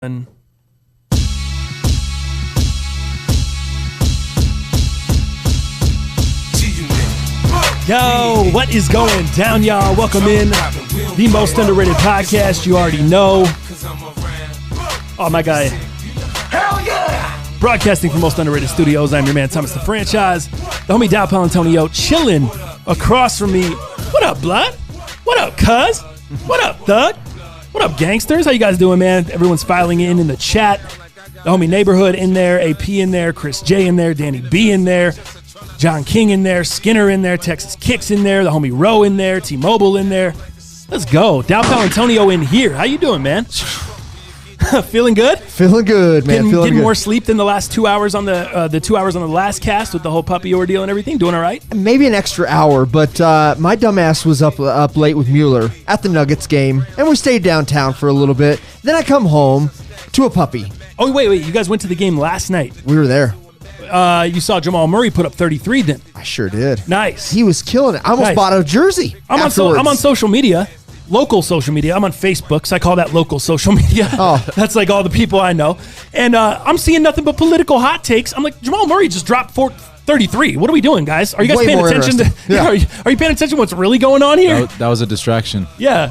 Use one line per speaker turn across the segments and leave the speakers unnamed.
And yo, what is going down, y'all? Welcome in the most underrated podcast you already know. Oh, my guy. Hell yeah! Broadcasting from Most Underrated Studios. I'm your man, Thomas the Franchise. The homie Dow Palantonio chilling across from me. What up, blood? What up, cuz? What up, thug? What up, gangsters? How you guys doing, man? Everyone's filing in the chat. The homie Neighborhood in there, AP in there, Chris J in there, Danny B in there, John King in there, Skinner in there, Texas Kicks in there, the homie Roe in there, T-Mobile in there. Let's go. Dow Palantonio in here. How you doing, man? Feeling good?
Feeling good, man.
Getting more sleep than the last 2 hours on the 2 hours on the last cast with the whole puppy ordeal and everything. Doing all right?
Maybe an extra hour, but my dumbass was up late with Mueller at the Nuggets game, and we stayed downtown for a little bit. Then I come home to a puppy.
Oh, wait. You guys went to the game last night.
We were there.
You saw Jamal Murray put up 33 then.
I sure did.
Nice.
He was killing it. I almost bought a jersey
I'm on social media. Local social media. I'm on Facebook, so I call that local social media.
Oh.
That's like all the people I know. And I'm seeing nothing but political hot takes. I'm like, Jamal Murray just dropped 33. What are we doing, guys? Are you guys paying attention to?
Yeah.
Are you paying attention to what's really going on here?
That was a distraction.
Yeah,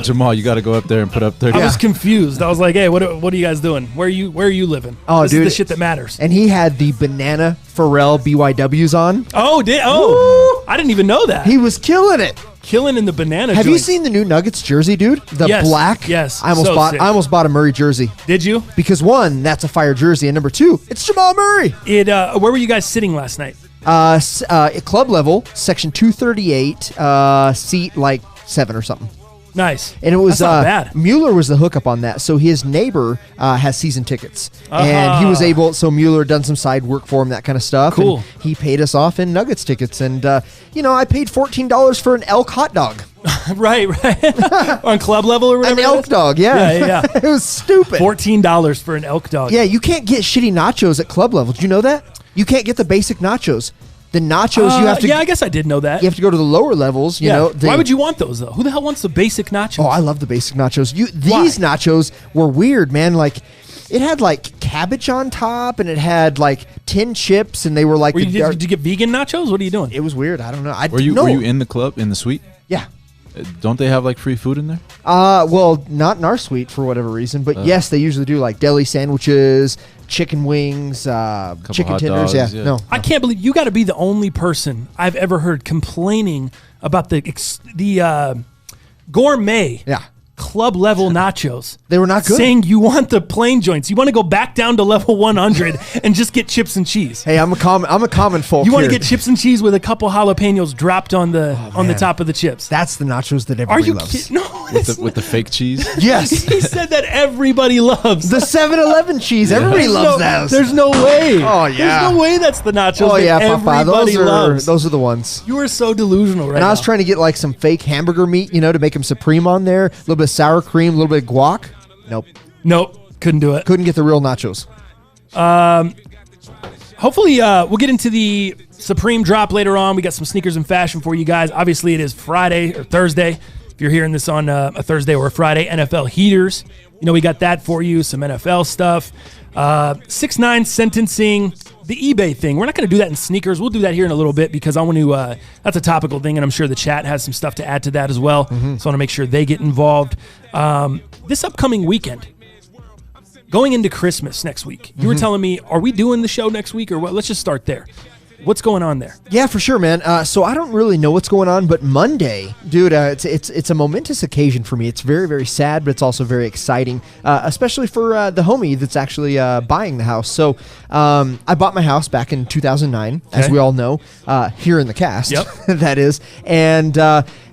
Jamal, you got to go up there and put up 30.
I was confused. I was like, hey, what are you guys doing? Where are you living?
Oh,
this
dude,
is the shit that matters.
And he had the banana Pharrell BYWs on.
Oh, I didn't even know that.
He was killing it.
Killing in the banana.
Have
joint.
you seen the new Nuggets jersey, dude? The black.
Yes.
I almost bought a Murray jersey.
Did you?
Because one, that's a fire jersey, and number two, it's Jamal Murray.
Where were you guys sitting last night?
At club level, section 238, seat like 7 or something.
Nice.
And it was
That's not bad.
Mueller was the hookup on that. So his neighbor has season tickets, and he was able. So Mueller done some side work for him, that kind of stuff.
Cool.
And he paid us off in Nuggets tickets, and I paid $14 for an elk hot dog.
right. On club level or whatever.
An elk dog, yeah. It was stupid.
$14 for an elk dog.
Yeah, you can't get shitty nachos at club level. Did you know that? You can't get the basic nachos. The nachos you have to.
Yeah, I guess I did know that.
You have to go to the lower levels. You know.
Why would you want those though? Who the hell wants the basic nachos?
Oh, I love the basic nachos. These nachos were weird, man. Like, it had like cabbage on top, and it had like tin chips, and they were like.
Did you get vegan nachos? What are you doing?
It was weird. I don't know.
Were you in the club, in the suite?
Yeah.
Don't they have like free food in there?
Well, not in our suite for whatever reason, but yes, they usually do like deli sandwiches, chicken wings, chicken tenders.
Dogs,
No,
I can't believe you got to be the only person I've ever heard complaining about the gourmet club level nachos.
They were not good.
Saying you want the plain joints. You want to go back down to level 100 and just get chips and cheese.
Hey, I'm a common folk.
You want to get chips and cheese with a couple jalapenos dropped on the top of the chips.
That's the nachos that everybody loves.
Are you kidding? No.
With the fake cheese?
Yes.
He said that everybody loves.
The 7-Eleven cheese. Everybody loves those.
There's no way.
Oh, yeah.
There's no way that's the nachos
Oh, yeah,
that
Papa.
everybody loves.
Those are the ones.
You are so delusional right now.
And I was trying to get like some fake hamburger meat, to make them supreme on there. A little bit of sour cream, a little bit of guac.
Nope. Couldn't do it.
Couldn't get the real nachos.
Hopefully, we'll get into the Supreme drop later on. We got some sneakers and fashion for you guys. Obviously, it is Friday or Thursday. If you're hearing this on a Thursday or a Friday, NFL heaters. We got that for you. Some NFL stuff. 6ix9ine sentencing. The eBay thing. We're not going to do that in sneakers. We'll do that here in a little bit because I want to. That's a topical thing, and I'm sure the chat has some stuff to add to that as well. So I want to make sure they get involved. This upcoming weekend, going into Christmas next week, you were telling me, are we doing the show next week or what? Let's just start there. What's going on there?
Yeah, for sure, man. So I don't really know what's going on, but Monday, dude, it's a momentous occasion for me. It's very, very sad, but it's also very exciting, especially for the homie that's actually buying the house. So I bought my house back in 2009, as we all know, here in the cast, that is. And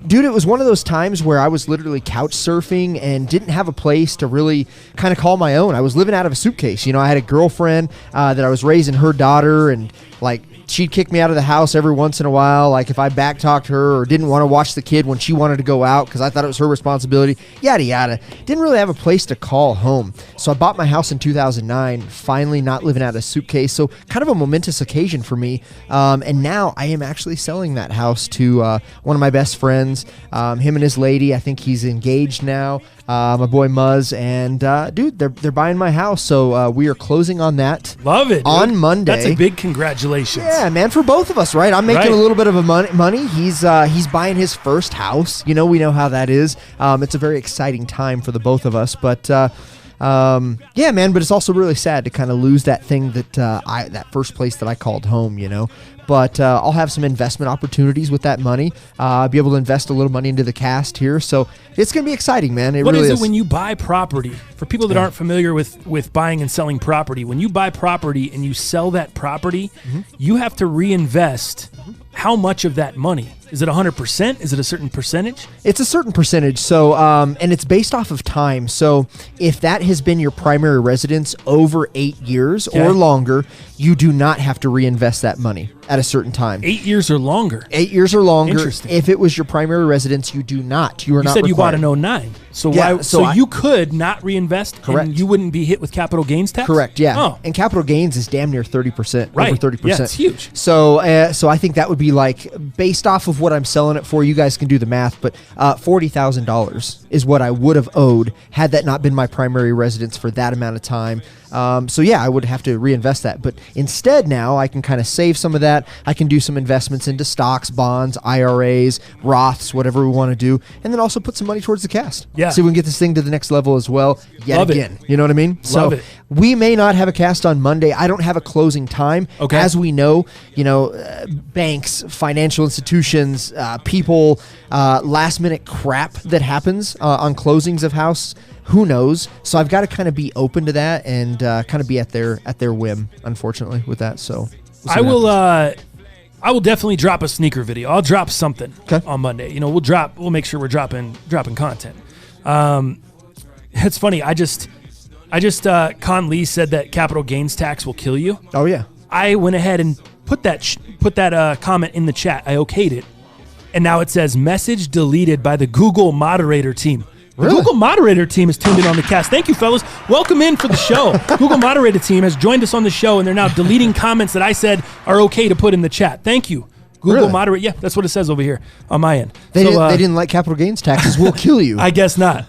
dude, it was one of those times where I was literally couch surfing and didn't have a place to really kind of call my own. I was living out of a suitcase. I had a girlfriend that I was raising her daughter, and like, she'd kick me out of the house every once in a while, like if I backtalked her or didn't want to watch the kid when she wanted to go out because I thought it was her responsibility, yada, yada. Didn't really have a place to call home. So I bought my house in 2009, finally not living out of a suitcase. So kind of a momentous occasion for me. And now I am actually selling that house to one of my best friends, him and his lady. I think he's engaged now. my boy Muzz, and dude, they're buying my house, so we are closing on that.
Love it, dude.
On Monday.
That's a big congratulations.
Yeah, man, for both of us, right? I'm making a little bit of money. He's buying his first house. You know, we know how that is. It's a very exciting time for the both of us, but yeah, man. But it's also really sad to kind of lose that thing that that first place that I called home. You know. But I'll have some investment opportunities with that money. I'll be able to invest a little money into the cast here. So it's going to be exciting, man.
What really is it when you buy property? For people that aren't familiar with buying and selling property, when you buy property and you sell that property, you have to reinvest how much of that money? Is it 100%? Is it a certain percentage?
It's a certain percentage. So, and it's based off of time. So if that has been your primary residence over 8 years or longer, you do not have to reinvest that money at a certain time.
8 years or longer?
8 years or longer.
Interesting.
If it was your primary residence, you do not. You are not required.
You said you bought an 09. So you could not reinvest.
Correct.
And you wouldn't be hit with capital gains tax?
Correct, yeah.
Oh.
And capital gains is damn near 30%.
Right.
Over 30%.
Yeah, it's huge.
So I think that would be like, based off of what I'm selling it for, you guys can do the math, but $40,000 is what I would have owed had that not been my primary residence for that amount of time. So yeah, I would have to reinvest that. But instead now I can kind of save some of that. I can do some investments into stocks, bonds, IRAs, Roths, whatever we want to do. And then also put some money towards the cast.
Yeah.
See if we can get this thing to the next level as well.
Love
again. You know what I mean?
Love it.
We may not have a cast on Monday. I don't have a closing time.
Okay.
As we know, banks, financial institutions, people, last minute crap that happens on closings of house. Who knows? So I've got to kind of be open to that and kind of be at their whim, unfortunately, with that. So
I will definitely drop a sneaker video. I'll drop something on Monday. We'll make sure we're dropping content. It's funny. I just Con Lee said that capital gains tax will kill you.
Oh yeah.
I went ahead and put that comment in the chat. I okayed it, and now it says message deleted by the Google moderator team. The Google moderator team is tuned in on the cast. Thank you, fellas. Welcome in for the show. Google moderator team has joined us on the show, and they're now deleting comments that I said are okay to put in the chat. Thank you. Google moderate. Yeah, that's what it says over here on my end.
They didn't like capital gains taxes. Will kill you.
I guess not.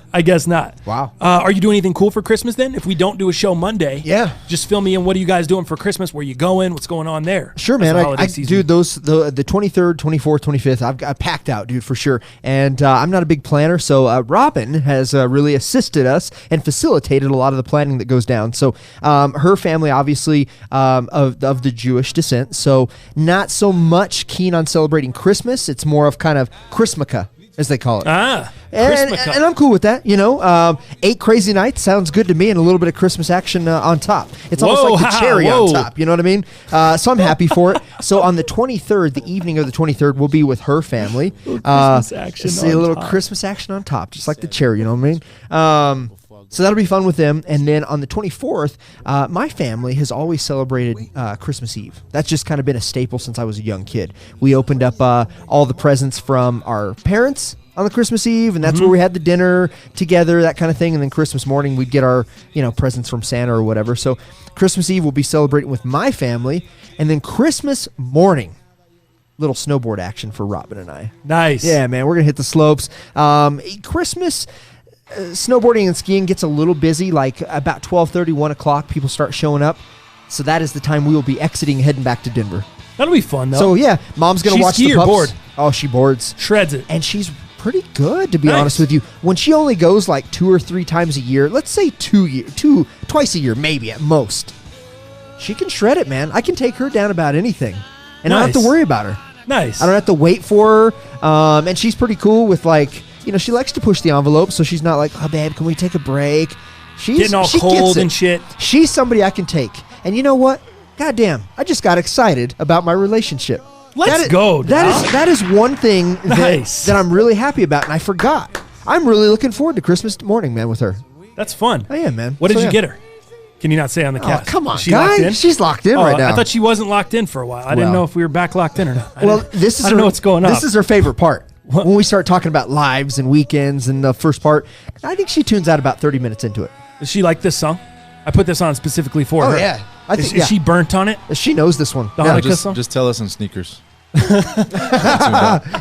Wow.
Are you doing anything cool for Christmas then? If we don't do a show Monday, just fill me in. What are you guys doing for Christmas? Where are you going? What's going on there?
Sure, man. Dude, the 23rd, 24th, 25th, I've got packed out, dude, for sure. And I'm not a big planner, so Robin has really assisted us and facilitated a lot of the planning that goes down. So her family, obviously, of the Jewish descent, so not so much keen on celebrating Christmas. It's more of kind of Christmaka, as they call it. And I'm cool with that. 8 crazy nights sounds good to me, and a little bit of Christmas action on top. It's almost like the cherry on top. You know what I mean? So I'm happy for it. So on the 23rd, the evening of the 23rd, we'll be with her family.
Christmas action.
See a little Christmas action on top, just like the cherry. You know what I mean? So that'll be fun with them. And then on the 24th, my family has always celebrated Christmas Eve. That's just kind of been a staple since I was a young kid. We opened up all the presents from our parents on the Christmas Eve, and that's where we had the dinner together, that kind of thing. And then Christmas morning, we'd get our presents from Santa or whatever. So Christmas Eve, we'll be celebrating with my family. And then Christmas morning, little snowboard action for Robin and I.
Nice.
Yeah, man, we're going to hit the slopes. Christmas... snowboarding and skiing gets a little busy, like about 12:30, 1 o'clock, people start showing up. So that is the time we will be exiting, heading back to Denver.
That'll be fun, though.
So, yeah, Mom's going to watch the pups.
Board?
Oh, she boards.
Shreds it.
And she's pretty good, to be honest with you. When she only goes like 2 or 3 times a year, let's say twice a year, maybe at most, she can shred it, man. I can take her down about anything. And I don't have to worry about her.
Nice.
I don't have to wait for her. And she's pretty cool with like... she likes to push the envelope, so she's not like, oh, babe, can we take a break? She's
getting all cold and shit.
She's somebody I can take. And you know what? Goddamn, I just got excited about my relationship.
Let's go, dude.
That is one thing that I'm really happy about, and I forgot. I'm really looking forward to Christmas morning, man, with her.
That's fun.
I am, man.
What did you get her? Can you not say on the cast?
Oh, come on,
Is she
guy.
locked in?
She's locked in right now.
I thought she wasn't locked in for a while. I didn't know if we were back locked in or not. I don't know what's going on.
This is her favorite part. When we start talking about lives and weekends and the first part, I think she tunes out about 30 minutes into it.
Does she like this song? I put this on specifically for her.
Oh, yeah.
Is she burnt on it?
She knows this one.
Just tell us in sneakers.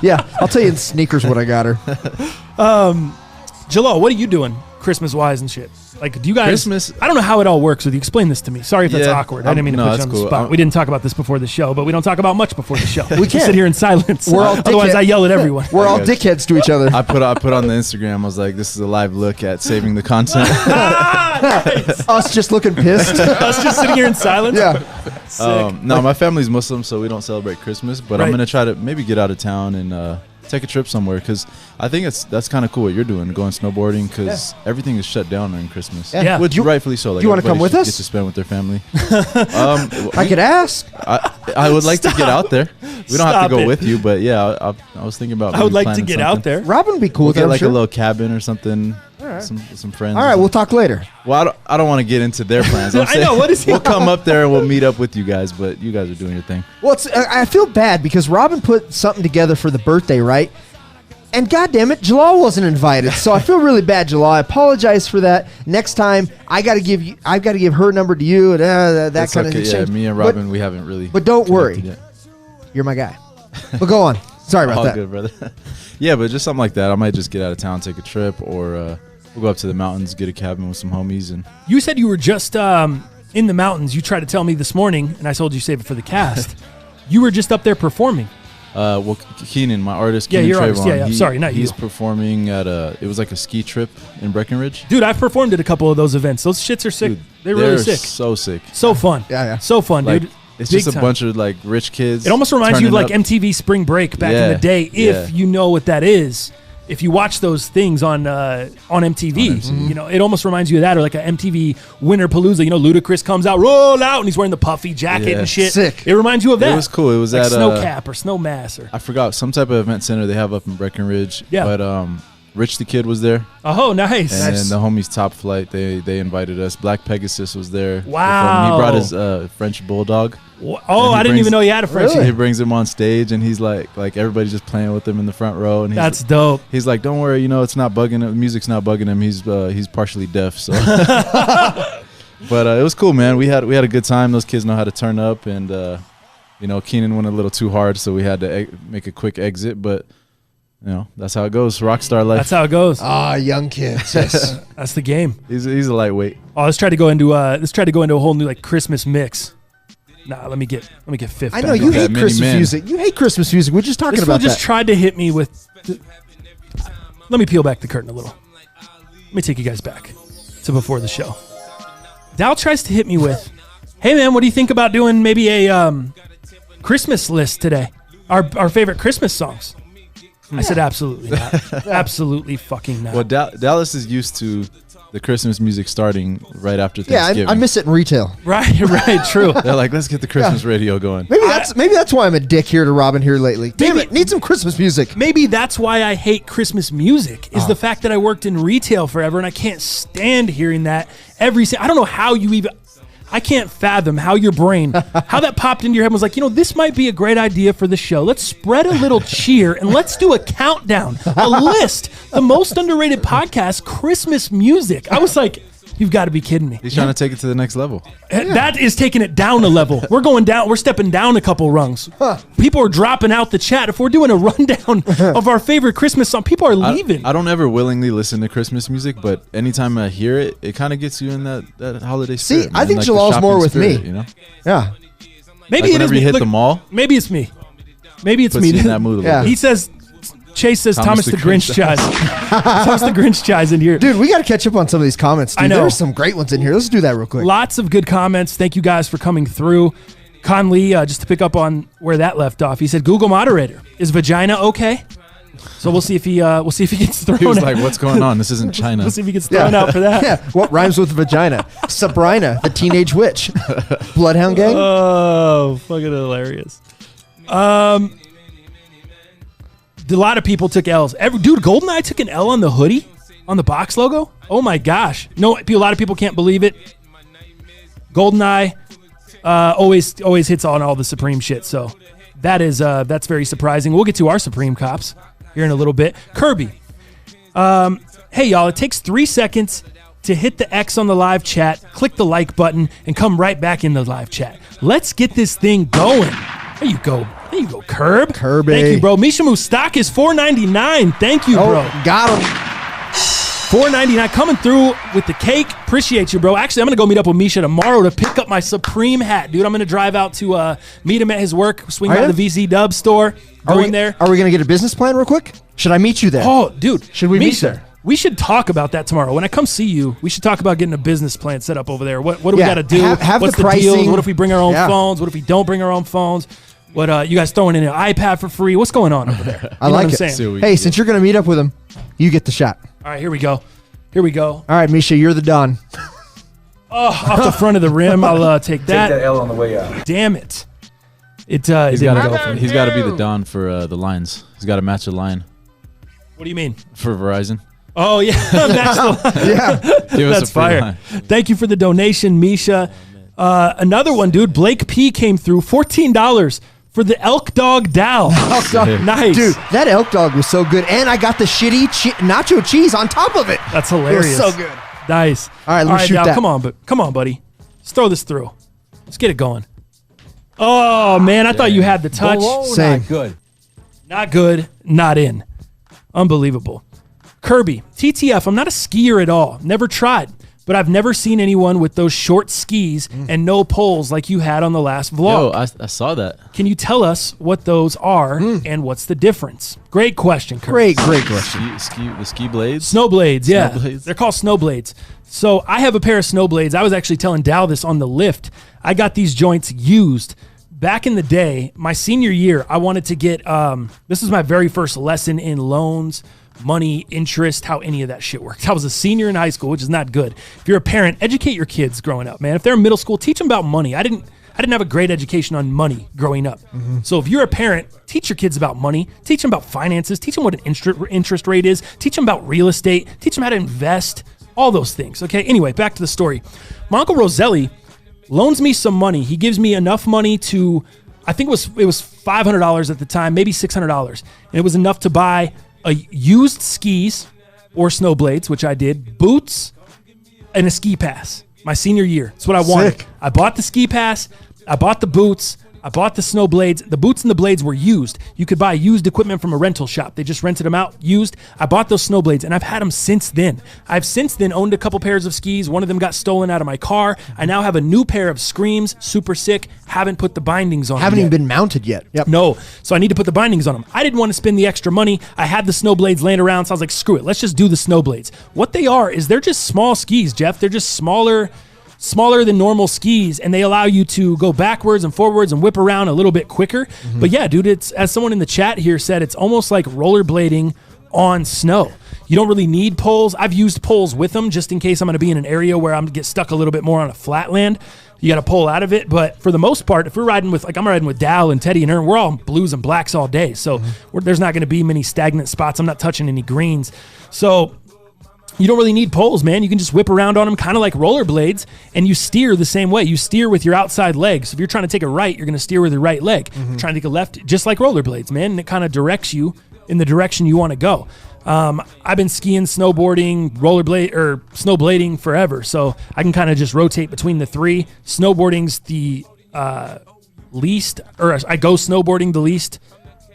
Yeah, I'll tell you in sneakers what I got her.
Jalal, what are you doing Christmas-wise and shit? Like, do you guys...
Christmas...
I don't know how it all works with you. Explain this to me. Sorry if that's awkward. I didn't mean to put you on the spot. We didn't talk about this before the show, but we don't talk about much before the show. We can't sit here in silence.
We're all
Otherwise, I yell at everyone.
We're all dickheads to each other.
I put on the Instagram, I was like, this is a live look at saving the content.
Nice.
Us just looking pissed.
Us just sitting here in silence?
Yeah.
No, my family's Muslim, so we don't celebrate Christmas, but I'm going to try to maybe get out of town and take a trip somewhere, because I think that's kind of cool what you're doing, going snowboarding, because everything is shut down during Christmas.
Yeah.
Which rightfully so. Like,
you want to come with us?
Get to spend with their family.
I could ask.
I would like to get out there. We don't have to go with you, but yeah, I was thinking about.
I would like to get out there.
Robin would be cool.
We'll get like a little cabin or something. Right. Some friends.
All right, we'll talk later.
Well, I don't want to get into their plans.
I know. What is he?
We'll come up there and we'll meet up with you guys, but you guys are doing your thing.
Well, I feel bad because Robin put something together for the birthday, right? And goddamn it, Jalal wasn't invited, so I feel really bad, Jalal. I apologize for that. Next time, I've got to give her number to you, and that kind of thing.
Yeah, me and Robin, we haven't really.
But don't worry, you're my guy. But go on. Sorry about that.
All good, brother. Yeah, but just something like that. I might just get out of town, take a trip, or we'll go up to the mountains, get a cabin with some homies. And
you said you were just in the mountains. You tried to tell me this morning, and I told you save it for the cast. You were just up there performing.
Well, Keenan, my artist,
yeah,
Keenan
your
Trayvon,
artist, sorry, not you.
He's performing at it was like a ski trip in Breckenridge.
Dude, I've performed at a couple of those events. Those shits are sick.
Dude,
they're really sick.
So sick.
So fun.
Yeah.
So fun,
like,
dude.
It's just a bunch of like rich kids.
It almost reminds you of like MTV Spring Break back in the day, if you know what that is. If you watch those things on MTV, you know, it almost reminds you of that, or like a MTV Winter Palooza. You know, Ludacris comes out, roll out, and he's wearing the puffy jacket and shit.
Sick.
It reminds you of that.
It was cool. It was
like
at
Snowcap or Snowmass, or
I forgot, some type of event center they have up in Breckenridge.
Yeah.
But Rich the Kid was there.
Oh, nice.
And then the homies Top Flight, they invited us. Black Pegasus was there.
Wow.
He brought his French Bulldog.
Oh, I didn't even know he had a French.
He brings him on stage, and he's like everybody's just playing with him in the front row. And
that's dope.
He's like, don't worry, you know, it's not bugging him. Music's not bugging him. He's partially deaf, so. But it was cool, man. We had a good time. Those kids know how to turn up, and you know, Keenan went a little too hard, so we had to make a quick exit. But you know, that's how it goes. Rockstar life.
That's how it goes.
Young kids. Yes.
That's the game.
He's a lightweight.
Oh, let's try to go into a whole new like Christmas mix. Nah, let me get fifth.
I know you hate Christmas music. You hate Christmas music. We're just talking about that. Just
tried to hit me with. Let me peel back the curtain a little. Let me take you guys back to before the show. Dal tries to hit me with, "Hey man, what do you think about doing maybe a Christmas list today? Our favorite Christmas songs." I said, absolutely not. Absolutely fucking not.
Well, Dallas is used to the Christmas music starting right after Thanksgiving.
Yeah, I miss it in retail.
Right, true.
They're like, let's get the Christmas radio going.
Maybe that's why I'm a dick here to Robin here lately. Damn it, need some Christmas music.
Maybe that's why I hate Christmas music, is the fact that I worked in retail forever, and I can't stand hearing that I don't know how you even... I can't fathom how your brain, how that popped into your head and was like, you know, this might be a great idea for the show. Let's spread a little cheer and let's do a countdown, a list, the most underrated podcast, Christmas music. I was like, you've got to be kidding me.
He's trying to take it to the next level.
That is taking it down a level. We're going down. We're stepping down a couple rungs. People are dropping out the chat. If we're doing a rundown of our favorite Christmas song, people are leaving.
I don't ever willingly listen to Christmas music, but anytime I hear it, it kind of gets you in that holiday spirit.
See, I think Jalal's more with me.
You know?
Yeah.
Maybe
like whenever you hit the mall.
Maybe it's me. Maybe it's me.
In that mood a little bit.
He says... Chase says Thomas the Grinch Chise. Thomas the Grinch Chise in here.
Dude, we got to catch up on some of these comments. Dude.
I know.
There's some great ones in here. Let's do that real quick.
Lots of good comments. Thank you guys for coming through. Conley, just to pick up on where that left off, he said, Google moderator, is vagina okay? So we'll see if he gets thrown out.
He was like, what's going on? This isn't China.
We'll see if he gets thrown out for that.
Yeah. What rhymes with vagina? Sabrina, the teenage witch. Bloodhound gang?
Oh, fucking hilarious. A lot of people took L's. Dude, GoldenEye took an L on the hoodie, on the box logo. Oh my gosh! No, a lot of people can't believe it. GoldenEye always hits on all the Supreme shit. So that's very surprising. We'll get to our Supreme cops here in a little bit. Kirby, hey y'all! It takes 3 seconds to hit the X on the live chat, click the like button, and come right back in the live chat. Let's get this thing going. There you go. There you go, Kirby.
Kirby.
Thank you, bro. Mishamu stock is $4.99. Thank you, bro.
Got him.
$4.99 coming through with the cake. Appreciate you, bro. Actually, I'm going to go meet up with Misha tomorrow to pick up my Supreme hat, dude. I'm going to drive out to meet him at his work, swing by the VC Dub store, go in there.
Are we going to get a business plan real quick? Should I meet you there?
Oh, dude.
Should we meet there?
We should talk about that tomorrow. When I come see you, we should talk about getting a business plan set up over there. What do we got to do?
Have
What's
the
the deal?
pricing.
What if we bring our own phones? What if we don't bring our own phones? What you guys throwing in an iPad for free? What's going on over there?
I like it. Hey, since you're going to meet up with him, you get the shot.
All right, here we go. Here we go.
All right, Misha, you're the Don.
Oh, off the front of the rim. I'll take that.
Take that L on the way out.
Damn it. He's
got to be the Don for the lines. He's got to match a line.
What do you mean?
For Verizon.
Oh, yeah. Match the line.
Yeah.
Give us
That's
a free
fire.
line.
Thank you for the donation, Misha. Another one, dude. Blake P came through. $14 for the Elk Dog Dow.
Elk Dog.
Nice.
Dude, that Elk Dog was so good. And I got the shitty nacho cheese on top of it.
That's hilarious.
It was so good.
Nice.
All right, let's shoot
Dow,
that.
Come on, buddy. Let's throw this through. Let's get it going. Oh, man. I thought you had the touch.
Same.
Not good.
Not good. Not in. Unbelievable. Kirby, TTF, I'm not a skier at all. Never tried. But I've never seen anyone with those short skis and no poles like you had on the last vlog.
Yo, I saw that.
Can you tell us what those are and what's the difference? Great question, Kirby.
Great question.
The ski blades?
Snow blades, yeah.
Snow blades.
They're called snow blades. So I have a pair of snow blades. I was actually telling Dow this on the lift. I got these joints used. Back in the day, my senior year, I wanted to get, this was my very first lesson in loans, money, interest, how any of that shit works. I was a senior in high school, which is not good. If you're a parent, educate your kids growing up, man. If they're in middle school, teach them about money. I didn't have a great education on money growing up. So if you're a parent, teach your kids about money, teach them about finances, teach them what an interest rate is, teach them about real estate, teach them how to invest, all those things. Okay. Anyway, back to the story. My Uncle Roselli loans me some money. He gives me enough money to, I think it was $500 at the time, maybe $600. And it was enough to buy a used skis or snow blades, which I did, boots, and a ski pass. My senior year. That's what I wanted.
Sick.
I bought the ski pass. I bought the boots. I bought the snow blades. The boots and the blades were used. You could buy used equipment from a rental shop. They just rented them out, used. I bought those snow blades, and I've had them since then. I've since then owned a couple pairs of skis. One of them got stolen out of my car. I now have a new pair of Screams, super sick. Haven't put the bindings on.
Haven't
them
even been mounted yet. Yep.
No, so I need to put the bindings on them. I didn't want to spend the extra money. I had the snow blades laying around, so I was like, screw it. Let's just do the snow blades. What they are is they're just small skis, Jeff. They're just smaller than normal skis, and they allow you to go backwards and forwards and whip around a little bit quicker. But yeah, dude, it's, as someone in the chat here said, it's almost like rollerblading on snow. You don't really need poles. I've used poles with them just in case I'm going to be in an area where I'm going to get stuck a little bit more on a flat land. You got to pull out of it. But for the most part, if we're riding with, like I'm riding with Dal and Teddy and Ern, we're all blues and blacks all day. So there's not going to be many stagnant spots. I'm not touching any greens. So you don't really need poles, man. You can just whip around on them kind of like rollerblades, and you steer the same way. You steer with your outside leg. So if you're trying to take a right, you're going to steer with your right leg. If you're trying to take a left, just like rollerblades, man. And it kind of directs you in the direction you want to go. I've been skiing, snowboarding, rollerblade, or snowblading forever. So I can kind of just rotate between the three. Snowboarding's the least, or I go snowboarding the least.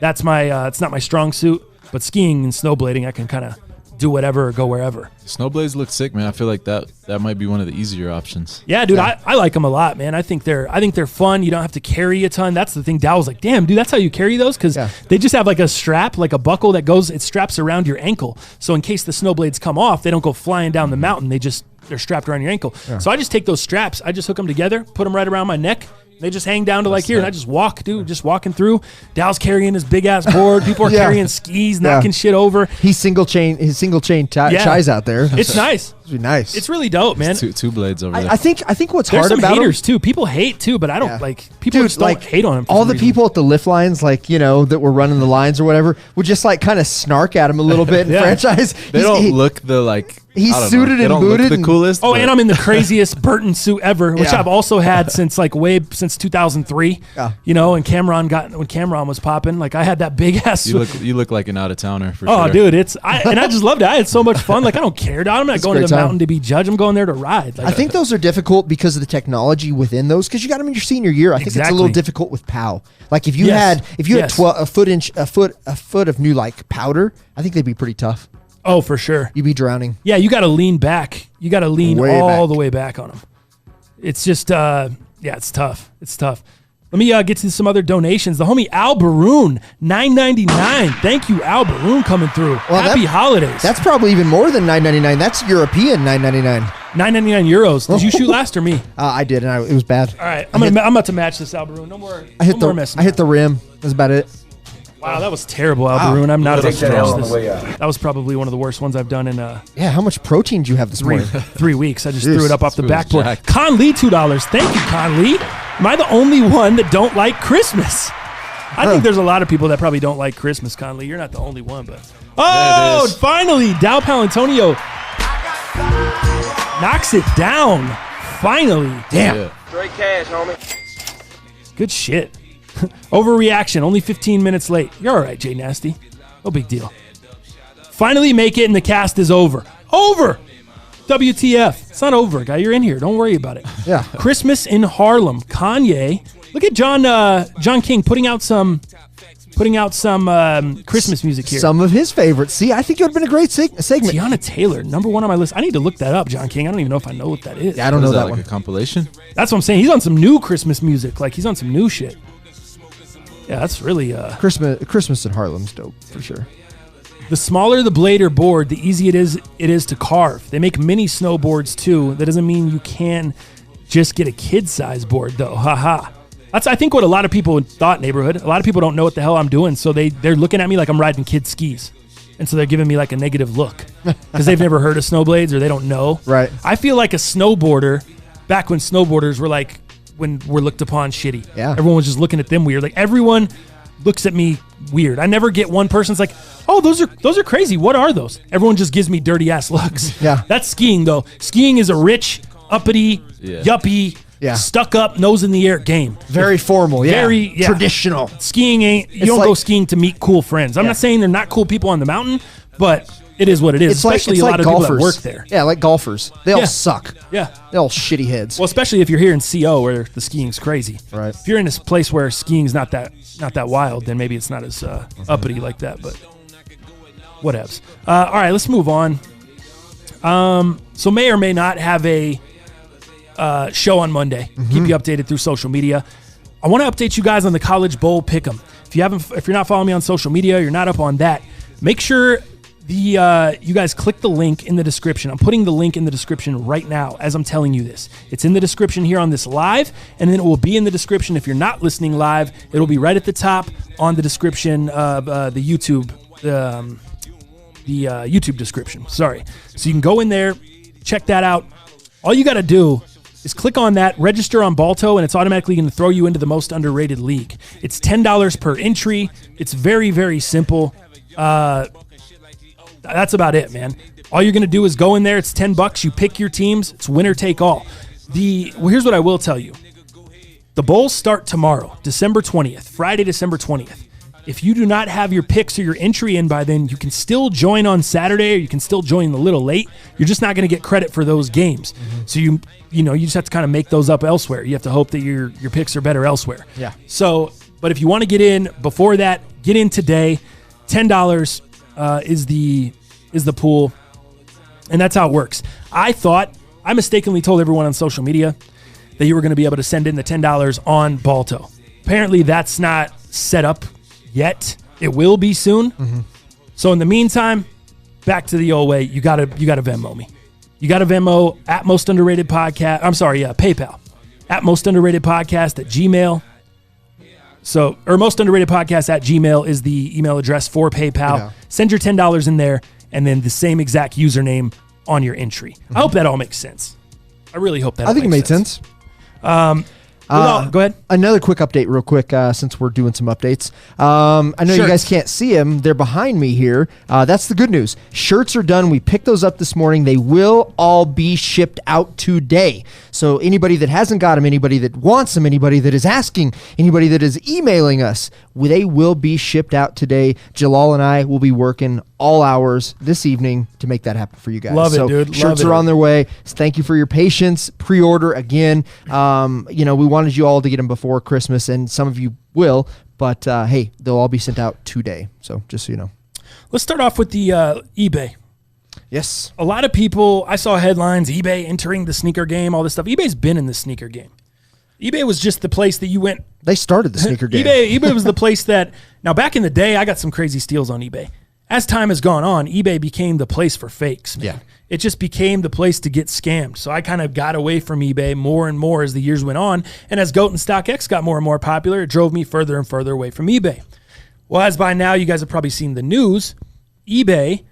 That's my, it's not my strong suit, but skiing and snowblading, I can kind of do whatever or go wherever.
Snowblades look sick, man. I feel like that might be one of the easier options.
Yeah, dude, I like them a lot, man. I think they're fun. You don't have to carry a ton. That's the thing. Dal was like, damn, dude, that's how you carry those? Because they just have like a strap, like a buckle that goes, it straps around your ankle. So in case the snowblades come off, they don't go flying down the mountain. They're strapped around your ankle. Yeah. So I just take those straps, I just hook them together, put them right around my neck. They just hang down to like here, and I just walk, dude, just walking through. Dal's carrying his big ass board. People are carrying skis, knocking shit over.
He's single chain ties out there.
It's nice.
It'd be nice.
It's really dope, man.
Two blades over there.
I think what's
There's
hard
some
about
haters too. People hate too, but I don't like people.
Dude,
just don't hate on him.
All the people at the lift lines, like that were running the lines or whatever, would just like kind of snark at him a little bit. In franchise,
they don't look the like.
He's suited and booted.
The coolest.
And I'm in the craziest Burton suit ever, which I've also had since 2003. Yeah. And when Cameron was popping, like I had that big ass.
You look like an out of towner for sure.
Oh, dude, I just loved it. I had so much fun. Like I don't care. I'm not going to the mountain to be judged. I'm going there to ride. Like,
I think those are difficult because of the technology within those. Because you got them in your senior year. I think it's a little difficult with POW. Like if you had a foot of new like powder, I think they'd be pretty tough.
Oh, for sure.
You'd be drowning.
Yeah, you got to lean back. You got to lean the way back on them. It's just, it's tough. It's tough. Let me get to some other donations. The homie Al Baroon, $9.99. Thank you, Al Baroon, coming through. Well, Happy holidays.
That's probably even more than $9.99. That's European $9.99.
9.99 euros. Did you shoot last or me?
I did, and it was bad.
All right, I'm about to match this Al Baroon. No more. I hit
the rim. That's about it.
Wow, that was terrible, Al Baroon. I'm not about to match this. That was probably one of the worst ones I've done in.
Yeah, how much protein did you have this morning?
3 weeks. I just threw it up off the backboard. Con Lee, $2. Thank you, Con Lee. Am I the only one that don't like Christmas? I think there's a lot of people that probably don't like Christmas, Conley. You're not the only one, but finally, Dow Palantonio knocks it down. Finally, damn. Yeah.
Straight cash, homie.
Good shit. Overreaction. Only 15 minutes late. You're all right, Jay Nasty. No big deal. Finally, make it, and the cast is over. Over. WTF. It's not over, guy. You're in here. Don't worry about it.
Yeah.
Christmas in Harlem. Kanye. Look at John King putting out some Christmas music here.
Some of his favorites. See, I think it would have been a great segment.
Tiana Taylor, #1 on my list. I need to look that up, John King. I don't even know if I know what that is.
Yeah, I don't know that
like
one.
A compilation?
That's what I'm saying. He's on some new Christmas music. Like, he's on some new shit. Yeah, that's really...
Christmas in Harlem's dope, for sure.
The smaller the blade or board, the easier it is to carve. They make mini snowboards, too. That doesn't mean you can just get a kid-size board, though. Ha-ha. That's, I think, what a lot of people thought, neighborhood. A lot of people don't know what the hell I'm doing, so they're looking at me like I'm riding kid skis. And so they're giving me like a negative look because they've never heard of snowblades or they don't know.
Right.
I feel like a snowboarder, back when snowboarders were like, when we're looked upon shitty.
Yeah.
Everyone was just looking at them weird. Like, everyone looks at me weird. I never get one person's like, oh, those are crazy. What are those? Everyone just gives me dirty ass looks.
Yeah.
That's skiing, though. Skiing is a rich, uppity, yuppie, stuck up, nose in the air game.
Very formal,
Very
traditional.
Skiing you don't go skiing to meet cool friends. I'm not saying they're not cool people on the mountain, but it is what it is. Especially a lot of
golfers.
People that work there.
Yeah, like golfers. They all suck.
Yeah.
They're all shitty heads.
Well, especially if you're here in CO where the skiing's crazy.
Right.
If you're in this place where skiing's not that wild, then maybe it's not as uppity like that, but whatevs. All right, let's move on. So may or may not have a show on Monday. Keep you updated through social media. I want to update you guys on the College Bowl Pick'em. If you're not following me on social media, you're not up on that. Make sure you guys click the link in the description. I'm putting the link in the description right now as I'm telling you this. It's in the description here on this live, and then it will be in the description if you're not listening live. It'll be right at the top on the description of the YouTube YouTube description. Sorry. So you can go in there, check that out. All you got to do is click on that, register on Balto, and it's automatically going to throw you into the most underrated league. It's $10 per entry. It's very, very simple. That's about it, man. All you're going to do is go in there. It's $10. You pick your teams. It's winner take all. Here's what I will tell you. The bowls start tomorrow, December 20th, Friday, December 20th. If you do not have your picks or your entry in by then, you can still join on Saturday, or you can still join a little late. You're just not going to get credit for those games. So you just have to kind of make those up elsewhere. You have to hope that your picks are better elsewhere.
Yeah.
So, but if you want to get in before that, get in today. $10 is the pool, and that's how it works. I mistakenly told everyone on social media that you were going to be able to send in the $10 on Balto. Apparently, that's not set up yet. It will be soon. So in the meantime, back to the old way. You gotta Venmo me. You gotta Venmo at Most Underrated Podcast. I'm sorry, PayPal at Most Underrated Podcast at Gmail. So, or Most Underrated Podcast at Gmail is the email address for PayPal.
Yeah.
Send your $10 in there, and then the same exact username on your entry. I hope that all makes sense. I really hope that.
I think it made sense.
Go ahead.
Another quick update real quick since we're doing some updates. I know you guys can't see them. They're behind me here. That's the good news. Shirts are done. We picked those up this morning. They will all be shipped out today. So anybody that hasn't got them, anybody that wants them, anybody that is asking, anybody that is emailing us, they will be shipped out today. Jalal and I will be working all hours this evening to make that happen for you guys.
Love it, dude.
Shirts are on their way. So thank you for your patience. Pre-order again. We wanted you all to get them before Christmas, and some of you will, but hey, they'll all be sent out today. So just so you know.
Let's start off with the eBay.
Yes.
A lot of people, I saw headlines, eBay entering the sneaker game, all this stuff. eBay's been in the sneaker game. eBay was just the place that you went.
They started the sneaker game.
eBay was the place that, now back in the day, I got some crazy steals on eBay. As time has gone on, eBay became the place for fakes, man.
Yeah.
It just became the place to get scammed. So I kind of got away from eBay more and more as the years went on. And as GOAT and StockX got more and more popular, it drove me further and further away from eBay. Well, as by now, you guys have probably seen the news, eBay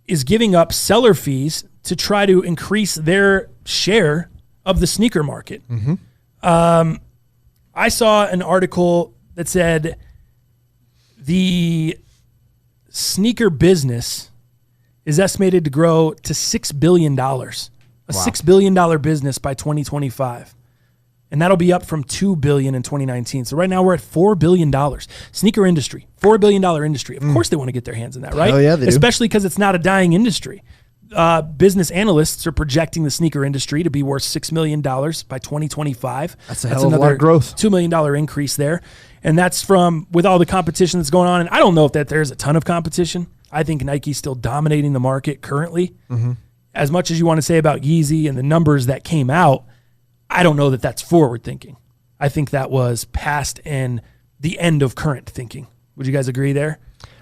is giving up seller fees to try to increase their share of the sneaker market. I saw an article that said the sneaker business is estimated to grow to $6 billion, $6 billion business by 2025. And that'll be up from $2 billion in 2019. So right now we're at $4 billion. Sneaker industry, $4 billion industry. Of course they want to get their hands in that, right?
Oh, yeah, they do.
Especially because it's not a dying industry. Business analysts are projecting the sneaker industry to be worth $6 million by 2025.
That's a hell of a lot of growth.
$2 million increase there. And that's from, with all the competition that's going on. And I don't know if that there's a ton of competition. I think Nike's still dominating the market currently. As much as you want to say about Yeezy and the numbers that came out, I don't know that that's forward thinking. I think that was past and the end of current thinking. Would you guys agree there?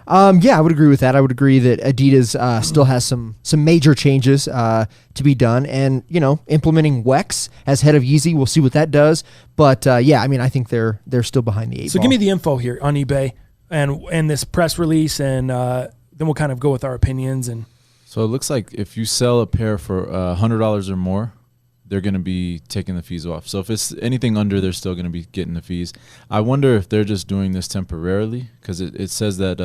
Yeah, I would agree with that. I would agree that Adidas still has some major changes to be done, and implementing Wex as head of Yeezy, we'll see what that does. But yeah, I mean, I think they're still behind the eight ball.
So give me the info here on eBay and this press release, and then we'll kind of go with our opinions. And
so it looks like if you sell a pair for $100 or more, they're going to be taking the fees off. So if it's anything under, they're still going to be getting the fees. I wonder if they're just doing this temporarily, because it says that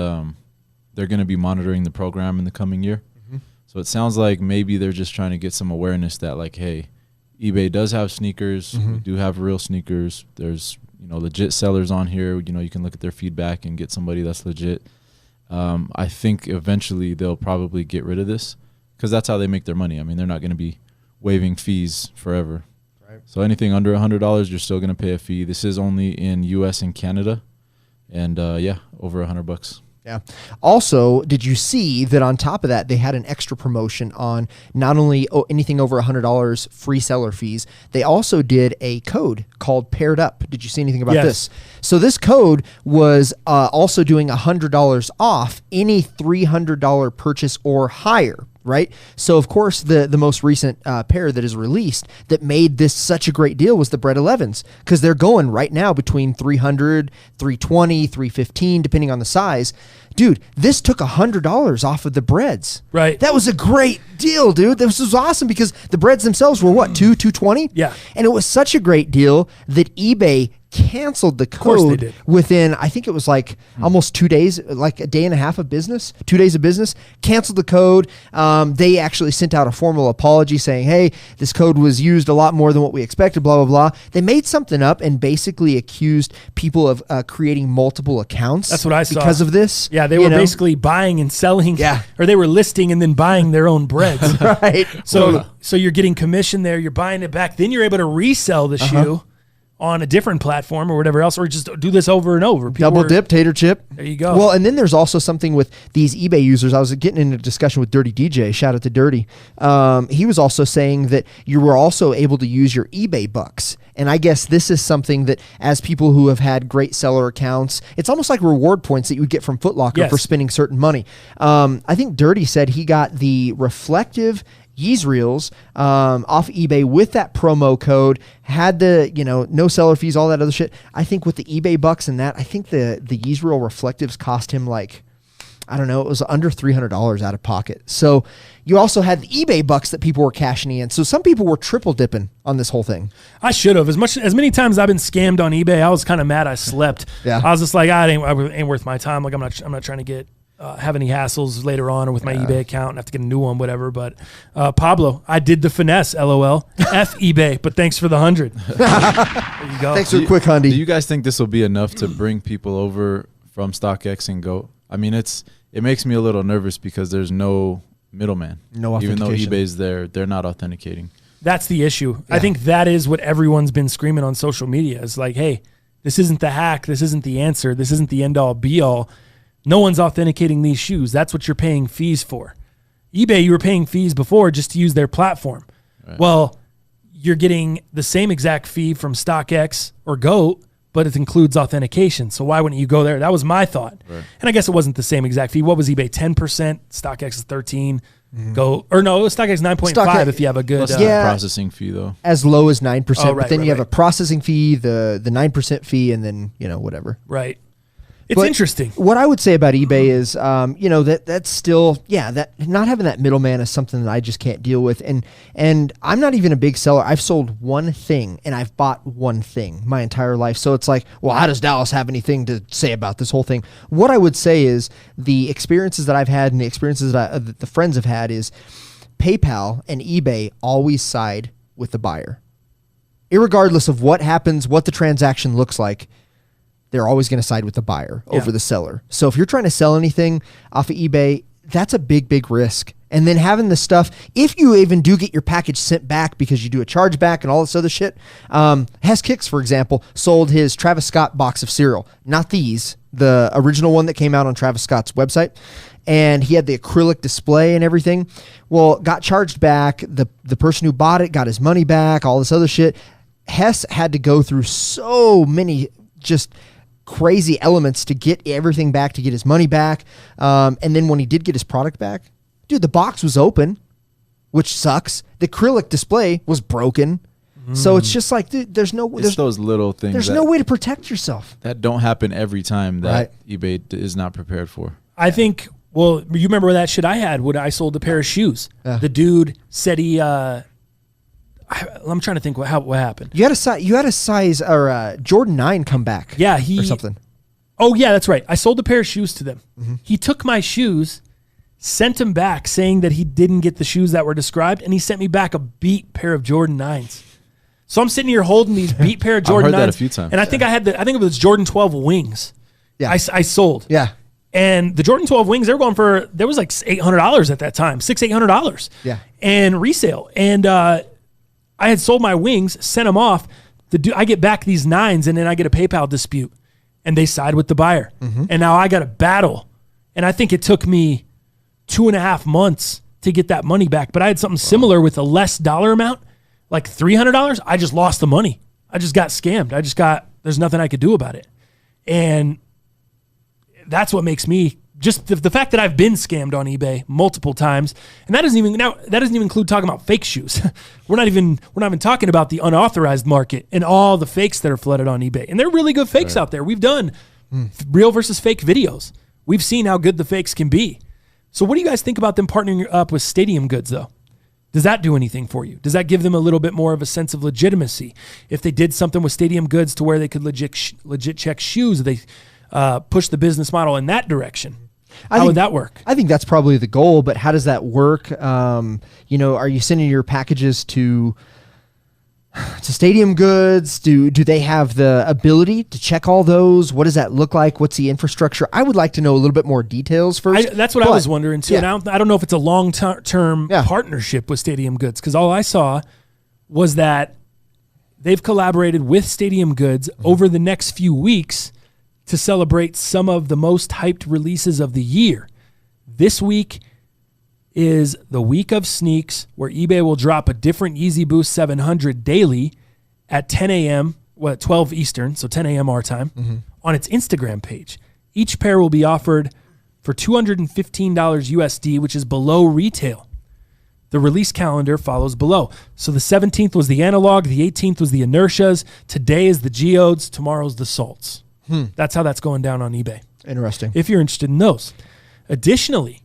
they're going to be monitoring the program in the coming year. So it sounds like maybe they're just trying to get some awareness that, like, hey, eBay does have sneakers. We do have real sneakers. There's legit sellers on here. You can look at their feedback and get somebody that's legit. I think eventually they'll probably get rid of this, because that's how they make their money. I mean, they're not going to be waiving fees forever. Right. So anything under $100, you're still going to pay a fee. This is only in US and Canada, and yeah, over $100.
Yeah. Also, did you see that on top of that, they had an extra promotion on not only anything over $100 free seller fees, they also did a code called Paired Up. Did you see anything about this? So this code was also doing $100 off any $300 purchase or higher. Right. So, of course, the most recent pair that is released that made this such a great deal was the Bread 11s, because they're going right now between $300, $320, $315, depending on the size. Dude, this took $100 off of the breads.
Right.
That was a great deal, dude. This was awesome, because the breads themselves were what, $220?
Yeah.
And it was such a great deal that eBay canceled the code within, I think it was like almost 2 days, like a day and a half of business, 2 days of business, canceled the code. They actually sent out a formal apology saying, hey, this code was used a lot more than what we expected, blah, blah, blah. They made something up and basically accused people of creating multiple accounts.
That's what I saw.
Because of this.
Yeah, they were basically buying and selling, or they were listing and then buying their own breads.
Right.
So you're getting commission there, you're buying it back, then you're able to resell the shoe on a different platform or whatever else, or just do this over and over.
Double dip, tater chip.
There you go.
Well, and then there's also something with these eBay users. I was getting into a discussion with Dirty DJ. Shout out to Dirty. He was also saying that you were also able to use your eBay bucks. And I guess this is something that, as people who have had great seller accounts, it's almost like reward points that you would get from Foot Locker for spending certain money. I think Dirty said he got the reflective Yeezreels off eBay with that promo code, had the no seller fees, all that other shit. I think with the eBay bucks and that, I think the Yeezreel reflectives cost him like, I don't know, it was under $300 out of pocket. So you also had the eBay bucks that people were cashing in. So some people were triple dipping on this whole thing.
I should have. As many times I've been scammed on eBay, I was kind of mad I slept. I was just like, it ain't worth my time. Like I'm not trying to get have any hassles later on or with my eBay account and have to get a new one, whatever. But Pablo, I did the finesse, LOL. F eBay, but thanks for the 100. There you go.
Thanks for the quick hundy.
Do you guys think this will be enough to bring people over from StockX and GOAT? I mean, it makes me a little nervous because there's no middleman.
No authentication.
Even though eBay's there, they're not authenticating.
That's the issue. Yeah. I think that is what everyone's been screaming on social media. It's like, hey, this isn't the hack. This isn't the answer. This isn't the end-all, be-all. No one's authenticating these shoes. That's what you're paying fees for. eBay, you were paying fees before just to use their platform. Right. Well, you're getting the same exact fee from StockX or GOAT, but it includes authentication. So why wouldn't you go there? That was my thought. Right. And I guess it wasn't the same exact fee. What was eBay? 10%. StockX is 13%. Go or no, StockX 9.5 if you have a good
processing fee though.
As low as 9%.
Right,
but then you have a processing fee, the 9% fee, and then whatever.
Right. It's interesting.
What I would say about eBay is, that's still, that not having that middleman is something that I just can't deal with. And I'm not even a big seller. I've sold one thing and I've bought one thing my entire life. So it's like, well, how does Dallas have anything to say about this whole thing? What I would say is the experiences that I've had and the experiences that the friends have had is PayPal and eBay always side with the buyer. Irregardless of what happens, what the transaction looks like, they're always going to side with the buyer over the seller. So if you're trying to sell anything off of eBay, that's a big, big risk. And then having the stuff, if you even do get your package sent back because you do a chargeback and all this other shit, Hess Kicks, for example, sold his Travis Scott box of cereal. Not these, the original one that came out on Travis Scott's website. And he had the acrylic display and everything. Well, got charged back. The person who bought it got his money back, all this other shit. Hess had to go through so many just crazy elements to get everything back, to get his money back. And then when he did get his product back, dude, the box was open, which sucks. The acrylic display was broken. So it's just like, dude, there's
those little things.
There's no way to protect yourself.
That don't happen every time that eBay is not prepared for.
I think, well, you remember that shit I had when I sold a pair of shoes. The dude said he, I'm trying to think what happened.
You had a size or Jordan 9 come back.
Yeah,
or something.
Oh yeah, that's right. I sold a pair of shoes to them. He took my shoes, sent them back saying that he didn't get the shoes that were described, and he sent me back a beat pair of Jordan 9s. So I'm sitting here holding these beat pair of Jordan 9s.
I've heard that a few times.
And I think I think it was Jordan 12 wings. Yeah. I sold.
Yeah.
And the Jordan 12 wings, they were going for, there was like $800 at that time, $800.
Yeah.
And resale. And I had sold my wings, sent them off. I get back these 9s, and then I get a PayPal dispute, and they side with the buyer. And now I got to battle. And I think it took me 2.5 months to get that money back. But I had something similar with a less dollar amount, like $300. I just lost the money. I just got scammed. There's nothing I could do about it. And that's what makes me, just the fact that I've been scammed on eBay multiple times, and that doesn't even include talking about fake shoes. We're not even talking about the unauthorized market and all the fakes that are flooded on eBay. And they're really good fakes out there. We've done real versus fake videos. We've seen how good the fakes can be. So what do you guys think about them partnering up with Stadium Goods though? Does that do anything for you? Does that give them a little bit more of a sense of legitimacy? If they did something with Stadium Goods to where they could legit check shoes, they push the business model in that direction. How would that work? I
think that's probably the goal, but how does that work? Are you sending your packages to Stadium Goods? Do they have the ability to check all those? What does that look like? What's the infrastructure? I would like to know a little bit more details first.
That's what I was wondering too. Yeah. And I don't know if it's a long-term partnership with Stadium Goods, because all I saw was that they've collaborated with Stadium Goods over the next few weeks to celebrate some of the most hyped releases of the year. This week is the week of sneaks, where eBay will drop a different Yeezy Boost 700 daily at 10 a.m., at 12 Eastern, so 10 a.m. our time, on its Instagram page. Each pair will be offered for $215 USD, which is below retail. The release calendar follows below. So the 17th was the Analog, the 18th was the Inertias, today is the Geodes, tomorrow's the Salts. That's how that's going down on eBay.
Interesting.
If you're interested in those. Additionally,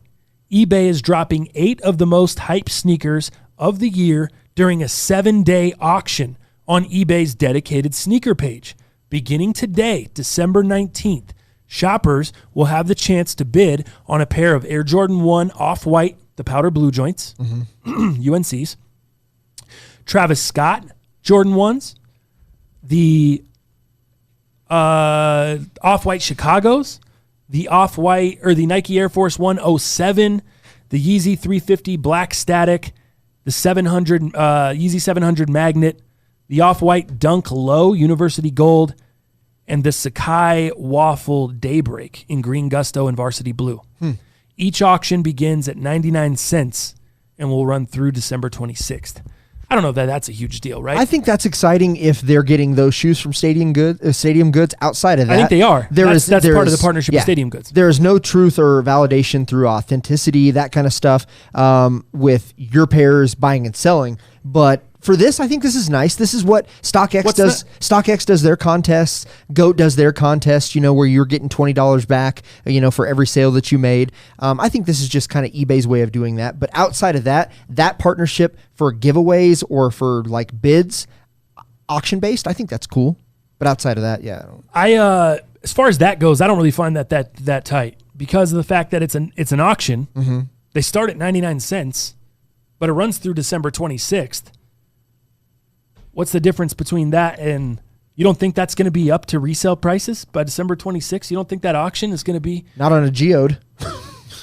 eBay is dropping 8 of the most hyped sneakers of the year during a 7-day auction on eBay's dedicated sneaker page. Beginning today, December 19th, shoppers will have the chance to bid on a pair of Air Jordan 1 Off-White, the powder blue joints, UNCs, Travis Scott Jordan 1s, the Off-White Chicago's, the Off-White or the Nike Air Force 107, the Yeezy 350 Black Static, the 700 Yeezy 700 Magnet, the Off-White Dunk Low University Gold, and the Sacai Waffle Daybreak in Green Gusto and Varsity Blue. Each auction begins at 99 cents and will run through December 26th. I don't know that that's a huge deal, right?
I think that's exciting if they're getting those shoes from Stadium Goods. Outside of that,
I think they are. That's part of the partnership
yeah,
with Stadium Goods.
There is no truth or validation through authenticity, that kind of stuff, with your pairs buying and selling. But for this, I think this is nice. This is what StockX does. StockX does their contests. GOAT does their contest, where you're getting $20 back, for every sale that you made. I think this is just kind of eBay's way of doing that. But outside of that partnership for giveaways or for like bids, auction based, I think that's cool. But outside of that, yeah.
As far as that goes, I don't really find that tight because of the fact that it's an auction.
Mm-hmm.
They start at 99 cents, but it runs through December 26th. What's the difference between that and you don't think that's going to be up to resale prices by December 26th? You don't think that auction is going to be
not on a geode?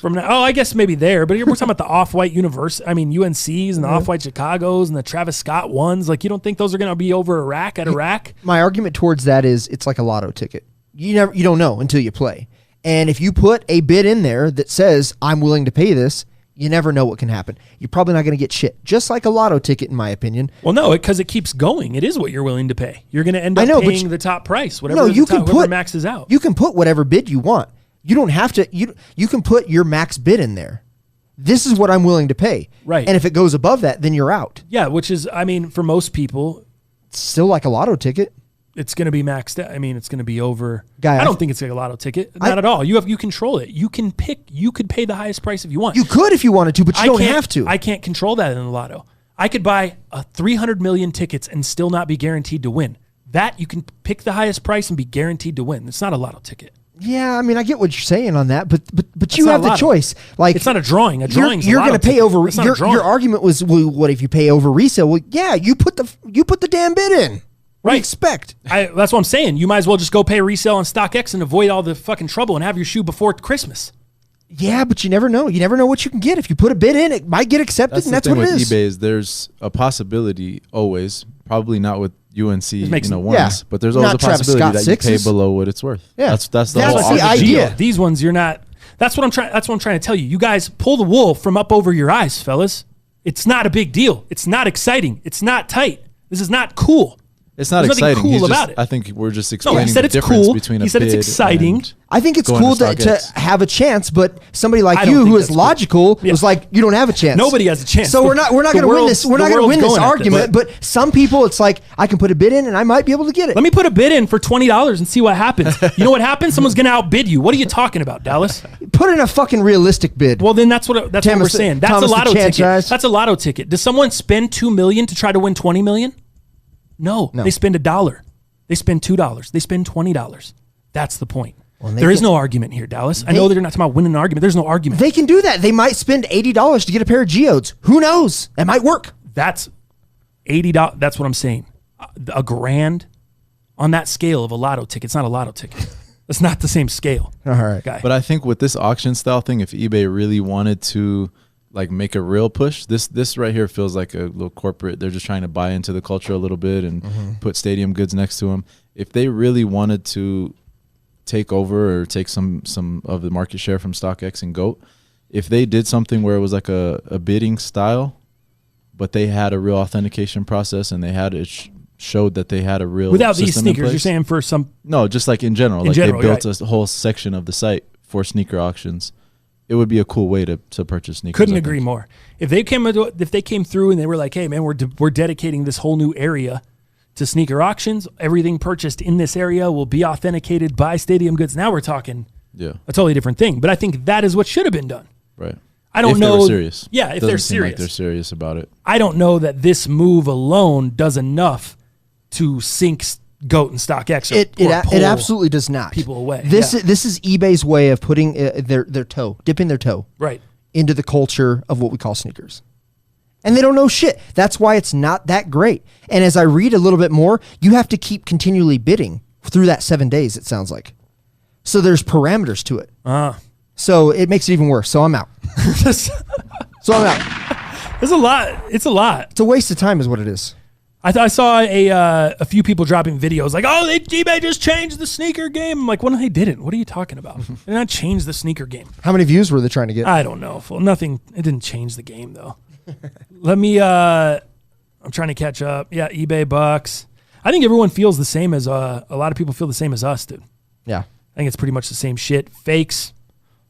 From now, I guess maybe there, but we're talking about the Off-White UNCs and the Off-White Chicagos and the Travis Scott ones. Like, you don't think those are going to be over a rack at a rack?
My argument towards that is it's like a lotto ticket. You don't know until you play. And if you put a bid in there that says, I'm willing to pay this, you never know what can happen. You're probably not going to get shit. Just like a lotto ticket, in my opinion.
Well, no, because it keeps going. It is what you're willing to pay. You're going to end up paying the top price, whatever maxes out.
You can put whatever bid you want. You don't have to. You can put your max bid in there. This is what I'm willing to pay.
Right.
And if it goes above that, then you're out.
Yeah, which is, for most people,
it's still like a lotto ticket.
It's going to be maxed out. It's going to be over.
Guy,
I don't think it's like a lotto ticket. Not at all. You control it. You can pick. You could pay the highest price if you want.
You could if you wanted to, but you don't have to.
I can't control that in the lotto. I could buy 300 million tickets and still not be guaranteed to win. That you can pick the highest price and be guaranteed to win. It's not a lotto ticket.
Yeah, I get what you're saying on that, but you have the choice. Like,
it's not a drawing. A drawing.
You're going to pay over. Your argument was, well, what if you pay over resale? Well, yeah, you put the damn bid in. What do you expect?
That's what I'm saying. You might as well just go pay resale on StockX and avoid all the fucking trouble and have your shoe before Christmas.
Yeah, but you never know. You never know what you can get. If you put a bid in, it might get accepted, and that's what it is.
That's the thing with eBay is there's a possibility always, probably not with UNC, ones, but there's always a possibility that you pay below what it's worth.
Yeah,
that's the whole
idea.
These ones you're not. That's what I'm trying to tell you. You guys pull the wool from up over your eyes, fellas. It's not a big deal. It's not exciting. It's not tight. This is not cool.
It's not
There's
exciting.
Cool about it.
I think we're just explaining
he said
the
it's
difference
cool.
between a bid.
He said it's exciting.
I think it's cool to have a chance, but somebody like you who is logical was like, you don't have a chance.
Nobody has a chance.
So we're not going to win this. We're not going to win this argument. But some people, it's like, I can put a bid in and I might be able to get it.
Let me put a bid in for $20 and see what happens. You know what happens? Someone's going to outbid you. What are you talking about, Dallas?
Put in a fucking realistic bid.
Well, then that's what we're saying. That's a lotto ticket. That's a lotto ticket. Does someone spend $2 million to try to win $20 million? No. They spend $1. They spend $2. They spend $20. That's the point. Well, there is no argument here, Dallas. I know that you're not talking about winning an argument. There's no argument.
They can do that. They might spend $80 to get a pair of geodes. Who knows? It might work.
That's $80. That's what I'm saying. $1,000 on that scale of a lotto ticket. It's not a lotto ticket. It's not the same scale.
All right.
Guy.
But I think with this auction style thing, if eBay really wanted to make a real push, this right here feels like a little corporate. They're just trying to buy into the culture a little bit and put Stadium Goods next to them. If they really wanted to take over or take some of the market share from StockX and GOAT, if they did something where it was like a bidding style, but they had a real authentication process and they had it showed that they had a real
without these sneakers, you're saying for some
just like in general, they built a whole section of the site for sneaker auctions. It would be a cool way to purchase sneakers.
Couldn't agree more. If they came through and they were like, "Hey, man, we're dedicating this whole new area to sneaker auctions. Everything purchased in this area will be authenticated by Stadium Goods." Now we're talking a totally different thing. But I think that is what should have been done.
Right.
I don't know.
If they're serious.
Yeah, if they're serious.
Like they're serious about it.
I don't know that this move alone does enough to sink GOAT and StockX.
It absolutely does not.
People away.
This is eBay's way of putting dipping their toe into the culture of what we call sneakers. And they don't know shit. That's why it's not that great. And as I read a little bit more, you have to keep continually bidding through that 7 days, it sounds like. So there's parameters to it. So it makes it even worse. So I'm out.
It's a lot. It's a lot.
It's a waste of time is what it is.
I saw a few people dropping videos like, oh, eBay just changed the sneaker game. I'm like, well, no, they didn't. What are you talking about? They did not change the sneaker game.
How many views were they trying to get?
I don't know. Well, nothing. It didn't change the game, though. Let me, I'm trying to catch up. Yeah, eBay bucks. I think everyone feels the same as, a lot of people feel the same as us, dude.
Yeah.
I think it's pretty much the same shit. Fakes.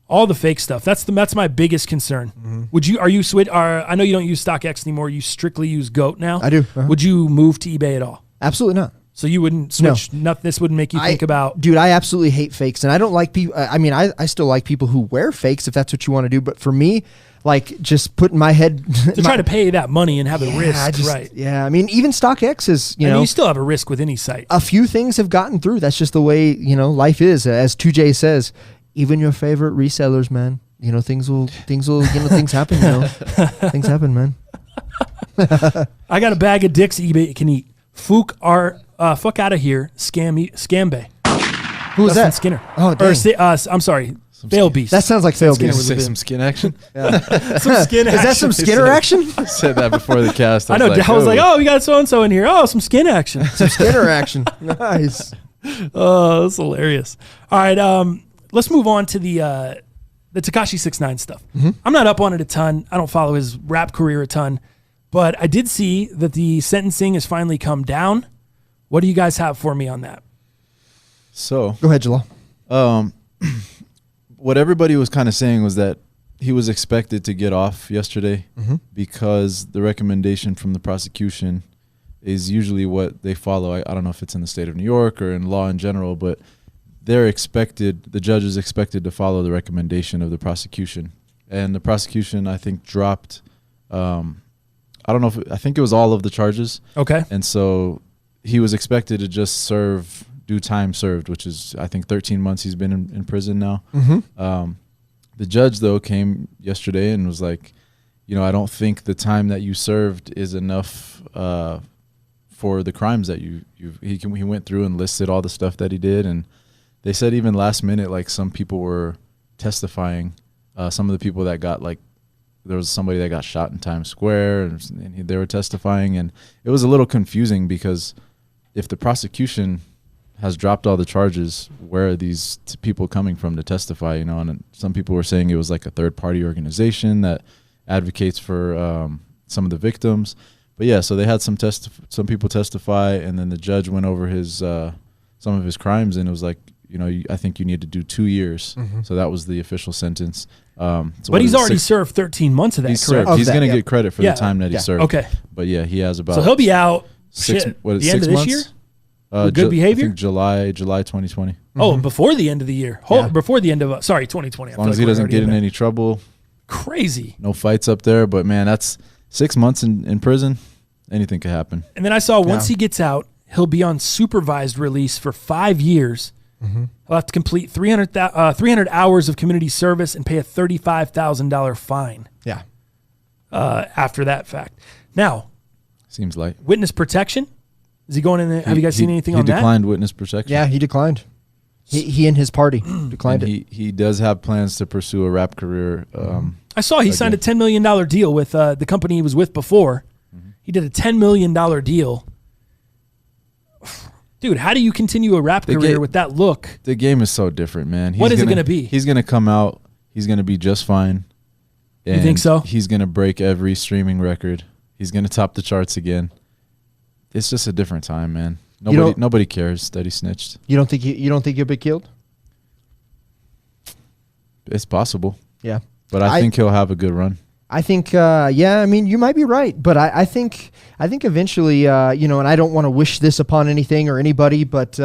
All the fake stuff. That's my biggest concern. Are you switch? I know you don't use StockX anymore. You strictly use GOAT now.
I do.
Would you move to eBay at all?
Absolutely not.
So you wouldn't switch? No. This wouldn't make you think about...
Dude, I absolutely hate fakes. And I don't like people... I mean, I still like people who wear fakes if that's what you want to do. But for me, like, just putting my head...
to try to pay that money and have a risk, right?
Yeah, I mean, even StockX is, you know...
you still have a risk with any site.
A few things have gotten through. That's just the way, life is. As 2J says, even your favorite resellers, man. Things happen, Things happen, man.
I got a bag of dicks eBay can eat. Fuck out of here. Scam Bay.
Who was that?
Skinner.
Oh, dang.
I'm sorry. Fail Beast.
That sounds like Fail Beast.
Say some skin action.
Some skin action.
Is that some Skinner action?
I said that before the cast.
I know. I was like, oh, we got so-and-so in here. Oh, some skin action.
Some Skinner action. Nice.
Oh, that's hilarious. All right. Let's move on to the Tekashi 6ix9ine stuff. I'm not up on it a ton. I don't follow his rap career a ton. But I did see that the sentencing has finally come down. What do you guys have for me on that?
So
go ahead, Jalal.
What everybody was kind of saying was that he was expected to get off yesterday because the recommendation from the prosecution is usually what they follow. I don't know if it's in the state of New York or in law in general, but the judge is expected to follow the recommendation of the prosecution. And the prosecution, I think, dropped, I think it was all of the charges. Okay. And so he was expected to just do time served, which is, I think, 13 months he's been in prison now. The judge, though, came yesterday and was like, I don't think the time that you served is enough for the crimes that he went through and listed all the stuff that he did. And they said even last minute, like, some people were testifying. Some of the people that got, like, there was somebody that got shot in Times Square, and they were testifying. And it was a little confusing because if the prosecution has dropped all the charges, where are these people coming from to testify? And some people were saying it was like a third-party organization that advocates for some of the victims. But yeah, so they had some people testify, and then the judge went over some of his crimes, and it was like, I think you need to do 2 years. So that was the official sentence.
But he's already served 13 months of that, correct?
He's going to get credit for the time that he served.
Okay.
But yeah, he has about...
So he'll be out
the end of
this year? Good behavior?
I think July 2020.
Oh, before the end of the year. Before the end of... 2020.
As long as he doesn't get in any trouble.
Crazy.
No fights up there. But, man, that's 6 months in prison. Anything could happen.
And then I saw once he gets out, he'll be on supervised release for 5 years. He'll have to complete 300 hours of community service and pay a $35,000 fine.
Yeah.
After that fact. Now.
Seems like.
Witness protection? Is he going in there? Have you guys seen anything on that?
He declined witness protection.
Yeah, he declined. He and his party declined
it. He does have plans to pursue a rap career.
I saw he signed a $10 million deal with the company he was with before. He did a $10 million deal. Dude, how do you continue a rap career with that look?
The game is so different, man.
What is it going to be?
He's going to come out. He's going to be just fine.
You think so?
He's going to break every streaming record. He's going to top the charts again. It's just a different time, man. Nobody cares that he snitched.
You don't think he'll be killed?
It's possible.
Yeah.
But I think he'll have a good run.
I think, I mean, you might be right, but I think eventually, and I don't want to wish this upon anything or anybody, but,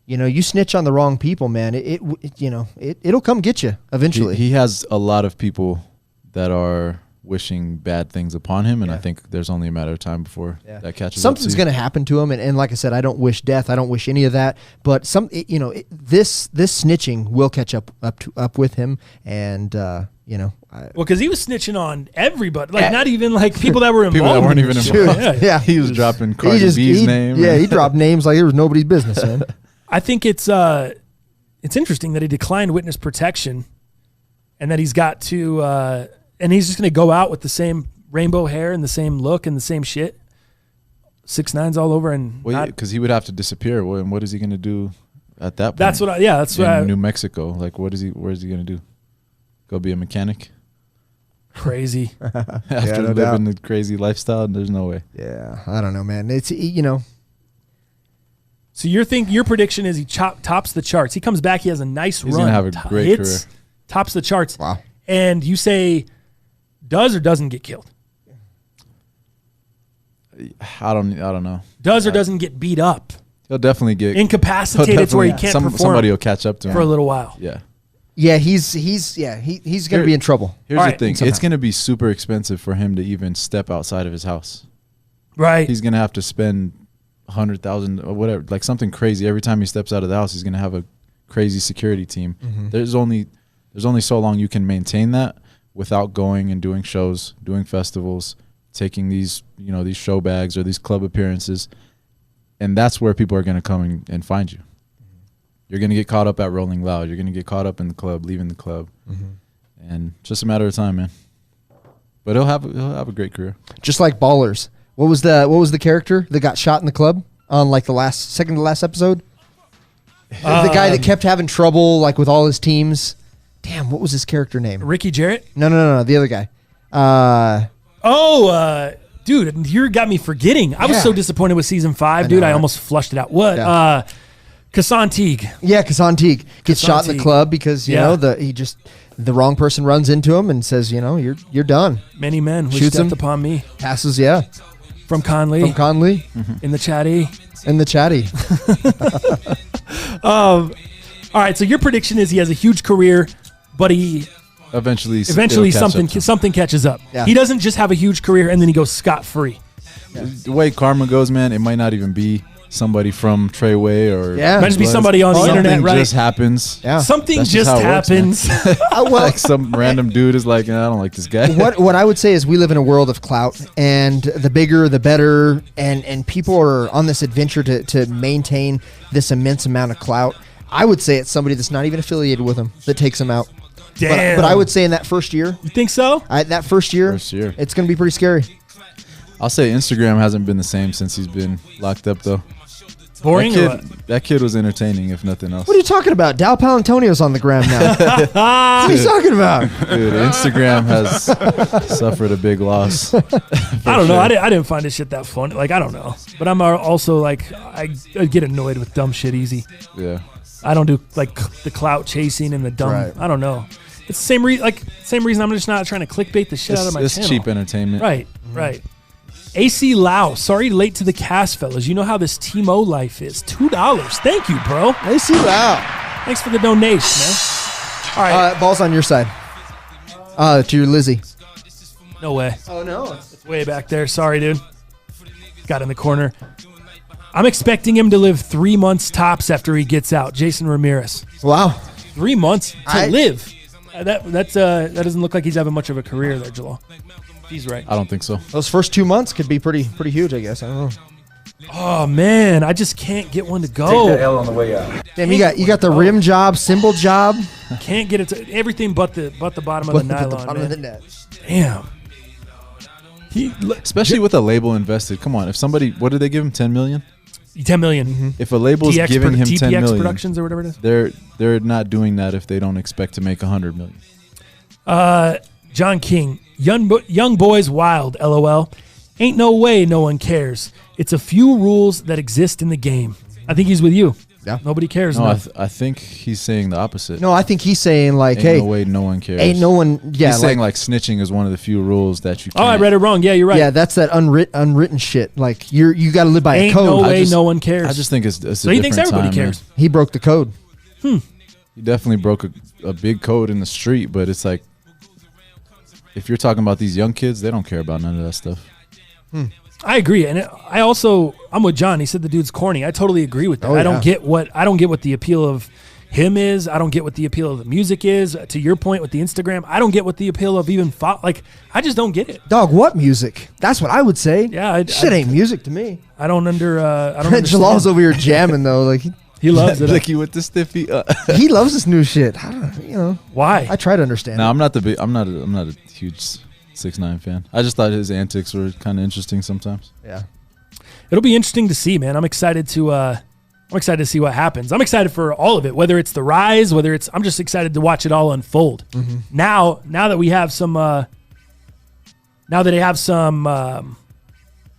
you snitch on the wrong people, man. It'll come get you eventually.
He has a lot of people that are wishing bad things upon him, and I think there's only a matter of time before that catches
Something's going to happen to him, and like I said, I don't wish death. I don't wish any of that, but this snitching will catch up with him, and
because he was snitching on everybody, like not even like people that were involved.
People that weren't even involved.
Yeah,
he was dropping Cardi B's name.
Yeah, he dropped names like it was nobody's business, man.
I think it's interesting that he declined witness protection, and that he's got to, and he's just going to go out with the same rainbow hair and the same look and the same shit. 6'9's all over and
Well, because he would have to disappear. Well, and what is he going to do at that point?
That's what I
New Mexico. Like, where is he going to do? Go be a mechanic?
Crazy.
After living the crazy lifestyle, there's no way.
Yeah, I don't know, man. It's
So your prediction is he tops the charts. He comes back. He has a nice run.
He's gonna have a great career.
Tops the charts.
Wow.
And you say does or doesn't get killed?
I don't know.
Does or doesn't get beat up?
He'll definitely get
incapacitated to where he can't perform.
Somebody will catch up to him
for a little while.
Yeah.
Yeah, he's going to be in trouble.
Here's the thing. It's going to be super expensive for him to even step outside of his house.
Right.
He's going to have to spend $100,000 or whatever, like something crazy. Every time he steps out of the house, he's going to have a crazy security team. Mm-hmm. There's only so long you can maintain that without going and doing shows, doing festivals, taking these show bags or these club appearances. And that's where people are going to come and find you. You're going to get caught up at Rolling Loud. You're going to get caught up in the club, leaving the club. Mm-hmm. And just a matter of time, man. But he'll have a great career.
Just like Ballers. What was the character that got shot in the club on like the second to last episode? The guy that kept having trouble like with all his teams. Damn, what was his character name?
Ricky Jarrett?
No, the other guy.
Dude, you got me forgetting. I was so disappointed with season 5, dude. I almost flushed it out. What?
Yeah.
Kassan Teague.
Yeah, Kassan Teague gets shot in the club because the wrong person runs into him and says, you're done.
Many men wish
Shoots
death
him.
upon me.
Passes,
From Conley.
Mm-hmm.
In the chatty. All right, so your prediction is he has a huge career, but he
eventually
something catches up.
Yeah.
He doesn't just have a huge career and then he goes scot-free.
Yeah. The way karma goes, man, it might not even be somebody from Treyway or
might just be somebody on the internet, right?
Something just happens.
Yeah.
Something just happens.
Like some random dude is like, I don't like this guy.
What I would say is we live in a world of clout, and the bigger, the better, and people are on this adventure to maintain this immense amount of clout. I would say it's somebody that's not even affiliated with them that takes them out.
Damn.
But I would say in that first year.
You think so?
That first year, it's going to be pretty scary.
I'll say Instagram hasn't been the same since he's been locked up, though.
Boring
that kid was entertaining, if nothing else.
What are you talking about? Dal Palantonio's on the gram now. What are you talking about?
Dude, Instagram has suffered a big loss.
I don't know. I didn't find this shit that fun. Like, I don't know. But I'm also like, I get annoyed with dumb shit easy.
Yeah.
I don't do like the clout chasing and the dumb.
Right.
I don't know. It's the same reason I'm just not trying to clickbait the shit out of my channel.
It's cheap entertainment.
Right. Right. AC Lau, sorry late to the cast, fellas. You know how this Timo life is. $2. Thank you, bro.
AC Lau.
Thanks for the donation, man. All right.
Ball's on your side. To your Lizzie.
No way.
Oh, no.
It's way back there. Sorry, dude. Got in the corner. I'm expecting him to live 3 months tops after he gets out. Jason Ramirez.
Wow.
3 months to live. That doesn't look like he's having much of a career there, Jalal. He's right.
I don't think so.
Those first 2 months could be pretty huge, I guess. I don't know.
Oh man, I just can't get one to go.
Take that L on the way out.
Damn, you got the rim job, symbol job.
Can't get it to everything but the bottom of the nylon.
The bottom
man.
of the net.
Damn.
Especially with a label invested. Come on, if somebody, what did they give him? 10 million.
10 million.
Mm-hmm.
If a label's giving him 10 million,
Productions or whatever it is,
they're not doing that if they don't expect to make 100 million.
John King, young boys wild. LOL. Ain't no way no one cares. It's a few rules that exist in the game. I think he's with you.
Yeah.
Nobody cares.
No,
now.
I think he's saying the opposite.
No, I think he's saying like,
ain't
hey,
no way no one cares.
Ain't no one. Yeah,
he's saying like snitching is one of the few rules that you can't.
Oh, I read it wrong. Yeah, you're right.
Yeah, that's that unwritten shit. Like you got to live by
Ain't
a code.
no way no one cares.
I just think it's
so he thinks everybody
time,
cares.
Man.
He broke the code.
He definitely broke a big code in the street, but it's like if you're talking about these young kids, they don't care about none of that stuff.
I agree, and I'm with John. He said the dude's corny. I totally agree with that.
Oh,
I don't get what the appeal of him is. I don't get what the appeal of the music is. To your point with the Instagram, I don't get what the appeal of even I just don't get it.
Dog, what music? That's what I would say.
Yeah,
shit ain't music to me.
I don't understand.
Jalal's over here jamming though, like
he loves it.
Blicky with the stiffy.
He loves this new shit. I don't,
why?
I try to understand.
No, I'm not a huge 6ix9ine fan. I just thought his antics were kind of interesting sometimes.
Yeah.
it'll be interesting to see, man. I'm excited to see what happens. I'm excited for all of it, whether it's the rise, I'm just excited to watch it all unfold.
Mm-hmm.
Now that we have some,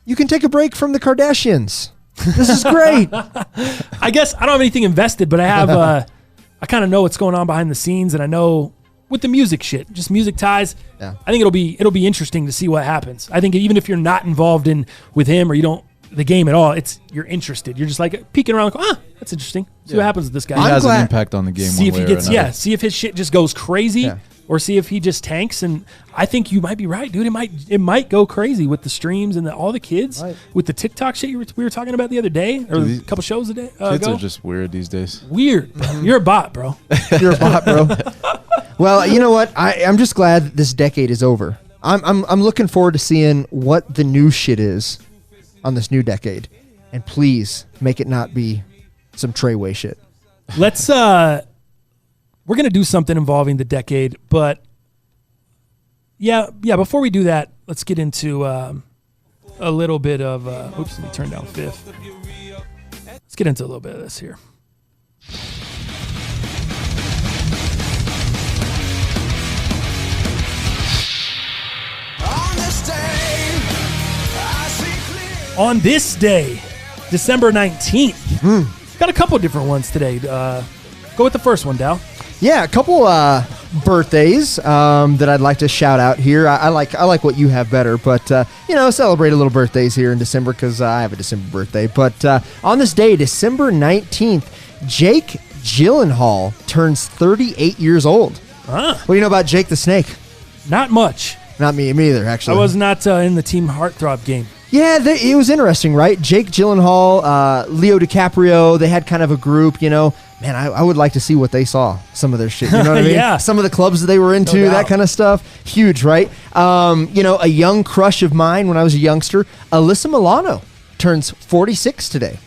You can take a break from the Kardashians. This is great.
I guess I don't have anything invested, but I have, I kind of know what's going on behind the scenes, and I know with the music shit, just music ties.
Yeah.
I think it'll be interesting to see what happens. I think even if you're not involved with him or you don't the game at all, you're interested. You're just like peeking around, like, that's interesting. See what happens with this guy.
He has
glad-
an impact on the game.
See if he gets,
another.
see if his shit just goes crazy, or see if he just tanks. And I think you might be right, dude. It might go crazy with the streams and all the kids with the TikTok shit we were talking about the other day, or a couple shows a day
Kids
ago.
are just weird these days.
Weird, bro. You're a bot, bro.
You're a bot, bro. Well, you know what? I'm just glad that this decade is over. I'm looking forward to seeing what the new shit is on this new decade. And please make it not be some Treyway shit.
Let's we're gonna do something involving the decade, but yeah. Before we do that, let's get into a little bit of. Oops, let me turn down fifth. Let's get into a little bit of this here. On this day, December 19th. Got a couple different ones today. Go with the first one, Dow.
Yeah, a couple birthdays that I'd like to shout out here. I like what you have better, but celebrate a little birthdays here in December because I have a December birthday. But on this day, December 19th, Jake Gyllenhaal turns 38 years old. What do you know about Jake the Snake?
Not much.
Not me either, actually.
I was not in the Team Heartthrob game.
Yeah, it was interesting, right? Jake Gyllenhaal, Leo DiCaprio, they had kind of a group, Man, I would like to see what they saw, some of their shit, you know what I mean?
Yeah.
Some of the clubs that they were into,
No doubt.
that kind of stuff. Huge, right? A young crush of mine when I was a youngster, Alyssa Milano, turns 46 today.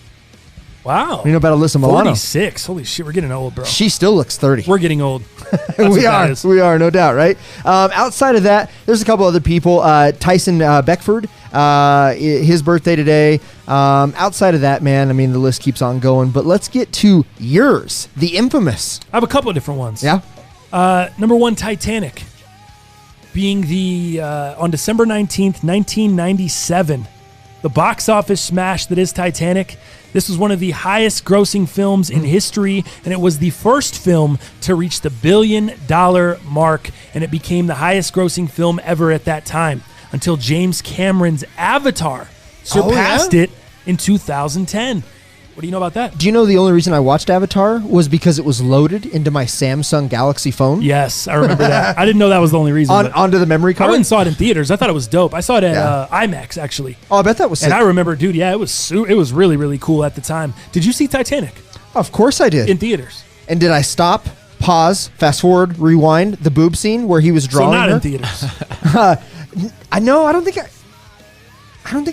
Wow.
You know about Alyssa Milano?
46. Holy shit, we're getting old, bro.
She still looks 30.
We're getting old.
We are, no doubt, right? Outside of that, there's a couple other people. Tyson Beckford, his birthday today. Outside of that, man, I mean, the list keeps on going. But let's get to yours, the infamous.
I have a couple of different ones.
Yeah?
Number one, Titanic. Being on December 19th, 1997, the box office smash that is Titanic. This was one of the highest grossing films in history, and it was the first film to reach the $1 billion mark, and it became the highest grossing film ever at that time until James Cameron's Avatar surpassed it in 2010. What do you know about that?
Do you know the only reason I watched Avatar was because it was loaded into my Samsung Galaxy phone?
Yes, I remember that. I didn't know that was the only reason.
Onto the memory
I
card?
went and saw it in theaters. I thought it was dope. I saw it at IMAX, actually.
Oh, I bet that was sick.
And I remember, dude, it was really, really cool at the time. Did you see Titanic
Of course I did.
in theaters?
And did I stop, pause, fast forward, rewind the boob scene where he was
So
drawing
not
her?
in theaters.
I don't think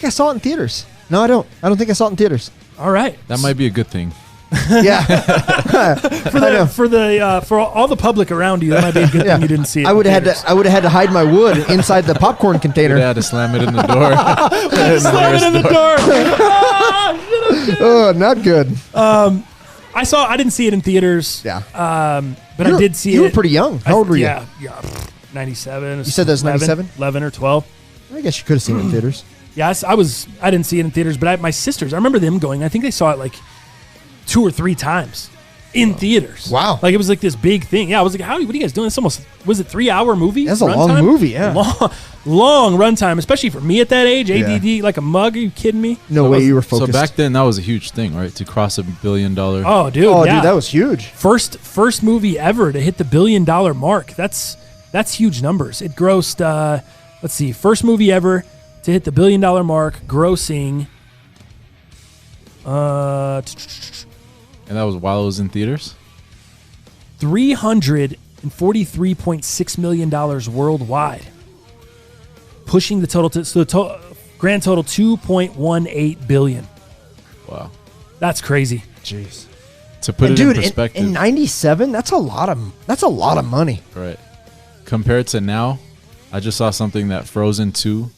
I saw it in theaters. No, I don't. I don't think I saw it in theaters.
All right.
That might be a good thing.
Yeah.
For all the public around you, that might be a good thing you didn't see it.
I would
in
have
theaters.
had to hide my wood inside the popcorn container.
They had to slam it in the door.
Slam it in the door.
Oh, not good.
I didn't see it in theaters.
Yeah.
But I did see it.
You were pretty young. How old were you?
Yeah. 97. You
said that was 97?
11 or 12.
I guess you could have seen it in theaters.
Yes, I didn't see it in theaters, but my sisters, I remember them going. I think they saw it like 2 or 3 times in theaters.
Wow.
Like it was like this big thing. Yeah, I was like, what are you guys doing? It's almost, was it 3-hour movie?
That's a long
runtime?
movie, yeah.
Long runtime, especially for me at that age. ADD like a mug. Are you kidding me?
No way you were
So
focused.
back then, that was a huge thing, right? To cross $1 billion.
Oh, dude.
Oh,
yeah.
dude, that was huge.
First movie ever to hit the $1 billion mark. That's huge numbers. It grossed, let's see, first movie ever to hit the $1 billion mark, grossing.
And that was while it was in theaters?
$343.6 million worldwide, pushing the total to grand total $2.18 billion.
Wow.
That's crazy.
Jeez.
To put
And
it
dude,
in perspective.
in 97, that's a lot of money.
Right. Compared to now, I just saw something that Frozen 2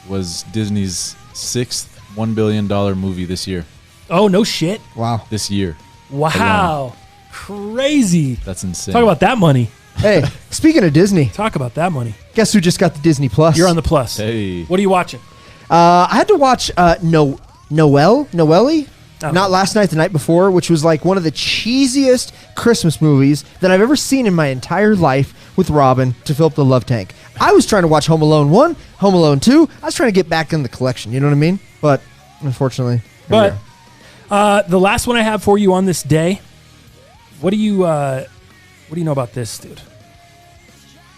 was Disney's 6th $1 billion movie this year.
Oh, no shit.
Wow.
This year.
Wow. Crazy.
That's insane.
Talk about that money.
Hey, speaking of Disney,
Talk about that money.
guess who just got the Disney Plus?
You're on the plus.
Hey.
What are you watching?
I had to watch Noelle?
Oh.
Not last night, the night before, which was like one of the cheesiest Christmas movies that I've ever seen in my entire life with Robin to fill up the love tank. I was trying to watch Home Alone 1, Home Alone 2. I was trying to get back in the collection, you know what I mean? But unfortunately, here we
But the last one I have for you on this day, what do you know about this, dude?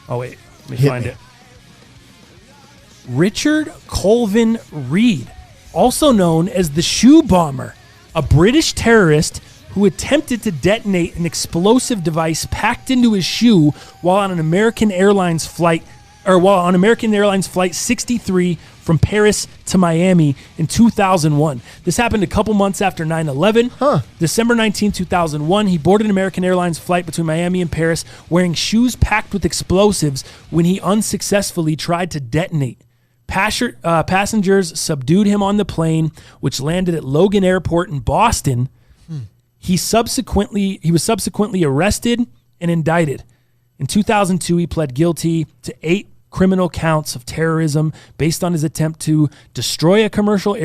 Oh, wait. Let me
Hit
find
me.
it. Richard Colvin Reed, also known as the Shoe Bomber, a British terrorist who attempted to detonate an explosive device packed into his shoe while on American Airlines Flight 63 from Paris to Miami in 2001. This happened a couple months after 9/11. December 19, 2001, he boarded an American Airlines flight between Miami and Paris wearing shoes packed with explosives when he unsuccessfully tried to detonate. Passengers subdued him on the plane, which landed at Logan Airport in Boston. He was subsequently arrested and indicted. In 2002, he pled guilty to 8 criminal counts of terrorism based on his attempt to destroy a commercial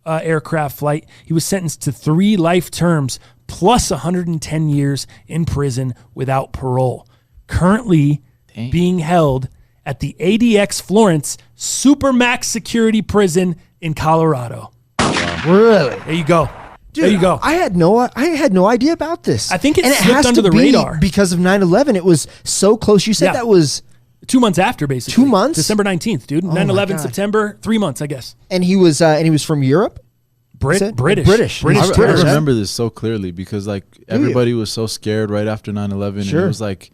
aircraft flight. He was sentenced to 3 life terms plus 110 years in prison without parole. Currently being held at the ADX Florence Supermax Security Prison in Colorado.
Really?
There you go.
Dude,
there you go.
I had no idea about this.
I think it
and
slipped
has
under
to
the
be
radar.
because of 9/11. It was so close. You said
Yeah.
that was,
2 months after, basically.
2 months?
December 19th, dude.
my
9/11,
God.
September, 3 months, I guess.
and he was from Europe.
British.
British.
I
British.
remember this so clearly because like everybody was so scared right after 9/11.
Sure.
And it was like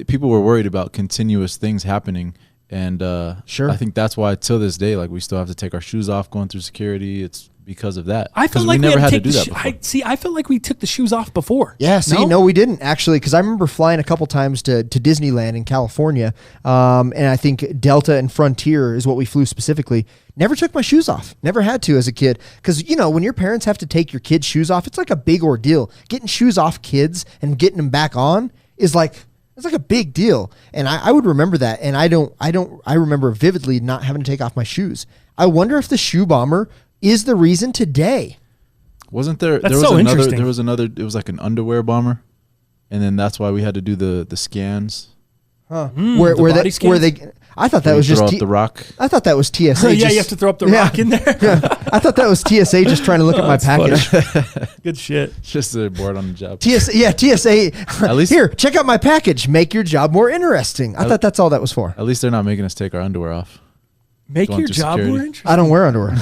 people were worried about continuous things happening. And
Sure.
I think that's why till this day, like we still have to take our shoes off going through security. It's because of that.
I felt
'Cause
like
we never
had
had to
take
do
the
that
sho-
before.
I felt like we took the shoes off before.
Yeah, see, no, we didn't actually, because I remember flying a couple times to Disneyland in California, and I think Delta and Frontier is what we flew specifically. Never took my shoes off. Never had to as a kid, because when your parents have to take your kids' shoes off, it's like a big ordeal. Getting shoes off kids and getting them back on is like. It's like a big deal, and I would remember that. And I remember vividly not having to take off my shoes. I wonder if the Shoe Bomber is the reason today.
Wasn't there?
That's
There was
so
another.
interesting.
There was another. It was like an underwear bomber, and then that's why we had to do the scans.
Where
the
where
body
they
scans?
I thought that
You
was
throw
just
out the rock.
I thought that was TSA.
yeah,
just-
you have to throw up the
Yeah.
rock in there.
I thought that was TSA just trying to look at my
That's
package.
Good shit.
Just a board on the job.
TSA.
At least-
Here, check out my package. Make your job more interesting. I thought that's all that was for.
At least they're not making us take our underwear off.
Make
Going
your
through
job
security.
more interesting.
I don't wear underwear.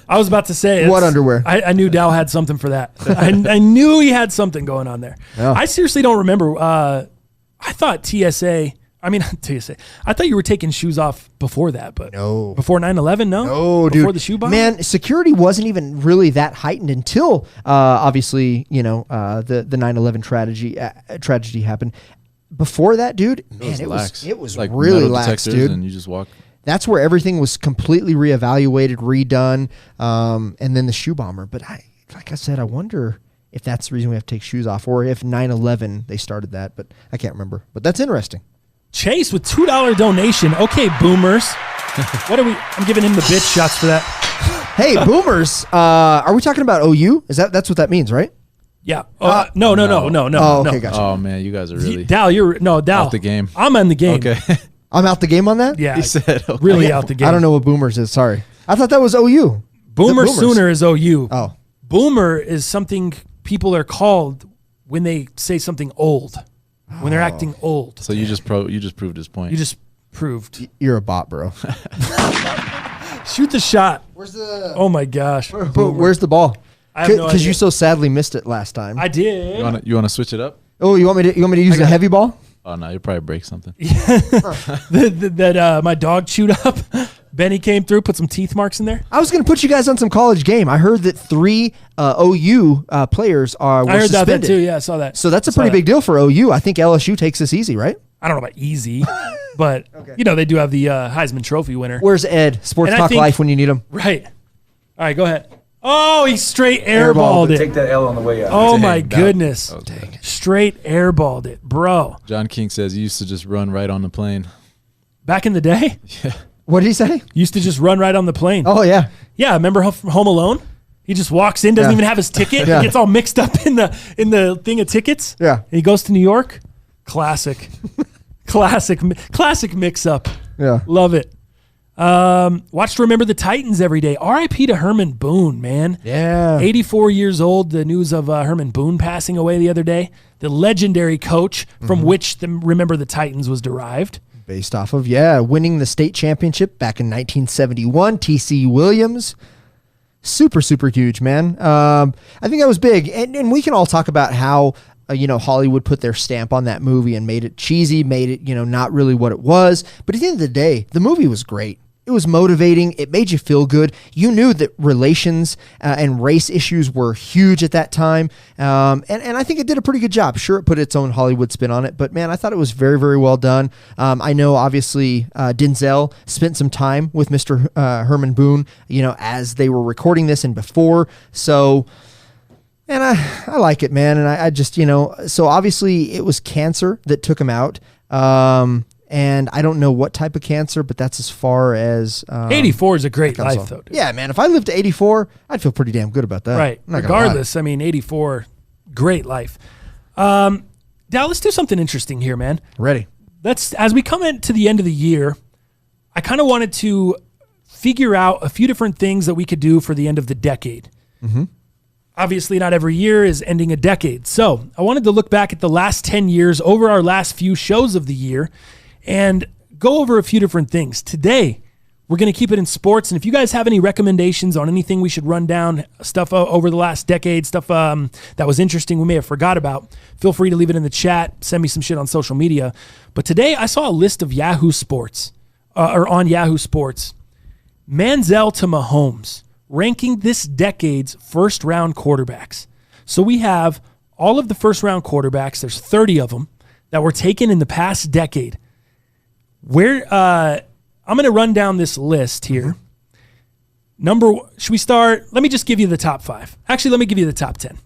I was about to say
What
it's-
underwear?
I knew Dow had something for that. I knew he had something going on there.
Yeah.
I seriously don't remember. I thought TSA. I mean, TSA. I thought you were taking shoes off before that, but
No.
before 9/11, no.
Oh, dude.
Before the shoe bomb.
Man, security wasn't even really that heightened until obviously, the 9/11 tragedy happened. Before that, dude, man, it was
like
really
metal
lax,
detectors
dude.
And you just walk.
That's where everything was completely reevaluated, redone, and then the Shoe Bomber. But like I said, I wonder if that's the reason we have to take shoes off, or if 9/11 they started that. But I can't remember. But that's interesting.
Chase with $2 donation. Okay, boomers. What are we? I'm giving him the bitch shots for that.
Hey, boomers, are we talking about OU? That's what that means, right?
Yeah. No.
Oh, okay, gotcha.
Oh man, you guys are really
Dal, Dal.
out the game.
I'm on the game.
Okay.
I'm out the game on that?
Yeah.
He said okay.
Really out the game.
I don't know what boomers is. Sorry. I thought that was OU.
Boomer
Boomers.
Sooner is OU.
Oh.
Boomer is something people are called when they say something old, when they're acting old.
So you just proved his point.
You just proved.
You're a bot, bro.
Shoot the shot.
Where's the
Oh my gosh.
Where's the ball?
I have no
Because you
idea.
so sadly missed it last time.
I did.
you wanna switch it up?
Oh, you want me to use a heavy ball?
Oh no, you'll probably break something.
that my dog chewed up. Benny came through, put some teeth marks in there.
I was going to put you guys on some college game. I heard that 3 OU players were
I heard
suspended.
that too. Yeah, I saw that.
So that's a
Saw
pretty
that.
big deal for OU. I think LSU takes this easy, right?
I don't know about easy, but they do have the Heisman Trophy winner.
Where's Ed? Sports
And I
Talk
think-
Life when you need him.
Right. All right, go ahead. Oh, he straight airballed it.
Take that L on the way out.
Oh,
Dang,
my
that-
goodness.
that was bad.
Straight airballed it, bro.
John King says he used to just run right on the plane.
Back in the day,
What did he say?
used to just run right on the plane.
Oh, yeah.
Yeah, remember Home Alone? He just walks in, doesn't
Yeah.
even have his ticket.
Yeah.
He gets all mixed up in the thing of tickets.
Yeah.
And he goes to New York. Classic. classic mix up.
Yeah.
Love it. Watch to Remember the Titans every day. R.I.P. to Herman Boone, man.
Yeah.
84 years old. The news of Herman Boone passing away the other day. The legendary coach from which the Remember the Titans was derived.
Based off of, winning the state championship back in 1971. T.C. Williams. Super, super huge, man. I think that was big. And we can all talk about how, Hollywood put their stamp on that movie and made it cheesy, made it, not really what it was. But at the end of the day, the movie was great. It was motivating. It made you feel good. You knew that relations and race issues were huge at that time. And I think it did a pretty good job. Sure, it put its own Hollywood spin on it. But, man, I thought it was very, very well done. I know, obviously, Denzel spent some time with Mr. Herman Boone, as they were recording this and before. So... And I like it, man. And I just, so obviously it was cancer that took him out. And I don't know what type of cancer, but that's as far as...
84 is a great life, though, dude.
Yeah, man. If I lived to 84, I'd feel pretty damn good about that.
Right.
I'm not gonna lie.
Regardless, 84, great life. Dal, let's do something interesting here, man.
Ready.
As we come into the end of the year, I kind of wanted to figure out a few different things that we could do for the end of the decade. Mm-hmm. Obviously, not every year is ending a decade. So I wanted to look back at the last 10 years over our last few shows of the year and go over a few different things. Today, we're going to keep it in sports. And if you guys have any recommendations on anything we should run down, stuff over the last decade, stuff that was interesting we may have forgot about, feel free to leave it in the chat. Send me some shit on social media. But today, I saw a list of Yahoo Sports, or on Yahoo Sports. Manziel to Mahomes, ranking this decade's first-round quarterbacks. So we have all of the first-round quarterbacks. There's 30 of them that were taken in the past decade. I'm going to run down this list here. Should we start? Let me just give you the top 5. Actually, let me give you the top 10.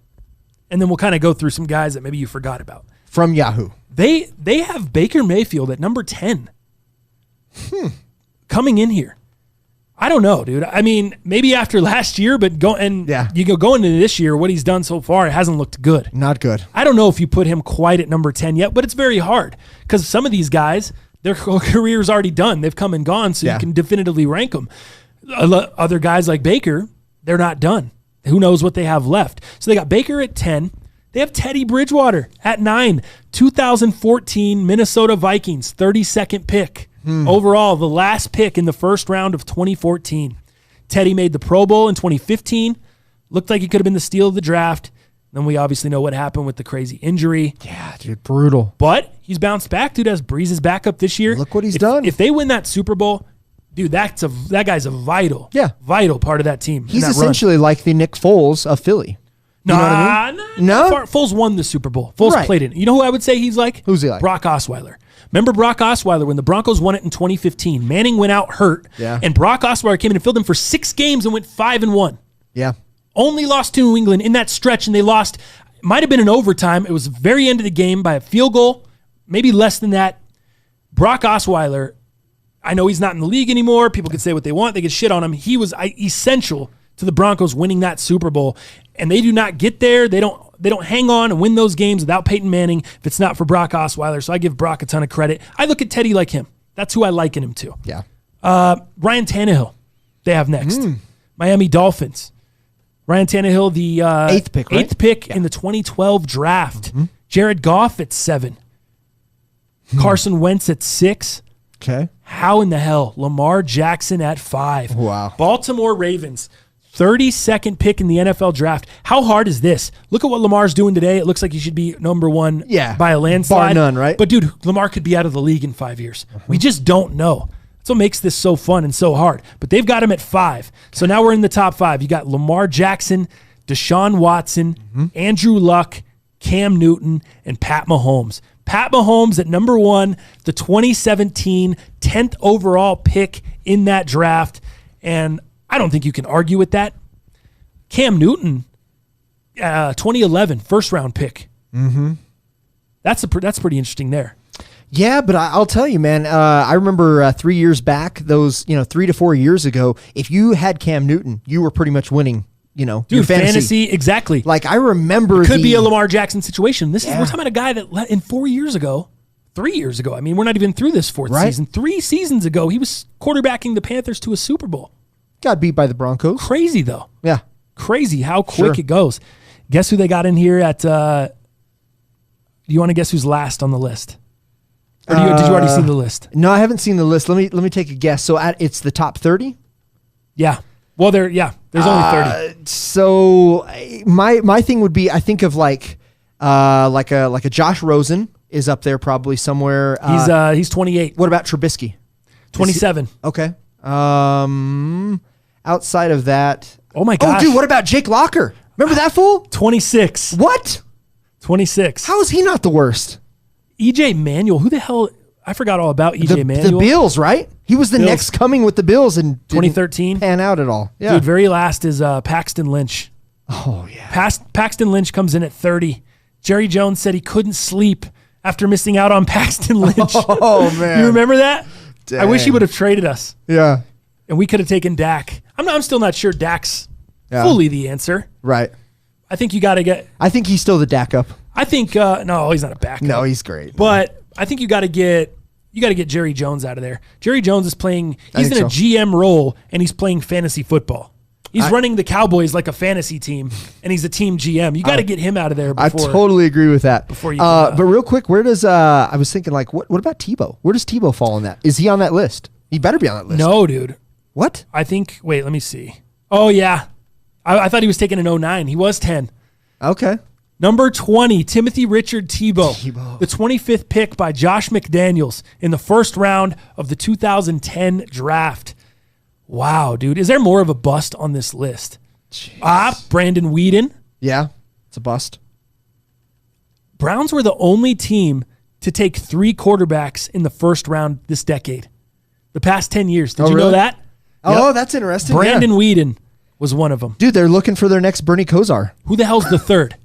And then we'll kind of go through some guys that maybe you forgot about.
From Yahoo.
They have Baker Mayfield at number 10. Coming in here. I don't know, dude. I mean, maybe after last year, but going into this year, what he's done so far, it hasn't looked good.
Not good.
I don't know if you put him quite at number 10 yet, but it's very hard because some of these guys, their career's already done. They've come and gone, so you can definitively rank them. Other guys like Baker, they're not done. Who knows what they have left? So they got Baker at 10. They have Teddy Bridgewater at 9. 2014 Minnesota Vikings, 32nd pick. Overall, the last pick in the first round of 2014. Teddy made the Pro Bowl in 2015. Looked like he could have been the steal of the draft. Then we obviously know what happened with the crazy injury.
Yeah, dude, brutal.
But he's bounced back, dude, as Breeze's backup this year.
Look what he's done.
If they win that Super Bowl, dude, that guy's a vital part of that team.
He's essentially like the Nick Foles of Philly. You know what I mean? No?
Foles won the Super Bowl. Foles played it. You know who I would say he's like?
Who's he like?
Brock Osweiler. Remember Brock Osweiler when the Broncos won it in 2015? Manning went out hurt, and Brock Osweiler came in and filled him for 6 games and went 5-1.
Yeah.
Only lost to New England in that stretch, and they lost. Might have been in overtime. It was the very end of the game by a field goal, maybe less than that. Brock Osweiler, I know he's not in the league anymore. People can say what they want. They can shit on him. He was essential to the Broncos winning that Super Bowl, and they do not get there. They don't hang on and win those games without Peyton Manning if it's not for Brock Osweiler. So I give Brock a ton of credit. I look at Teddy like him. That's who I liken him to.
Yeah.
Ryan Tannehill, they have next. Miami Dolphins. Ryan Tannehill, the
8th pick, right?
8th pick in the 2012 draft. Jared Goff at 7. Carson Wentz at 6.
Okay.
How in the hell? Lamar Jackson at 5.
Wow.
Baltimore Ravens, 32nd pick in the NFL draft. How hard is this? Look at what Lamar's doing today. It looks like he should be number 1 by a landslide.
Bar none, right?
But, dude, Lamar could be out of the league in 5 years. We just don't know. That's what makes this so fun and so hard. But they've got him at 5. So now we're in the top 5. You got Lamar Jackson, Deshaun Watson, Andrew Luck, Cam Newton, and Pat Mahomes. Pat Mahomes at number 1, the 2017 10th overall pick in that draft. And I don't think you can argue with that. Cam Newton, 2011 first round pick. Mm-hmm. That's pretty interesting there.
Yeah, but I'll tell you, man. I remember 3 years back, those 3 to 4 years ago, if you had Cam Newton, you were pretty much winning. Your
fantasy exactly.
Like I remember,
it could be a Lamar Jackson situation. We're talking about a guy that in 3 years ago. I mean, we're not even through this fourth season. 3 seasons ago, he was quarterbacking the Panthers to a Super Bowl.
Got beat by the Broncos.
Crazy though.
Yeah,
crazy how quick it goes. Guess who they got in here at? Do you want to guess who's last on the list? Or did you already see the list?
No, I haven't seen the list. Let me take a guess. So it's the top 30?
Yeah. Well, there's only 30.
So my thing would be, I think of like a Josh Rosen is up there probably somewhere.
He's 28.
What about Trubisky?
27.
Okay. Outside of that,
oh my gosh.
Oh dude, what about Jake Locker? Remember that fool?
26.
What?
26.
How is he not the worst?
EJ Manuel. Who the hell? I forgot all about EJ Manuel.
The Bills, right? He was the next coming with the Bills in
2013.
Pan out at all. Yeah.
Dude, very last is Paxton Lynch.
Oh, yeah.
Paxton Lynch comes in at 30. Jerry Jones said he couldn't sleep after missing out on Paxton Lynch.
Oh, man.
You remember that?
Dang.
I wish he would have traded us.
Yeah.
And we could have taken Dak. I'm still not sure Dak's fully the answer.
Right.
I think you got to get...
I think he's still the Dak up.
I think... no, he's not a backup.
No, he's great.
But I think you got to get Jerry Jones out of there. Jerry Jones is playing... He's in a GM role, and he's playing fantasy football. He's running the Cowboys like a fantasy team, and he's a team GM. You got to get him out of there before...
I totally agree with that.
Before you...
but real quick, where does... I was thinking, like, what about Tebow? Where does Tebow fall on that? Is he on that list? He better be on that list.
No, dude.
What?
I think... Wait, let me see. Oh, yeah. I thought he was taking an 09. He was 10.
Okay.
Number 20, Timothy Richard Tebow. The 25th pick by Josh McDaniels in the first round of the 2010 draft. Wow, dude. Is there more of a bust on this list? Brandon Weeden.
Yeah, it's a bust.
Browns were the only team to take 3 quarterbacks in the first round this decade. The past 10 years. Did you know that?
Oh, that's interesting.
Brandon Weeden was one of them.
Dude, they're looking for their next Bernie Kosar.
Who the hell's the third?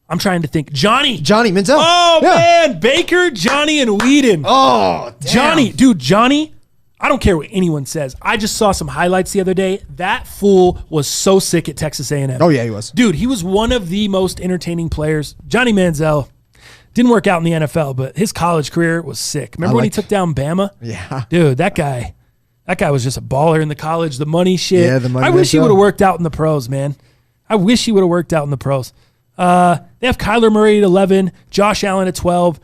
I'm trying to think. Johnny
Manziel.
Oh, man. Baker, Johnny, and Weeden.
Oh, damn.
Johnny, I don't care what anyone says. I just saw some highlights the other day. That fool was so sick at Texas A&M.
Oh, yeah, he was.
Dude, he was one of the most entertaining players. Johnny Manziel didn't work out in the NFL, but his college career was sick. Remember when he took down Bama?
Yeah.
Dude, that guy was just a baller in the college, the money shit.
Yeah, the money.
I wish he would have worked out in the pros, man. I wish he would have worked out in the pros. They have Kyler Murray at 11, Josh Allen at 12,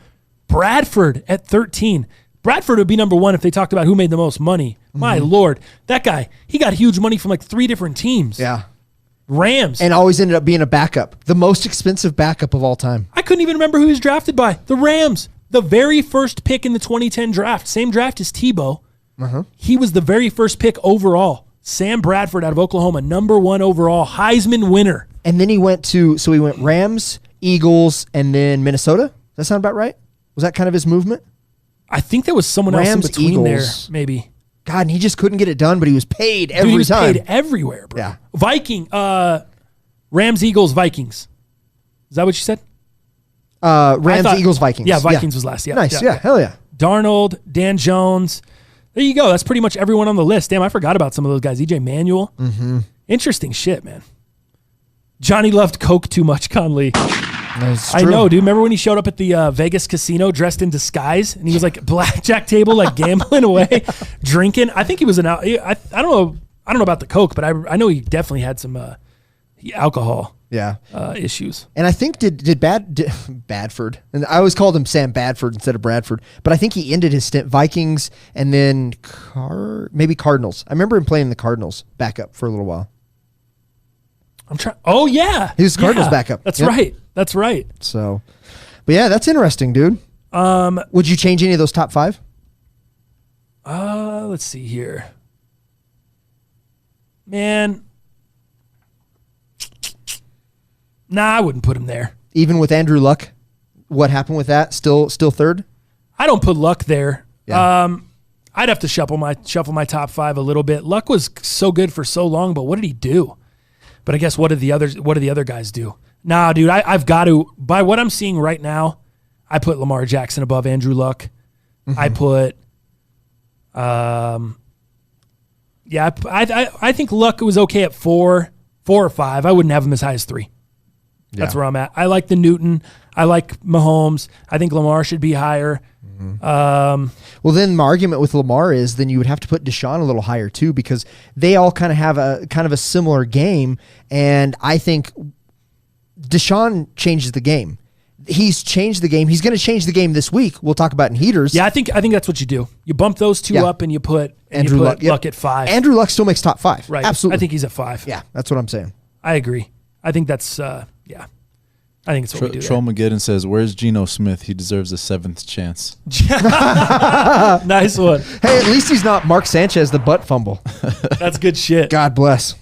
Bradford at 13. Bradford would be number 1 if they talked about who made the most money. My Lord. That guy, he got huge money from like 3 different teams.
Yeah.
Rams.
And always ended up being a backup. The most expensive backup of all time.
I couldn't even remember who he was drafted by. The Rams. The very first pick in the 2010 draft. Same draft as Tebow. He was the very first pick overall. Sam Bradford out of Oklahoma, number 1 overall, Heisman winner.
And then he went Rams, Eagles, and then Minnesota. Does that sound about right? Was that kind of his movement?
I think there was someone else in between
Eagles.
there, maybe.
God, and he just couldn't get it done, but he was paid every time.
He was paid everywhere, bro.
Yeah.
Rams, Eagles, Vikings. Is that what you said?
Rams, Eagles, Vikings.
Yeah, Vikings was last. Yeah,
nice. Yeah, hell yeah.
Darnold, Dan Jones. There you go. That's pretty much everyone on the list. Damn, I forgot about some of those guys. EJ Manuel. Interesting shit, man. Johnny loved Coke too much, Conley. I know, dude. Remember when he showed up at the Vegas casino dressed in disguise, and he was like blackjack table, like gambling away, drinking. I think he was I don't know about the Coke, but I know he definitely had some alcohol.
Yeah.
Issues.
And I think did Badford, and I always called him Sam Badford instead of Bradford, but I think he ended his stint Vikings and then maybe Cardinals. I remember him playing the Cardinals backup for a little while.
Oh yeah,
he was Cardinals backup.
That's right. That's right.
So, but yeah, that's interesting, dude. Would you change any of those top 5?
Let's see here, man. Nah, I wouldn't put him there.
Even with Andrew Luck, what happened with that? Still third?
I don't put Luck there.
Yeah.
I'd have to shuffle my top 5 a little bit. Luck was so good for so long, but what did he do? But I guess what do the other guys do? Nah, dude, I've got to. By what I'm seeing right now, I put Lamar Jackson above Andrew Luck. I put, I think Luck was okay at 4 or 5. I wouldn't have him as high as 3. That's where I'm at. I like the Newton. I like Mahomes. I think Lamar should be higher.
Well, then my argument with Lamar is then you would have to put Deshaun a little higher too, because they all kind of have a similar game, and I think Deshaun changes the game. He's changed the game. He's going to change the game this week. We'll talk about in heaters.
Yeah, I think that's what you do. You bump those two up and you put Andrew Luck at 5.
Andrew Luck still makes top 5.
Right.
Absolutely.
I think he's at 5.
Yeah, that's what I'm saying.
I agree. I think that's I think it's what we do.
Troll McGidden says, "Where's Geno Smith? He deserves a 7th chance."
Nice one.
Hey, at least he's not Mark Sanchez, the butt fumble.
That's good shit.
God bless.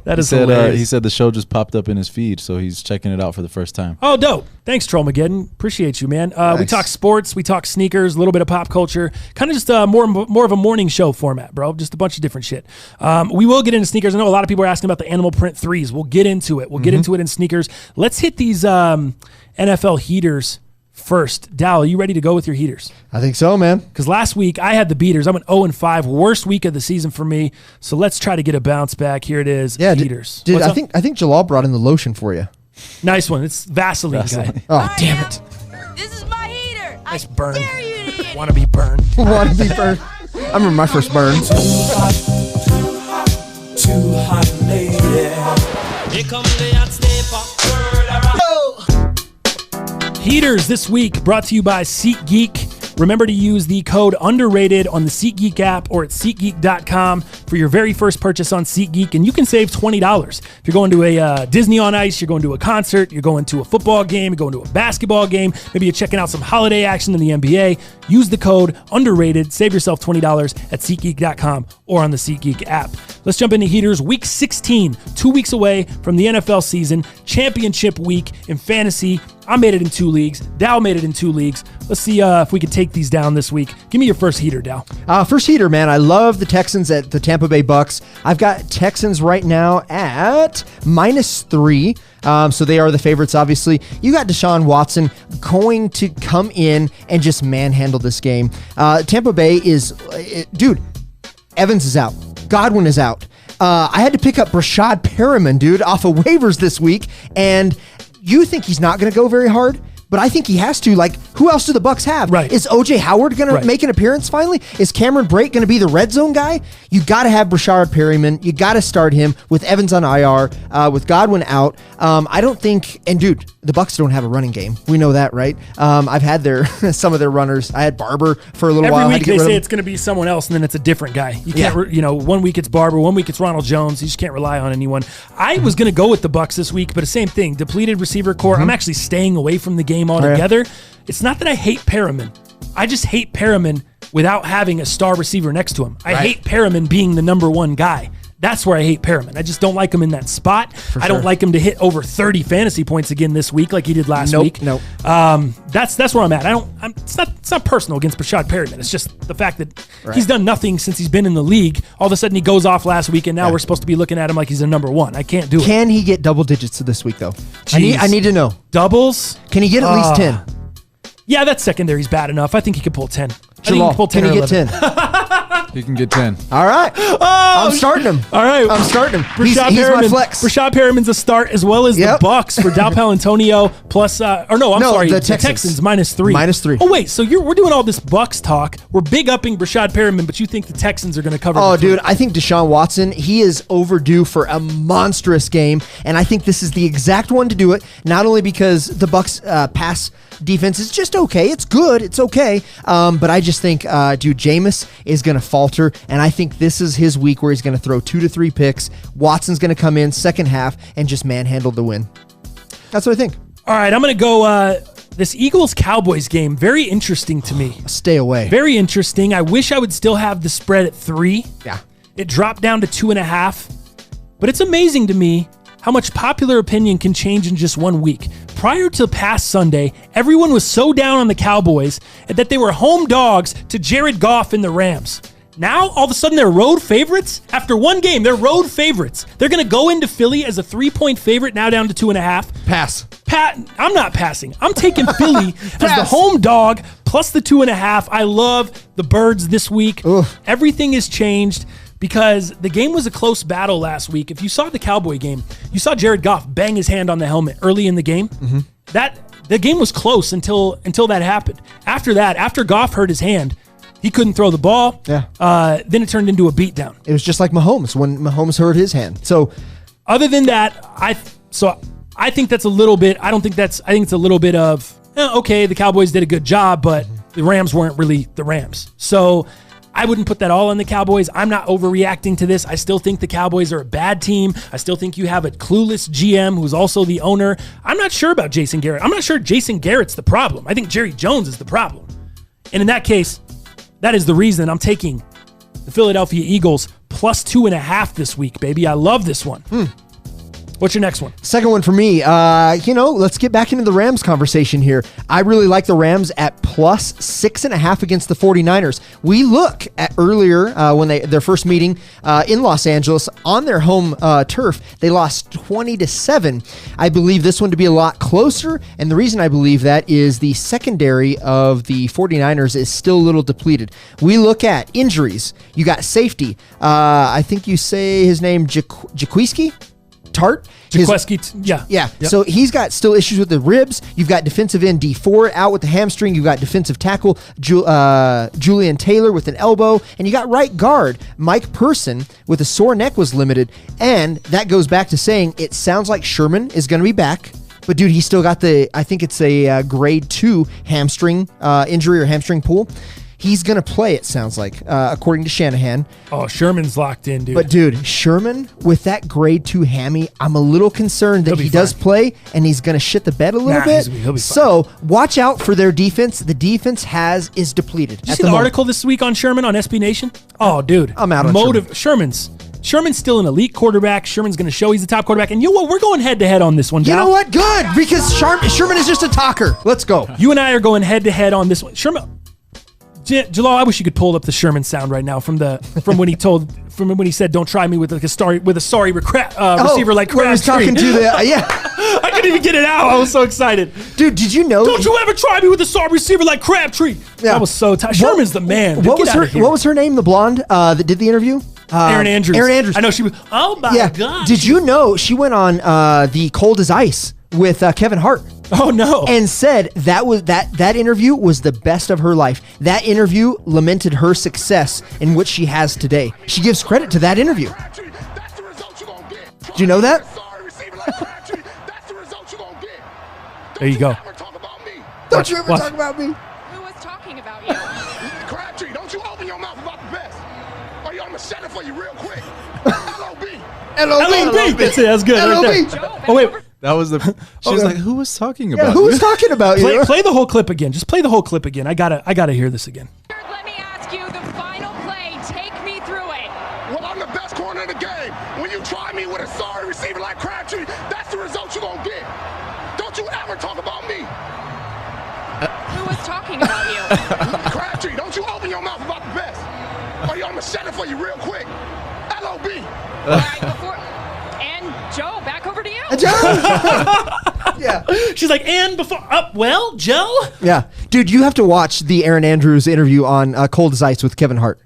That is hilarious.
He said the show just popped up in his feed, so he's checking it out for the first time.
Oh, dope. Thanks, Troll McGidden. Appreciate you, man.
Nice.
We talk sports, we talk sneakers, a little bit of pop culture, kind of just more of a morning show format, bro. Just a bunch of different shit. We will get into sneakers. I know a lot of people are asking about the animal print 3s. We'll get into it. We'll get into it in sneakers. Let's hit these NFL heaters first. Dal, are you ready to go with your heaters?
I think so, man.
Because last week I had the beaters. I'm an 0-5, worst week of the season for me. So let's try to get a bounce back. Here it is.
Yeah,
heaters.
I think Jalal brought in the lotion for you.
Nice one. It's Vaseline. Guy.
Oh, damn it.
This is my heater.
Nice burn.
Dare you to eat
Want to be burned.
Want to be burned? I remember my first burn.
Too hot, lady. Here comes the hot
Heaters this week brought to you by SeatGeek. Remember to use the code underrated on the SeatGeek app or at SeatGeek.com for your very first purchase on SeatGeek, and you can save $20. If you're going to a Disney on Ice, you're going to a concert, you're going to a football game, you're going to a basketball game, maybe you're checking out some holiday action in the NBA, use the code underrated, save yourself $20 at SeatGeek.com or on the SeatGeek app. Let's jump into heaters. Week 16, 2 weeks away from the NFL season, championship week in fantasy. I made it in 2 leagues. Dow made it in 2 leagues. Let's see if we can take these down this week. Give me your first heater, Dow.
First heater, man. I love the Texans at the Tampa Bay Bucks. I've got Texans right now at -3. So they are the favorites, obviously. You got Deshaun Watson going to come in and just manhandle this game. Tampa Bay dude, Evans is out. Godwin is out. I had to pick up Rashad Perriman, dude, off of waivers this week, and you think he's not going to go very hard, but I think he has to. Like, who else do the Bucks have?
Right.
Is O.J. Howard going to make an appearance finally? Is Cameron Brate going to be the red zone guy? You got to have Rashad Perriman. You got to start him with Evans on IR, with Godwin out. I don't think, and dude, the Bucks don't have a running game. We know that, right? I've had some of their runners. I had Barber for a little while.
Every week they say it's going to be someone else, and then it's a different guy. You can't, 1 week it's Barber, 1 week it's Ronald Jones. You just can't rely on anyone. I was going to go with the Bucks this week, but the same thing. Depleted receiver core. I'm actually staying away from the game altogether. It's not that I hate Perriman. I just hate Perriman without having a star receiver next to him. I hate Perriman being the number 1 guy. That's where I hate Perriman. I just don't like him in that spot. I don't like him to hit over 30 fantasy points again this week like he did last week.
Nope.
That's where I'm at. It's not personal against Rashad Perriman. It's just the fact that he's done nothing since he's been in the league. All of a sudden he goes off last week, and now we're supposed to be looking at him like he's a number 1. I can't do it.
Can he get double digits this week, though? I need to know.
Doubles?
Can he get at least 10?
Yeah, that secondary's bad enough. I think he could pull 10.
Jalal, can he get 10?
He can get 10.
All right. I'm starting him.
All right.
I'm starting him. He's
Perriman,
my flex.
Rashad Perriman's a start, as well as the Bucks for Dal Palantonio plus,
the
Texans -3.
-3.
Oh, wait, so we're doing all this Bucks talk. We're big upping Rashad Perriman, but you think the Texans are going to cover
Oh, dude, I think Deshaun Watson, he is overdue for a monstrous game, and I think this is the exact one to do it, not only because the Bucks pass defense is just okay. It's good. It's okay. But I just think, dude, Jameis is going to falter, and I think this is his week where he's going to throw 2 to 3 picks. Watson's going to come in second half and just manhandle the win. That's what I think.
All right, I'm going to go this Eagles-Cowboys game. Very interesting to me.
Stay away.
Very interesting. I wish I would still have the spread at 3.
Yeah.
It dropped down to 2.5. But it's amazing to me how much popular opinion can change in just 1 week. Prior to past Sunday, everyone was so down on the Cowboys that they were home dogs to Jared Goff and the Rams. Now, all of a sudden, they're road favorites? After one game, they're road favorites. They're going to go into Philly as a 3-point favorite, now down to 2.5.
Pass.
I'm not passing. I'm taking Philly as the home dog plus the 2.5. I love the Birds this week.
Oof.
Everything has changed because the game was a close battle last week. If you saw the Cowboy game, you saw Jared Goff bang his hand on the helmet early in the game. Mm-hmm. The game was close until that happened. After that, after Goff hurt his hand, he couldn't throw the ball.
Yeah.
Then it turned into a beatdown.
It was just like Mahomes when Mahomes hurt his hand. So,
other than that, I think that's a little bit. I think it's a little bit of okay. The Cowboys did a good job, but the Rams weren't really the Rams. So I wouldn't put that all on the Cowboys. I'm not overreacting to this. I still think the Cowboys are a bad team. I still think you have a clueless GM who's also the owner. I'm not sure about Jason Garrett. I'm not sure Jason Garrett's the problem. I think Jerry Jones is the problem. And in that case, that is the reason I'm taking the Philadelphia Eagles plus 2.5 this week, baby. I love this one. What's your next one?
Second one for me. Let's get back into the Rams conversation here. I really like the Rams at plus 6.5 against the 49ers. We look at earlier when their first meeting in Los Angeles on their home turf, they lost 20-7. I believe this one to be a lot closer, and the reason I believe that is the secondary of the 49ers is still a little depleted. We look at injuries. You got safety. I think you say his name, Jaquiski? Tart.
Yeah.
Yeah.
Yep.
So he's got still issues with the ribs. You've got defensive end D4 out with the hamstring. You've got defensive tackle Julian Taylor with an elbow. And you got right guard Mike Person with a sore neck was limited. And that goes back to saying it sounds like Sherman is going to be back. But, dude, he's still got I think it's a grade 2 hamstring injury or hamstring pull. He's going to play, it sounds like, according to Shanahan.
Oh, Sherman's locked in, dude.
But, dude, Sherman, with that grade 2 hammy, I'm a little concerned that he does play, and he's going to shit the bed a little bit.
He'll be fine.
So, watch out for their defense. The defense is depleted.
Did you see the article this week on Sherman on SB Nation? Oh, dude.
I'm out on
Sherman's still an elite quarterback. Sherman's going to show he's the top quarterback. And you know what? We're going head-to-head on this one, Jal.
You know what? Good, because Sherman is just a talker. Let's go.
You and I are going head-to-head on this one. Sherman... Jalal, I wish you could pull up the Sherman sound right now from when he said, "Don't try me with a sorry receiver like Crabtree."
When he was talking to the
I couldn't even get it out. I was so excited,
dude. Did you know?
Don't you ever try me with a sorry receiver like Crabtree? Yeah. I was so tired. Sherman's the man.
What was her name? The blonde that did the interview.
Erin Andrews.
Erin Andrews.
I know she was. Oh my god!
Did you know she went on the Cold as Ice with Kevin Hart?
Oh no!
And said that interview was the best of her life. That interview lamented her success in what she has today. She gives credit to that interview. Do you know that?
There you go.
Don't you ever talk about me?
Who was talking about you?
Crabtree, don't you open your mouth about the best. Or I'm gonna set it for you real quick. L.O.B.
L.O.B. That's it. That's good. Right there. Oh wait.
That was she was like, who was talking about
who was talking about you?
Play the whole clip again. Just play the whole clip again. I gotta hear this again.
Let me ask you the final play. Take me through it.
Well, I'm the best corner in the game. When you try me with a sorry receiver like Crabtree, that's the result you're gonna get. Don't you ever talk about me.
Who was talking about you?
Crabtree, don't you open your mouth about the best. Or I'm gonna set it for you real quick. L.O.B.
All right, and Joe, back over to you.
Yeah.
She's like, and before, Joe?
Yeah. Dude, you have to watch the Erin Andrews interview on Cold as Ice with Kevin Hart.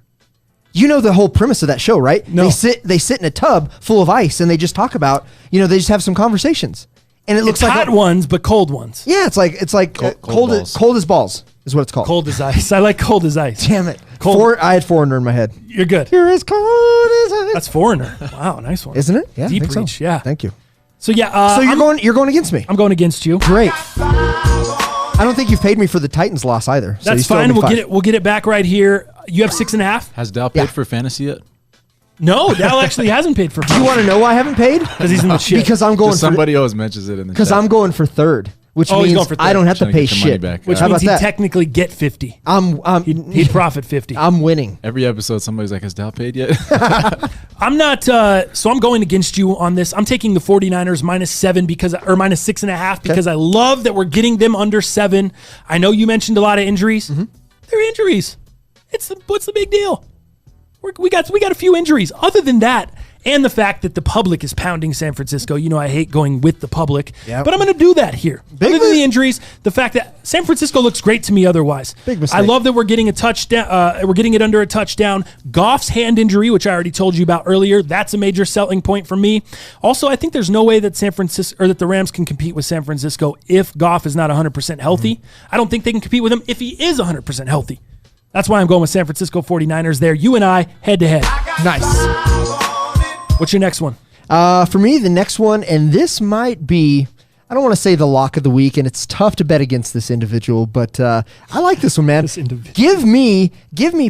You know the whole premise of that show, right?
No.
They sit in a tub full of ice and they just talk about, they just have some conversations. And it looks
it's
like
hot ones, but cold ones.
Yeah, it's like cold as balls is what it's called.
Cold as ice. I like cold as ice.
Damn it.
Cold.
I had Foreigner in my head.
You're good.
You're as cold as ice.
That's Foreigner. Wow, nice one.
Isn't it? Yeah.
Deep
I think
reach.
so.
Yeah.
Thank you.
So yeah.
So you're going against me.
I'm going against you.
Great. I don't think you've paid me for the Titans loss either. So
That's fine. We'll get it back right here. You have 6.5.
Has Dal paid for fantasy yet?
No, Dal actually hasn't paid for.
Do you want to know why I haven't paid?
Because he's in the shit.
Because I'm going.
Somebody always mentions it in the.
Because I'm going for third. Which means I don't have to pay shit.
Which means he'd technically get 50. He'd profit 50.
I'm winning.
Every episode, somebody's like, has Dal paid yet?
I'm not, so I'm going against you on this. I'm taking the 49ers -7 minus 6.5 because I love that we're getting them under 7. I know you mentioned a lot of injuries. Mm-hmm. They're injuries. What's the big deal? we got a few injuries. Other than that, and the fact that the public is pounding San Francisco. You know, I hate going with the public, but I'm going to do that here. Other than the injuries, the fact that San Francisco looks great to me otherwise.
Big mistake.
I love that we're getting a touchdown. We're getting it under a touchdown. Goff's hand injury, which I already told you about earlier, that's a major selling point for me. Also, I think there's no way that that the Rams can compete with San Francisco if Goff is not 100% healthy. I don't think they can compete with him if he is 100% healthy. That's why I'm going with San Francisco 49ers there. You and I, head to head.
Nice.
What's your next one?
For me, the next one, and this might be, I don't want to say the lock of the week, and it's tough to bet against this individual, but I like this one, man. Give me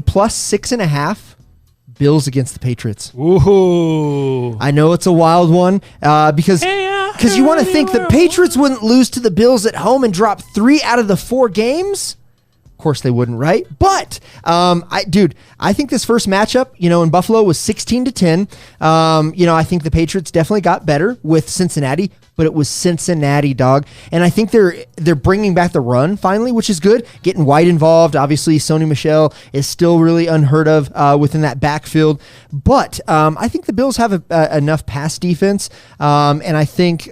plus 6.5 Bills against the Patriots.
Ooh.
I know it's a wild one because you want to think the Patriots wouldn't lose to the Bills at home and drop 3 out of the 4 games. Of course they wouldn't, right? But, I think this first matchup, in Buffalo was 16-10. I think the Patriots definitely got better with Cincinnati, but it was Cincinnati, dog. And I think they're bringing back the run finally, which is good. Getting White involved. Obviously, Sony Michel is still really unheard of within that backfield. But I think the Bills have enough pass defense. And I think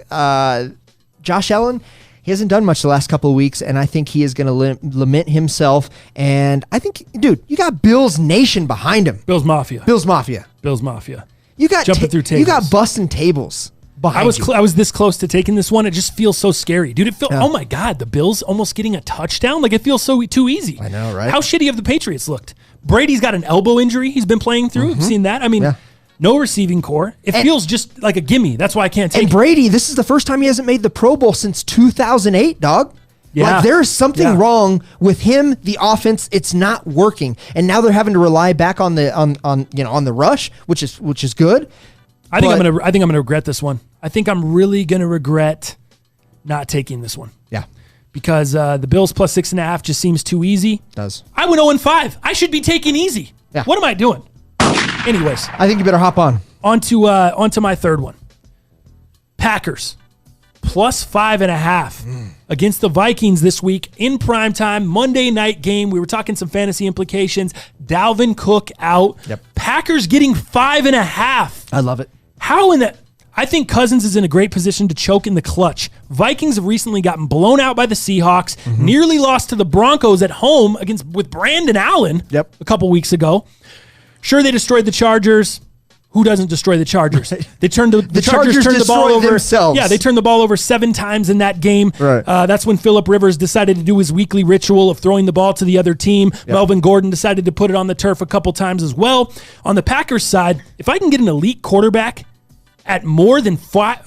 Josh Allen, he hasn't done much the last couple of weeks, and I think he is going to lament himself. And I think, dude, you got Bills Nation behind him.
Bills Mafia.
You got
jumping through tables.
You got busting tables behind you.
I was this close to taking this one. It just feels so scary, dude. Oh my God, the Bills almost getting a touchdown. Like, it feels so too easy.
I know, right?
How shitty have the Patriots looked? Brady's got an elbow injury. He's been playing through. You've seen that. I mean. Yeah. No receiving core. It feels just like a gimme. That's why I can't take it.
And Brady, this is the first time he hasn't made the Pro Bowl since 2008, dog.
Yeah.
Like, there is something wrong with him, the offense. It's not working. And now they're having to rely back on the rush, which is good.
I think I'm gonna regret this one. I think I'm really gonna regret not taking this one.
Yeah.
Because the Bills plus 6.5 just seems too easy.
It does.
I went 0-5. I should be taking easy.
Yeah.
What am I doing? Anyways,
I think you better hop on.
Onto my third one. Packers plus 5.5 against the Vikings this week in primetime Monday night game. We were talking some fantasy implications. Dalvin Cook out.
Yep.
Packers getting 5.5.
I love it.
How in that? I think Cousins is in a great position to choke in the clutch. Vikings have recently gotten blown out by the Seahawks. Nearly lost to the Broncos at home with Brandon Allen.
Yep.
A couple weeks ago. Sure, they destroyed the Chargers. Who doesn't destroy the Chargers?
Right.
The Chargers turned the ball over
themselves.
Yeah, they turned the ball over 7 times in that game.
Right.
That's when Phillip Rivers decided to do his weekly ritual of throwing the ball to the other team. Yep. Melvin Gordon decided to put it on the turf a couple times as well. On the Packers side, if I can get an elite quarterback at more than 5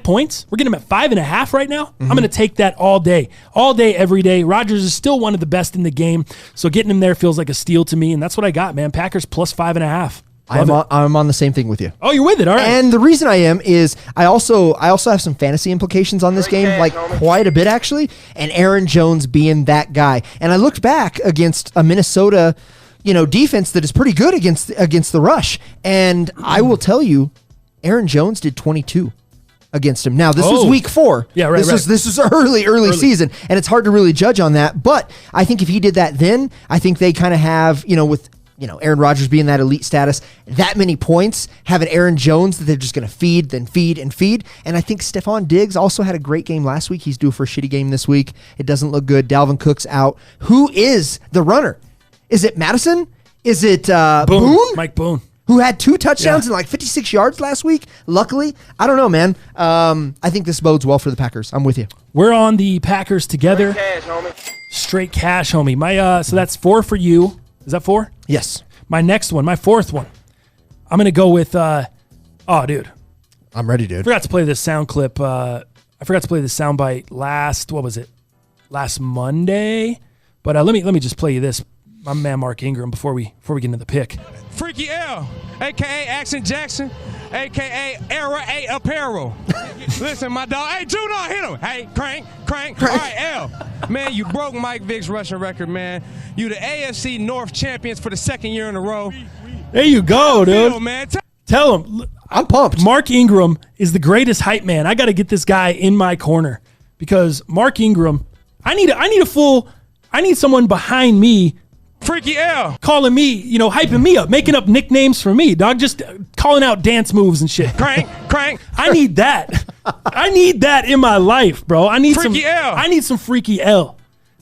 points, we're getting him at 5.5 right now. I'm going to take that all day, every day. Rodgers is still one of the best in the game, so getting him there feels like a steal to me, and that's what I got, man. Packers plus 5.5.
I'm on the same thing with you.
Oh, you're with it, all right.
And the reason I am is I also have some fantasy implications on this game, like quite a bit actually, and Aaron Jones being that guy. And I looked back against a Minnesota, defense that is pretty good against the rush, and I will tell you, Aaron Jones did 22 against him. Now, this was week 4.
Yeah, right.
This was early season, and it's hard to really judge on that. But I think if he did that then, I think they kind of have, with Aaron Rodgers being that elite status, that many points, having Aaron Jones that they're just going to feed, then feed, and feed. And I think Stephon Diggs also had a great game last week. He's due for a shitty game this week. It doesn't look good. Dalvin Cook's out. Who is the runner? Is it Madison? Is it Boone?
Mike Boone.
Who had 2 touchdowns and like 56 yards last week, luckily. I don't know, man. I think this bodes well for the Packers. I'm with you.
We're on the Packers together. Straight cash, homie. So that's 4 for you. Is that 4?
Yes.
My next one, my 4th one. I'm going to go with, dude.
I'm ready, dude.
I forgot to play this sound clip. I forgot to play this sound bite last Monday? But let me just play you this. My man Mark Ingram before we get into the pick.
Freaky L, a.k.a. Action Jackson, a.k.a. Era 8 Apparel. Listen, my dog. Hey, Juno, hit him. Hey, crank. All right, L. Man, you broke Mike Vick's rushing record, man. You the AFC North champions for the 2nd year in a row.
There you go, dude.
Feel, man.
Tell him.
I'm pumped.
Mark Ingram is the greatest hype man. I got to get this guy in my corner because Mark Ingram, I need someone behind me
Freaky L.
calling me, hyping me up, making up nicknames for me, dog. Just calling out dance moves and shit.
Crank.
I need that. I need that in my life, bro. I need
Freaky L.
I need some freaky L.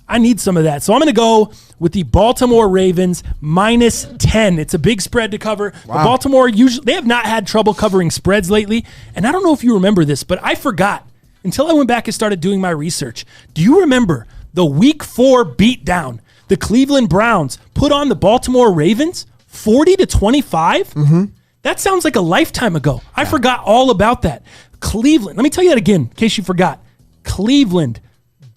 I need some of that. So I'm going to go with the Baltimore Ravens -10. It's a big spread to cover.
Wow.
But Baltimore, they have not had trouble covering spreads lately. And I don't know if you remember this, but I forgot until I went back and started doing my research. Do you remember the Week 4 beatdown? The Cleveland Browns put on the Baltimore Ravens 40-25? Mm-hmm. That sounds like a lifetime ago. I forgot all about that. Cleveland, let me tell you that again in case you forgot. Cleveland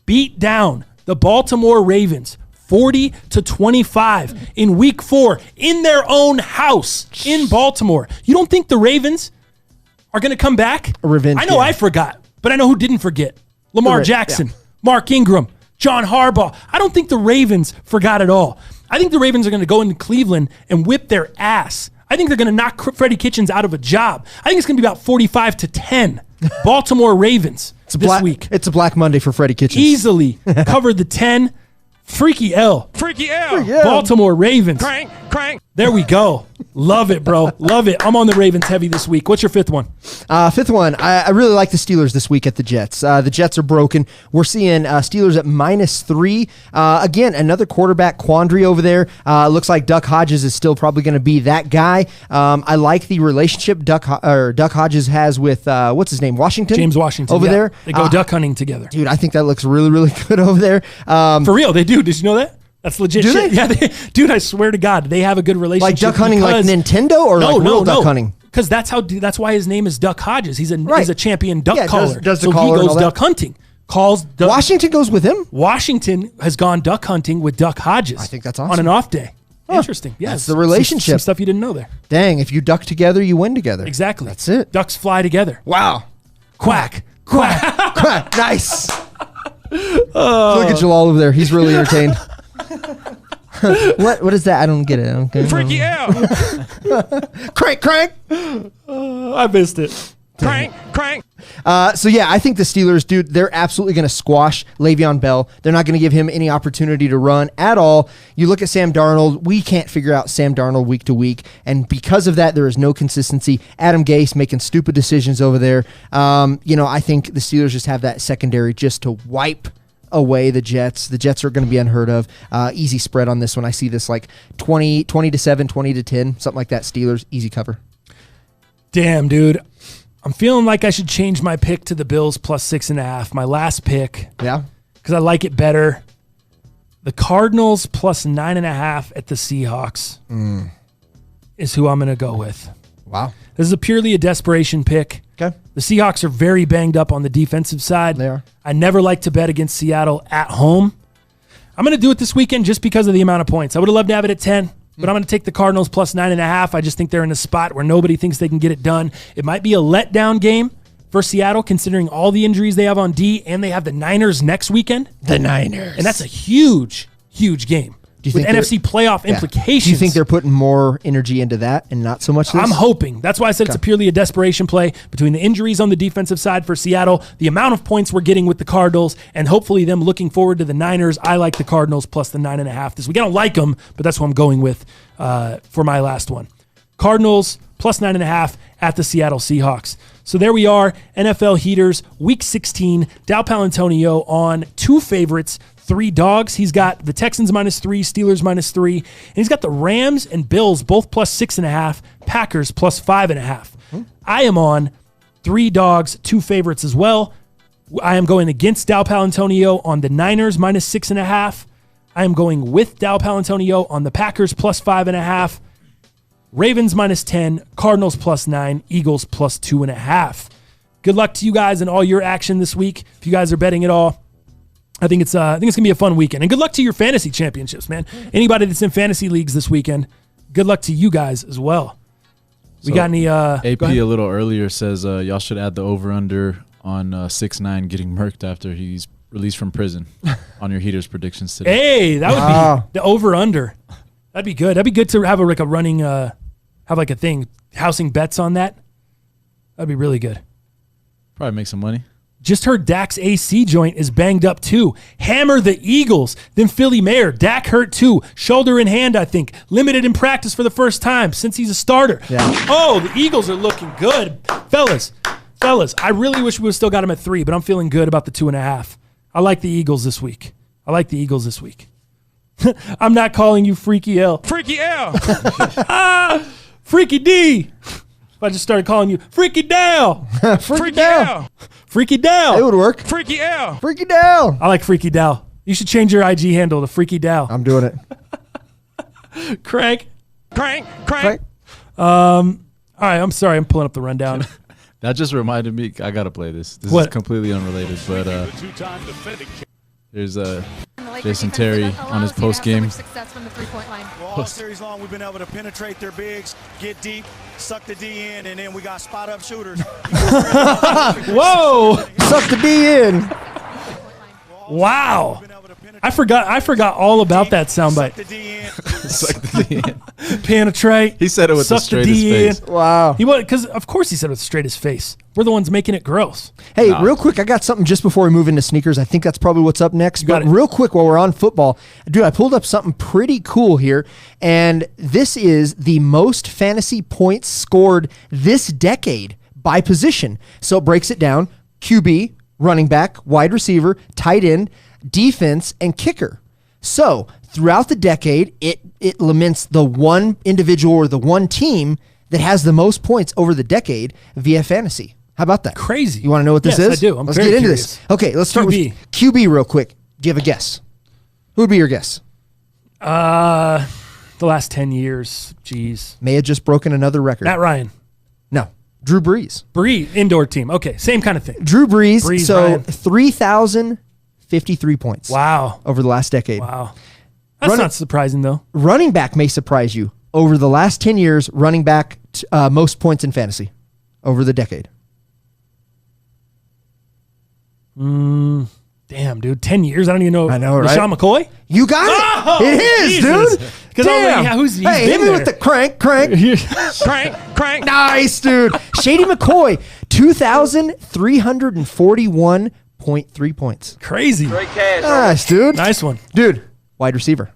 beat down the Baltimore Ravens 40-25 in Week 4 in their own house in Baltimore. You don't think the Ravens are going to come back?
A revenge
I know
game.
I forgot, but I know who didn't forget. Lamar Jackson,
yeah.
Mark Ingram, John Harbaugh. I don't think the Ravens forgot at all. I think the Ravens are going to go into Cleveland and whip their ass. I think they're going to knock Freddie Kitchens out of a job. I think it's going to be about 45-10. Baltimore Ravens this week.
It's a Black Monday for Freddie Kitchens.
Easily covered the 10. Freaky L.
Freaky L.
Baltimore Ravens.
Crank.
There we go. Love it, bro. Love it. I'm on the Ravens heavy this week. What's your fifth one?
Fifth one, I really like the Steelers this week at the Jets. The Jets are broken. We're seeing Steelers at -3. Again, another quarterback quandary over there. Looks like Duck Hodges is still probably going to be that guy. I like the relationship Duck Hodges has with, what's his name, Washington?
James Washington.
Over there.
They go duck hunting together.
Dude, I think that looks really, really good over there.
For real, they do. Did you know that? That's legit
Do
shit.
they?
Yeah, dude, I swear to God, they have a good relationship.
Like duck hunting like Nintendo or like real duck hunting?
Because that's why his name is Duck Hodges. He's a champion duck caller.
Does the
so
caller
he
and
goes
all that?
duck hunting.
Washington goes with him?
Washington has gone duck hunting with Duck Hodges.
I think that's awesome.
On an off day. Interesting. Yeah,
That's the relationship.
Some stuff you didn't know there.
Dang, if you duck together, you win together.
Exactly.
That's it.
Ducks fly together.
Wow.
Quack.
Nice. Look at Jalal over there. He's really entertained. What is that? I don't get it.
Freaky L.
Crank.
I missed it.
Crank.
So yeah, I think the Steelers, dude, they're absolutely going to squash Le'Veon Bell. They're not going to give him any opportunity to run at all. You look at Sam Darnold. We can't figure out Sam Darnold week to week, and because of that, there is no consistency. Adam Gase making stupid decisions over there. I think the Steelers just have that secondary just to wipe away the Jets. The Jets are going to be unheard of. Easy spread on this one. I see this like 20-7, 20-10, something like that. Steelers, easy cover.
Damn, dude. I'm feeling like I should change my pick to the Bills +6.5. My last pick.
Yeah.
Because I like it better. The Cardinals +9.5 at the Seahawks is who I'm going to go with.
Wow.
This is purely a desperation pick.
Okay.
The Seahawks are very banged up on the defensive side.
They are.
I never like to bet against Seattle at home. I'm going to do it this weekend just because of the amount of points. I would have loved to have it at 10, but I'm going to take the Cardinals +9.5. I just think they're in a spot where nobody thinks they can get it done. It might be a letdown game for Seattle, considering all the injuries they have on D, and they have the Niners next weekend.
The Niners.
And that's a huge, huge game. With NFC playoff implications.
Do you think they're putting more energy into that and not so much this?
I'm hoping. That's why I said it's purely a desperation play between the injuries on the defensive side for Seattle, the amount of points we're getting with the Cardinals, and hopefully them looking forward to the Niners. I like the Cardinals +9.5 this week. I don't like them, but that's what I'm going with for my last one. Cardinals +9.5 at the Seattle Seahawks. So there we are, NFL Heaters, Week 16. Dow Palantonio on two favorites, 3 dogs. He's got the Texans -3, Steelers -3, and he's got the Rams and Bills both +6.5, Packers +5.5. I am on 3 dogs, 2 favorites as well. I am going against Dow Palantonio on the Niners -6.5. I am going with Dow Palantonio on the Packers +5.5. Ravens -10, Cardinals +9, Eagles +2.5. Good luck to you guys in all your action this week. If you guys are betting at all, I think it's gonna be a fun weekend. And good luck to your fantasy championships, man. Anybody that's in fantasy leagues this weekend, good luck to you guys as well. We got any?
AP a little earlier says y'all should add the over/under on 6ix9ine getting murked after he's released from prison on your Heaters predictions today.
Hey, that would be the over/under. That'd be good. That'd be good to have a running, have like a thing, housing bets on that. That'd be really good.
Probably make some money.
Just heard Dak's AC joint is banged up too. Hammer the Eagles. Then Philly Mayor. Dak hurt too. Shoulder in hand, I think. Limited in practice for the first time since he's a starter.
Yeah.
Oh, the Eagles are looking good. Fellas, I really wish we would have still got him at 3, but I'm feeling good about the 2.5. I like the Eagles this week. I'm not calling you Freaky L.
Freaky L.
Freaky D. If I just started calling you Freaky Dal.
Freaky L.
Freaky Dal.
It would work.
Freaky L.
Freaky Dal.
I like Freaky Dal. You should change your IG handle to Freaky Dal.
I'm doing it.
Crank.
Crank.
All right, I'm sorry. I'm pulling up the rundown.
That just reminded me. I gotta play this. This
What?
is completely unrelated, but there's Jason Terry on his post game.
Well, all series long, we've been able to penetrate their bigs, get deep, suck the D in, and then we got spot up shooters.
Whoa!
Suck the D in.
Wow. I forgot all about that soundbite.
Suck the D in.
Penetrate.
He said it with the
suck the
straightest
D in.
face.
Wow.
He was, because of course he said it with the straightest face. We're the ones making it gross.
Hey, real quick, I got something just before we move into sneakers. I think that's probably what's up next.
got
But
it.
real quick, while we're on football, dude, I pulled up something pretty cool here. And this is the most fantasy points scored this decade by position. So it breaks it down. QB, running back, wide receiver, tight end, defense, and kicker. So throughout the decade, it laments the one individual or the one team that has the most points over the decade via fantasy. How about that?
Crazy.
You want to know what this
Yes,
is?
I do. I'm
Let's
very
get into
curious.
this. Okay, let's start
QB.
with QB real quick. Do you have a guess? Who would be your guess?
The last 10 years. Jeez.
May have just broken another record.
Matt Ryan.
No. Drew Brees.
Indoor team. Okay, same kind of thing.
Drew Brees.
Brees,
so
Ryan.
3,053 points.
Wow.
Over the last decade.
Wow. That's
Running-
not surprising, though.
Running back may surprise you. Over the last 10 years, running back most points in fantasy over the decade.
Damn, dude. 10 years? I don't even know.
I know, right?
LaShawn McCoy?
You got it.
Oh,
It is,
Jesus.
dude.
'Cause I was like,
Damn.
yeah, he's
hey, hit
been
me
there.
with the crank.
Crank.
Nice, dude. Shady McCoy, 2,341.3 points.
Crazy.
Nice, dude.
Nice one.
Dude, wide receiver.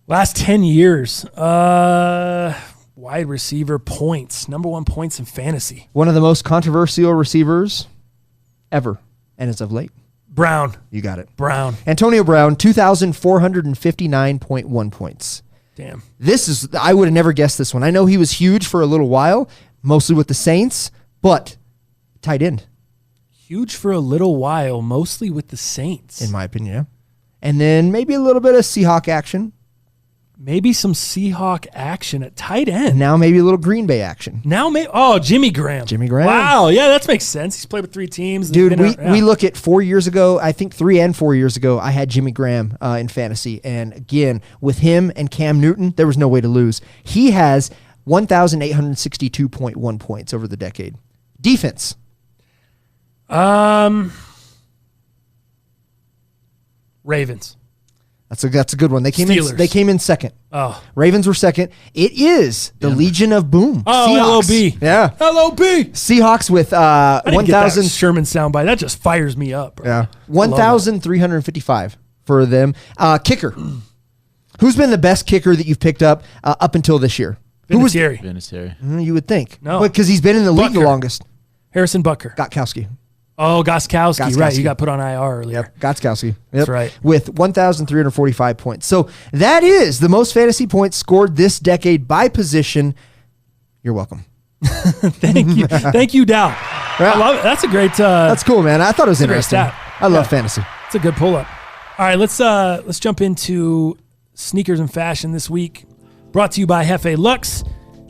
Last 10 years. Wide receiver points. Number 1 points in fantasy.
One of the most controversial receivers ever, and as of late.
Brown.
You got it.
Brown.
Antonio Brown, 2,459.1 points.
Damn.
I would have never guessed this one. I know he was huge for a little while, mostly with the Saints, but tight end,
Huge for a little while, mostly with the Saints.
in my opinion. Yeah. And then maybe a little bit of Seahawk action.
Maybe some Seahawk action at tight end.
And now maybe a little Green Bay action.
Jimmy Graham.
Jimmy Graham.
Wow, yeah, that makes sense. He's played with 3 teams.
Dude, we look at 4 years ago, I think 3 and 4 years ago, I had Jimmy Graham in fantasy. And again, with him and Cam Newton, there was no way to lose. He has 1,862.1 points over the decade. Defense.
Ravens.
That's a good one. They came
Steelers.
in second.
Oh.
Ravens were second. It is the Legion of Boom.
Oh,
Seahawks.
LOB.
Yeah.
LOB.
Seahawks with
I didn't get that
1,000.
Sherman soundbite. That just fires me up, bro.
Yeah. 1,355 for them. Kicker. Who's been the best kicker that you've picked up until this year? Who was
Vinatieri.
Vinatieri.
You would think.
No.
Because he's been in the league the
Butker.
longest.
Harrison Butker.
Gotkowski.
Oh, Goskowski. Right,
Goskowski.
you got put on IR earlier.
Gotkowski. Yep.
That's right.
With 1,345 points. So that is the most fantasy points scored this decade by position. You're welcome.
Thank you. Thank you, Dow. I love it. That's a great
That's cool, man. I thought it was
a great
interesting.
stat.
I love fantasy.
It's a good pull-up. All right, let's jump into sneakers and fashion this week. Brought to you by Hefe Lux.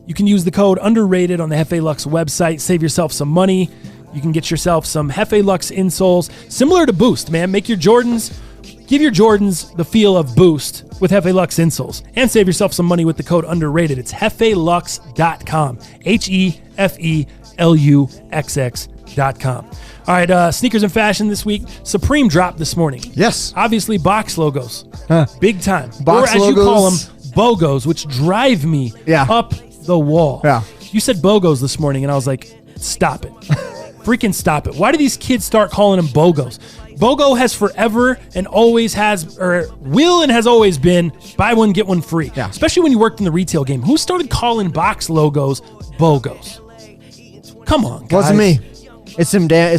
You can use the code underrated on the Hefe Lux website. Save yourself some money. You can get yourself some Hefe Lux insoles, similar to Boost, man. Give your Jordans the feel of Boost with Hefe Lux insoles. And save yourself some money with the code underrated. It's hefelux.com. HEFELUXX.com. All right, sneakers and fashion this week. Supreme dropped this morning.
Yes.
Obviously, box logos. Big time.
Box
or as you call them,
logos.
BOGOs, which drive me
Yeah.
up the wall.
Yeah.
You said BOGOs this morning, and I was like, stop it. Freaking stop it. Why do these kids start calling them BOGOs? BOGO has forever and always has, or will and has always been, buy one, get one free.
Yeah.
Especially when you worked in the retail game. Who started calling box logos BOGOs? Come on, guys.
Wasn't me. It's some damn,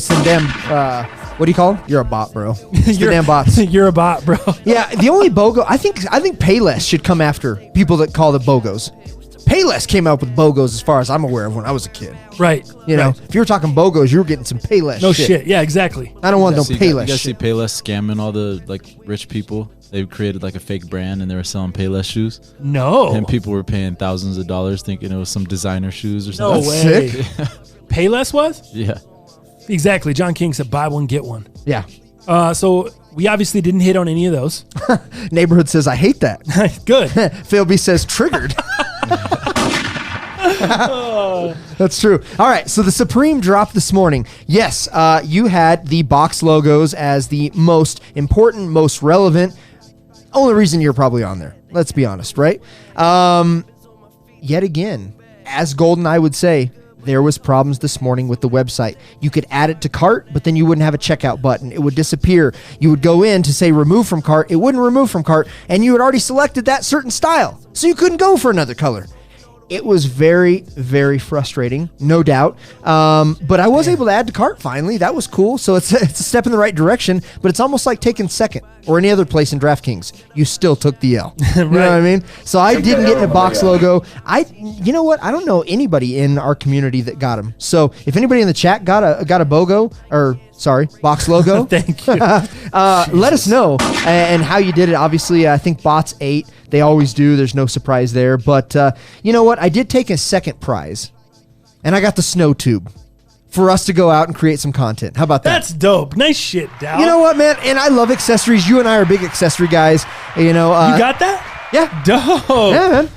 what do you call them? You're a bot, bro. It's the damn bots.
You're a bot, bro.
Yeah, the only BOGO, I think Payless should come after people that call the BOGOs. Payless came out with BOGOs as far as I'm aware of when I was a kid.
Right.
You know,
right.
if you were talking BOGOs, you were getting some Payless
No shit. Yeah, exactly.
I don't want no
You
Payless
guys see
shit.
Payless scamming all the like rich people? They created like a fake brand and they were selling Payless shoes.
No.
And people were paying thousands of dollars thinking it was some designer shoes or
No
something.
way.
sick.
Payless was?
Yeah.
Exactly. John King said buy one, get one.
Yeah.
So we obviously didn't hit on any of those.
Neighborhood says, I hate that.
Good.
Phil B says, triggered. That's true. All right, so the Supreme dropped this morning. Yes, you had the box logos as the most important, most relevant. Only reason you're probably on there. Let's be honest, right? Yet again, as GoldenEye would say, there was problems this morning with the website. You could add it to cart, but then you wouldn't have a checkout button. It would disappear. You would go in to say remove from cart. It wouldn't remove from cart, and you had already selected that certain style, so you couldn't go for another color. It was very, very frustrating, no doubt. But I was able to add to cart finally. That was cool. So it's a step in the right direction, but it's almost like taking second or any other place in DraftKings. You still took the L. You know what I mean? So I didn't get a box logo. You know what? I don't know anybody in our community that got them. So if anybody in the chat got a BOGO or box logo,
Thank you.
let us know and how you did it. Obviously, I think bots ate. They always do. There's no surprise there. But you know what? I did take a second prize, and I got the snow tube for us to go out and create some content. How about that?
That's dope. Nice shit, Dow.
You know what, man? And I love accessories. You and I are big accessory guys. You know,
you got that?
Yeah.
Dope.
Yeah, man.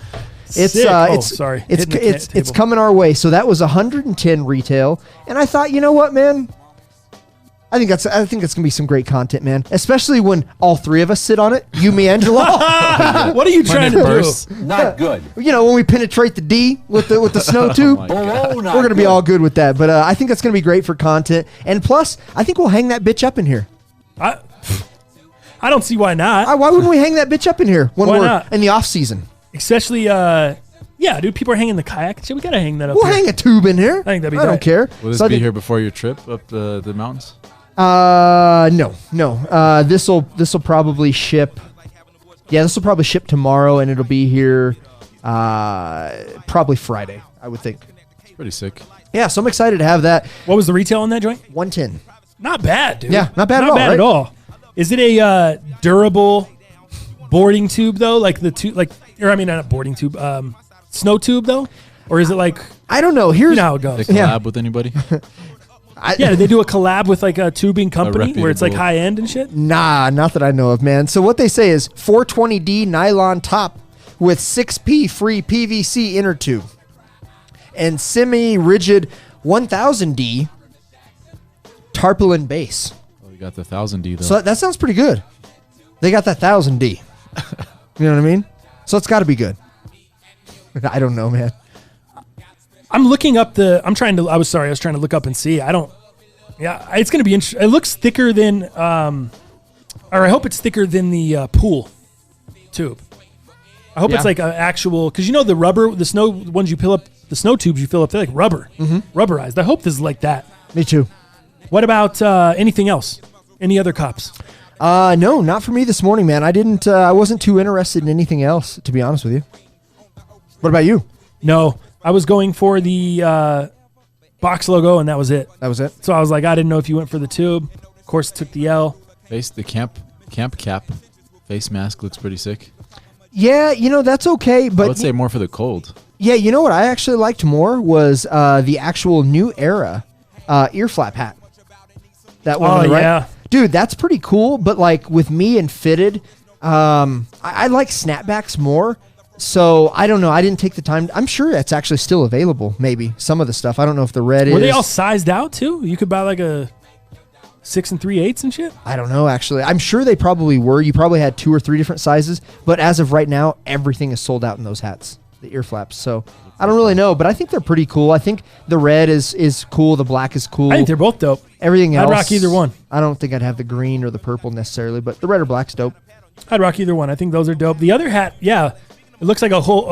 It's
Sick. Sorry.
It's
Table.
coming our way. So that was 110 retail, and I thought, you know what, man? I think it's gonna be some great content, man. Especially when all three of us sit on it. You, me, and Jalal.
What are you trying to do?
Not good.
You know, when we penetrate the D with the snow tube, we're gonna be all good with that. But I think that's gonna be great for content. And plus, I think we'll hang that bitch up in here.
I don't see why not.
Why wouldn't we hang that bitch up in here when
Why
we're
not?
in the off season?
Especially, yeah, dude. People are hanging the kayak. Shit, we gotta hang that up.
We'll
here.
hang a tube in here.
I think that'd be
I don't
tight.
care.
Will this
So I
be
think-
here before your trip up the mountains?
No. This'll probably ship. Yeah, this will probably ship tomorrow, and it'll be here probably Friday, I would think.
It's pretty sick.
Yeah, so I'm excited to have that.
What was the retail on that joint?
110.
Not bad, dude.
Yeah, not bad at
Not
all,
bad
right?
at all. Is it a durable boarding tube though? Like the tube, or I mean, not a boarding tube, snow tube though, or is it like?
I don't know.
You
Here's
know how it
They
goes.
collab
Yeah.
with anybody?
Yeah, did they do a collab with like a tubing company where it's like
reputable-
high end and shit?
Nah, not that I know of, man. So what they say is 420D nylon top with 6P free PVC inner tube and semi-rigid 1000D tarpaulin base.
Oh, you got the 1000D though.
So that sounds pretty good. They got that 1000D. You know what I mean? So it's got to be good. I don't know, man.
I'm looking up I was trying to look up and see. Yeah, it's going to be interesting. It looks thicker than, or I hope it's thicker than the pool tube. I hope it's like an actual, because you know the snow ones you fill up, the snow tubes you fill up, they're like rubber, rubberized. I hope this is like that.
Me too.
What about anything else? Any other cops?
No, not for me this morning, man. I wasn't too interested in anything else, to be honest with you. What about you?
No, I was going for the box logo, and that was it.
That was it?
So I was like, I didn't know if you went for the tube. Of course, took the L.
The camp cap face mask looks pretty sick.
Yeah, that's okay, but
I would say more for the cold.
yeah, you know what I actually liked more was the actual New Era ear flap hat. That one on the right.
Yeah.
Dude, that's pretty cool, but like with me and fitted, I like snapbacks more. So I don't know. I didn't take the time. I'm sure it's actually still available. Maybe some of the stuff. I don't know if the red is.
Were they all sized out too? You could buy like a 6 3/8 and shit.
I don't know. Actually, I'm sure they probably were. You probably had 2 or 3 different sizes. But as of right now, everything is sold out in those hats, the ear flaps. So I don't really know, but I think they're pretty cool. I think the red is cool. The black is cool.
I think they're both dope.
Everything else,
I'd rock either one.
I don't think I'd have the green or the purple necessarily, but the red or black's dope.
I'd rock either one. I think those are dope. The other hat, yeah, it looks like a whole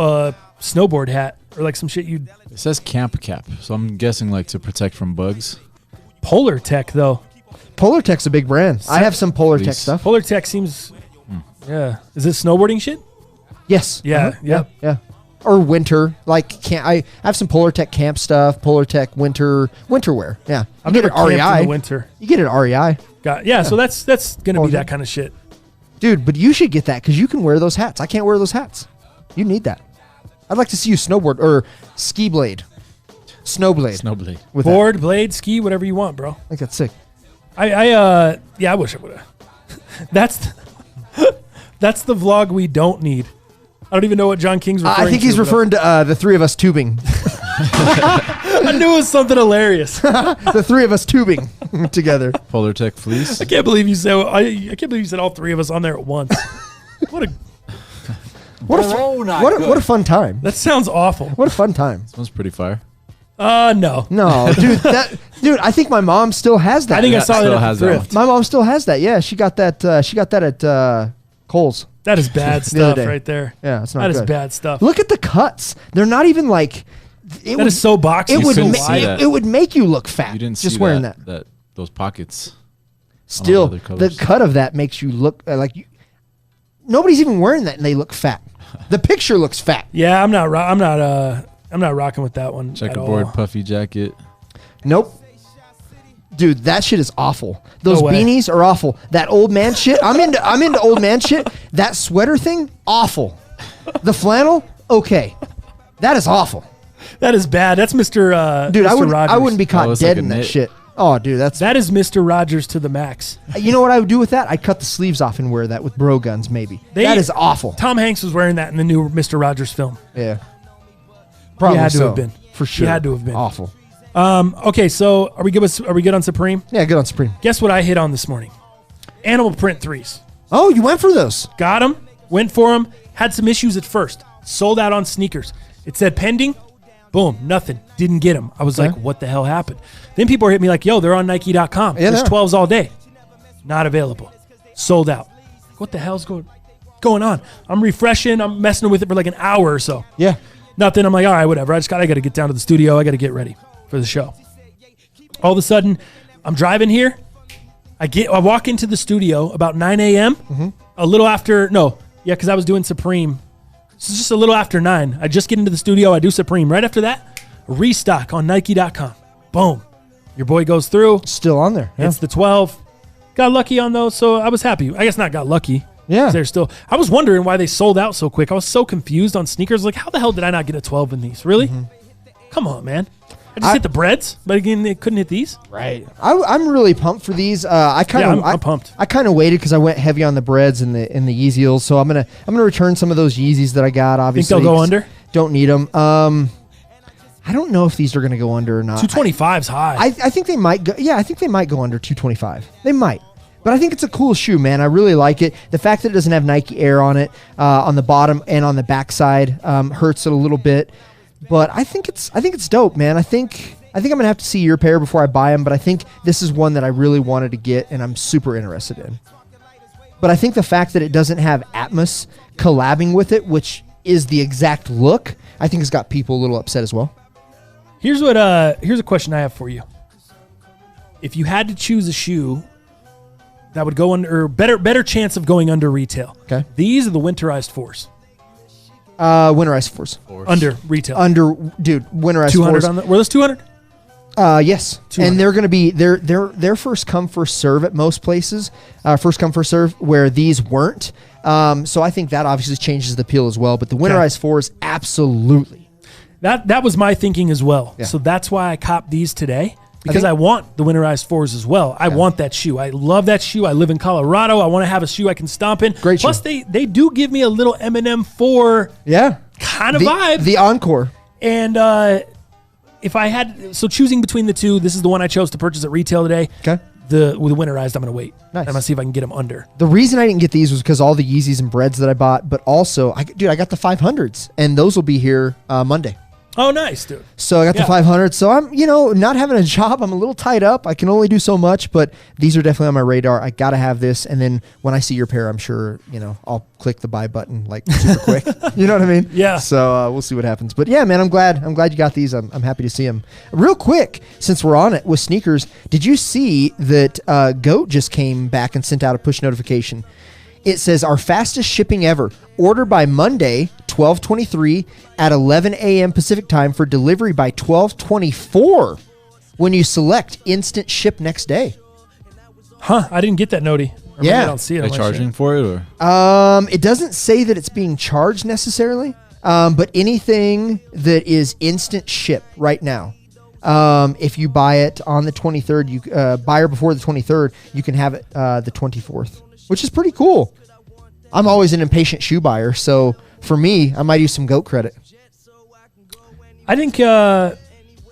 snowboard hat or like some shit you'd.
It says camp cap, so I'm guessing like to protect from bugs.
Polar Tech though.
Polar Tech's a big brand. I have some Polar Tech stuff.
Polar Tech seems. Yeah, is this snowboarding shit?
Yes.
Yeah.
Yeah. Or winter, like I have some Polar Tech camp stuff, Polar Tech winter wear. Yeah,
I've never camped in the winter.
You get it at REI.
So that's gonna be that kind of shit,
dude. But you should get that because you can wear those hats. I can't wear those hats. You need that. I'd like to see you snowboard or ski blade, snowblade with
board, blade, ski, whatever you want, bro.
I think that's sick.
I wish I would have. That's the vlog we don't need. I don't even know what John King's referring to.
I think he's referring to the three of us tubing.
I knew it was something hilarious.
The three of us tubing together.
Polar Tech fleece.
I can't believe you said. I can't believe you said all three of us on there at once. What a fun time.
That sounds awful. What a fun time.
Sounds pretty fire.
No,
dude. I think my mom still has that.
I think I saw that at the thrift.
My mom still has that. Yeah, she got that. at Kohl's.
That is bad stuff right there.
Yeah, it's not
good.
That
is bad stuff.
Look at the cuts. They're not even like.
That is so boxy.
It would make you look fat.
You didn't
just
see
wearing
that those pockets.
Still, the cut of that makes you look like you. Nobody's even wearing that, and they look fat. The picture looks fat.
Yeah, I'm not rocking with that one.
Checkerboard puffy jacket.
Nope. Dude, that shit is awful. Those beanies are awful. That old man shit. I'm into old man shit. That sweater thing, awful. The flannel, okay. That is awful.
That is bad. That's Mr.
Dude,
Mr. Rogers.
I wouldn't be caught dead in that shit. Oh, dude,
that is Mr. Rogers to the max.
You know what I would do with that? I'd cut the sleeves off and wear that with bro guns, maybe. That is awful.
Tom Hanks was wearing that in the new Mr. Rogers film.
Yeah. Probably
he had to have been.
For sure.
He had to have been.
Awful.
Okay, so are we good on Supreme?
Yeah, good on Supreme.
Guess what I hit on this morning? Animal print 3s.
Oh, you went for those?
Got them. Went for them. Had some issues at first. Sold out on sneakers. It said pending. Boom, nothing. Didn't get them. I was like, what the hell happened? Then people hit me like, yo, they're on Nike.com.
Yeah,
there's 12s all day. Not available. Sold out. What the hell's going on? I'm refreshing. I'm messing with it for like an hour or so.
Yeah.
Nothing. I'm like, all right, whatever. I got to get down to the studio. I got to get ready for the show. All of a sudden, I'm driving here. I walk into the studio about 9 a.m. A little after, because I was doing Supreme. So just a little after 9. I just get into the studio. I do Supreme. Right after that, restock on Nike.com. Boom. Your boy goes through.
Still on there. Yeah.
It's the 12. Got lucky on those, so I was happy. I guess not got lucky.
Yeah.
They're still. I was wondering why they sold out so quick. I was so confused on sneakers. Like, how the hell did I not get a 12 in these? Really? Come on, man. I just hit the breads, but again, they couldn't hit these.
Right. I'm really pumped for these. I'm
pumped.
I kind of waited because I went heavy on the breads and the Yeezys. So I'm gonna return some of those Yeezys that I got. Obviously,
think they'll go under?
Don't need them. I don't know if these are gonna go under or not.
225's high.
I think they might go. Yeah, I think they might go under 225. They might. But I think it's a cool shoe, man. I really like it. The fact that it doesn't have Nike Air on it, on the bottom and on the backside, hurts it a little bit. But I think it's dope, man. I think I'm gonna have to see your pair before I buy them. But I think this is one that I really wanted to get, and I'm super interested in. But I think the fact that it doesn't have Atmos collabing with it, which is the exact look, I think has got people a little upset as well.
Here's a question I have for you. If you had to choose a shoe that would go under, or better chance of going under retail.
Okay.
These are the winterized 4s.
Winterized 4s.
Under retail.
Winterized
200
4s.
on that. Were those 200?
Yes. 200. And they're going to be they're first come first serve at most places. First come first serve where these weren't. So I think that obviously changes the appeal as well. But the winterized 4s, absolutely.
That was my thinking as well.
Yeah.
So that's why I copped these today. Because I want the winterized 4s as well. I want that shoe. I love that shoe. I live in Colorado. I want to have a shoe I can stomp in.
Great shoe.
Plus, they do give me a little Eminem 4 kind of vibe.
The Encore.
And if I had... So choosing between the two, this is the one I chose to purchase at retail today.
Okay.
With the winterized, I'm going to wait.
Nice.
I'm going to see if I can get them under.
The reason I didn't get these was because all the Yeezys and breads that I bought, but also, I got the 500s, and those will be here Monday.
Oh, nice, dude.
So I got the 500. So I'm, not having a job. I'm a little tied up. I can only do so much, but these are definitely on my radar. I got to have this. And then when I see your pair, I'm sure, I'll click the buy button like super quick. You know what I mean?
Yeah.
So we'll see what happens. But yeah, man, I'm glad you got these. I'm happy to see them. Real quick, since we're on it with sneakers, did you see that GOAT just came back and sent out a push notification? It says our fastest shipping ever. Order by Monday, 12/23 at 11 a.m. Pacific time for delivery by 12/24 when you select instant ship next day.
Huh? I didn't get that noti. Or maybe
Yeah.
I don't see it.
Are they charging for it or?
It doesn't say that it's being charged necessarily, but anything that is instant ship right now. If you buy it on the 23rd, you buy or before the 23rd, you can have it the 24th, which is pretty cool. I'm always an impatient shoe buyer, so for me, I might use some GOAT credit.
I think, I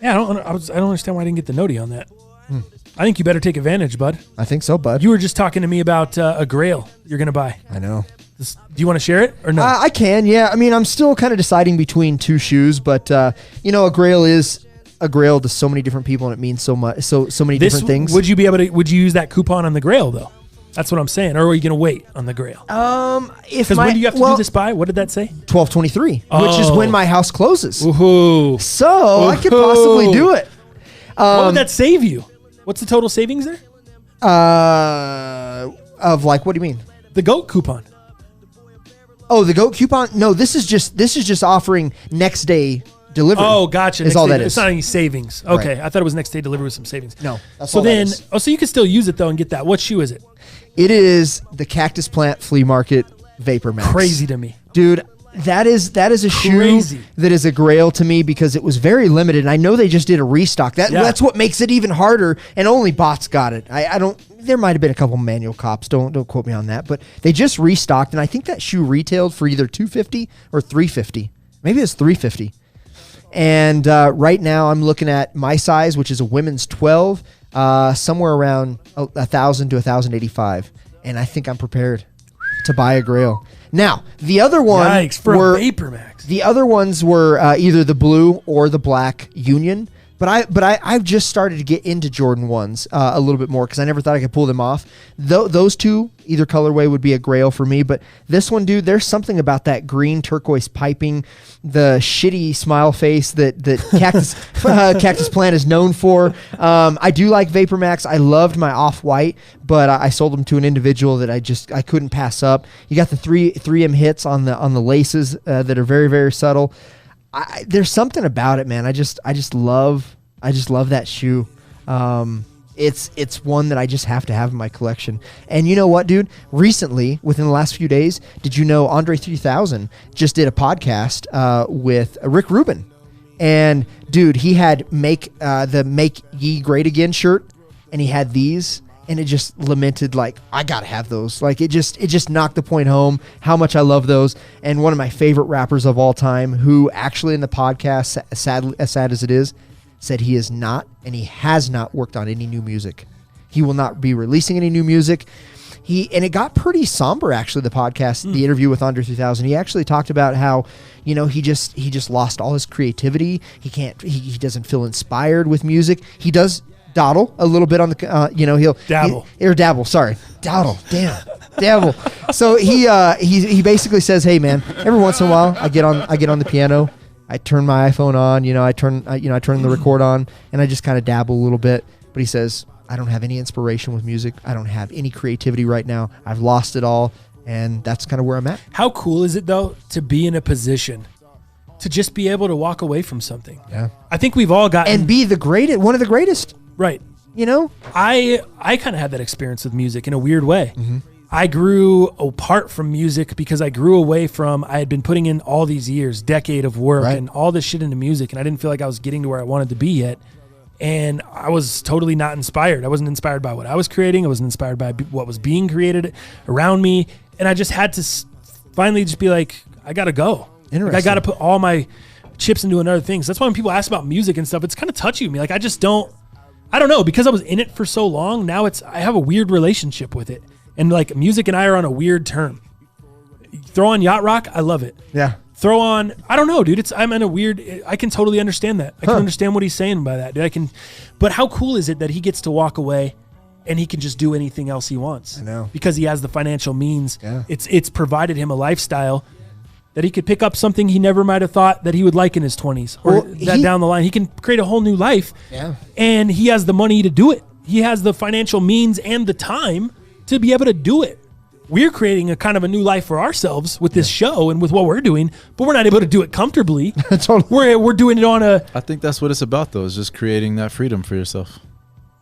don't understand why I didn't get the noti on that. I think you better take advantage, bud.
I think so, bud.
You were just talking to me about a Grail you're going to buy.
I know.
Do you want to share it or no?
I can, yeah. I mean, I'm still kind of deciding between two shoes, but, a Grail is a Grail to so many different people, and it means so much, so many different things.
Would you use that coupon on the Grail, though? That's what I'm saying. Or are you going to wait on the Grail?
Because
when do you have to do this by? What did that say?
12/23, which is when my house closes.
Ooh.
So I could possibly do it.
What would that save you? What's the total savings there?
Of like, what do you mean?
The GOAT coupon.
Oh, the GOAT coupon? No, this is just offering next day delivery.
Oh, gotcha.
Is
next
all
day,
that is.
It's not any savings. Okay,
Right.
I thought it was next day delivery with some savings.
No, that's
so
all
then,
that is.
so you can still use it though and get that. What shoe is it?
It is the Cactus Plant Flea Market Vapor Max.
Crazy to me,
dude. That is a shoe
Crazy.
that is a Grail to me because it was very limited. And I know they just did a restock. That's what makes it even harder. And only bots got it. I don't. There might have been a couple manual cops. Don't quote me on that. But they just restocked, and I think that shoe retailed for either $250 or $350. Maybe it's $350. And right now I'm looking at my size, which is a women's 12, somewhere around 1,000 to 1,085, and I think I'm prepared to buy a Grail. Now the other one,
yikes, for a Vapor Max.
The other ones were either the blue or the black Union. But I've just started to get into Jordan 1s a little bit more because I never thought I could pull them off. Those two, either colorway would be a Grail for me. But this one, dude, there's something about that green turquoise piping, the shitty smile face that Cactus Plant is known for. I do like Vapor Max. I loved my off-white, but I sold them to an individual that I couldn't pass up. You got the 3M hits on the laces that are very, very subtle. There's something about it, man. I just love that shoe. It's one that I just have to have in my collection. And you know what, dude? Recently, within the last few days, did you know Andre 3000 just did a podcast with Rick Rubin? And dude, he had the Make Ye Great Again shirt, and he had these. And it just lamented, like, I gotta have those. Like, it just knocked the point home how much I love those. And one of my favorite rappers of all time, who actually in the podcast, as sad as it is, said he is not and he has not worked on any new music. He will not be releasing any new music. And it got pretty somber, actually, the podcast, the interview with Andre 3000. He actually talked about how, he just lost all his creativity. He doesn't feel inspired with music. He does dawdle a little bit on the, he'll dabble. Sorry, dawdle. Damn, dabble. So he basically says, hey man, every once in a while I get on the piano, I turn my iPhone on, I turn the record on, and I just kind of dabble a little bit. But he says, I don't have any inspiration with music. I don't have any creativity right now. I've lost it all, and that's kind of where I'm at.
How cool is it though to be in a position to just be able to walk away from something?
Yeah,
I think we've all gotten
and be one of the greatest.
Right. I kind of had that experience with music in a weird way.
Mm-hmm.
I grew apart from music because I grew away from, I had been putting in all these years, decade of work and all this shit into music, and I didn't feel like I was getting to where I wanted to be yet. And I was totally not inspired. I wasn't inspired by what I was creating. I wasn't inspired by what was being created around me. And I just had to finally just be like, I got to go. Like, I got to put all my chips into another thing. So that's why when people ask about music and stuff, it's kind of touchy with me. Like, I don't know, because I was in it for so long. Now I have a weird relationship with it. And like music and I are on a weird term. Throw on Yacht Rock, I love it.
Yeah.
throw on. I don't know, dude. I'm in a weird. I can totally understand that. I can understand what he's saying by that, dude. But how cool is it that he gets to walk away and he can just do anything else he wants?
I know,
because he has the financial means.
Yeah.
It's provided him a lifestyle that he could pick up something he never might have thought that he would like in his 20s or down the line. He can create a whole new life.
Yeah.
And he has the money to do it. He has the financial means and the time to be able to do it. We're creating a kind of a new life for ourselves with this show and with what we're doing, but we're not able to do it comfortably.
Totally.
We're doing it on a...
I think that's what it's about, though, is just creating that freedom for yourself.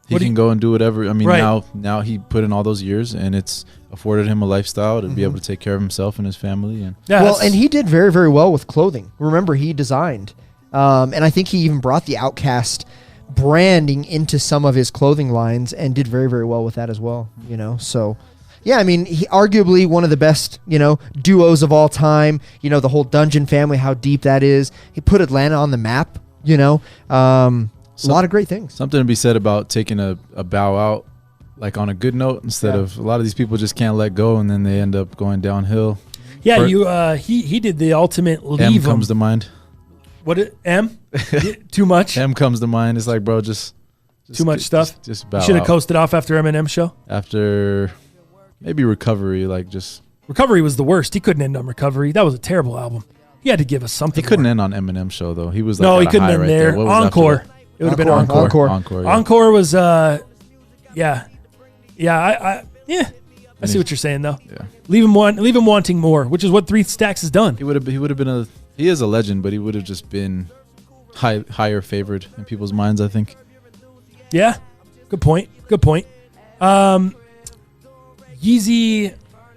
He can go and do whatever. I mean, now he put in all those years, and it's afforded him a lifestyle to be able to take care of himself and his family. And
and he did very, very well with clothing. Remember, he designed, and I think he even brought the Outcast branding into some of his clothing lines and did very, very well with that as well. You know, so yeah, I mean, he arguably one of the best, duos of all time. You know, the whole Dungeon family, how deep that is. He put Atlanta on the map. A lot of great things.
Something to be said about taking a bow out, like on a good note, instead of a lot of these people just can't let go and then they end up going downhill.
Yeah, he did the ultimate leave.
M comes to mind.
M? Too much?
M comes to mind. It's like, bro, just
too much stuff.
Just bow
should have
out.
coasted off after Eminem show.
After maybe Recovery,
Recovery was the worst. He couldn't end on Recovery. That was a terrible album. He had to give us something.
He couldn't end on Eminem show though. He was
he couldn't end there. Encore. It would have been Encore.
Encore.
Encore was I see what you're saying though.
Yeah.
Leave him wanting more, which is what 3 Stacks has done.
He would have been he is a legend, but he would have just been higher favored in people's minds, I think.
Yeah. Good point. Yeezy,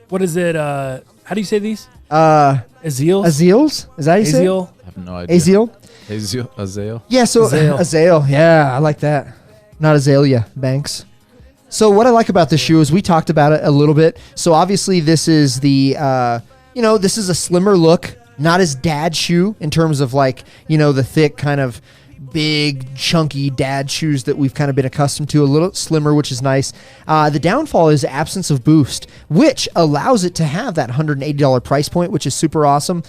what is it? How do you say these? Azeals?
Azeals? Is that how you say it?
Azeal?
I have no idea. Azeal?
Yeah, so Azael. Yeah, I like that. Not Azalea Banks. So what I like about this shoe is we talked about it a little bit. So obviously this is the, this is a slimmer look, not as dad shoe in terms of the thick kind of big chunky dad shoes that we've kind of been accustomed to, a little slimmer, which is nice. The downfall is absence of boost, which allows it to have that $180 price point, which is super awesome.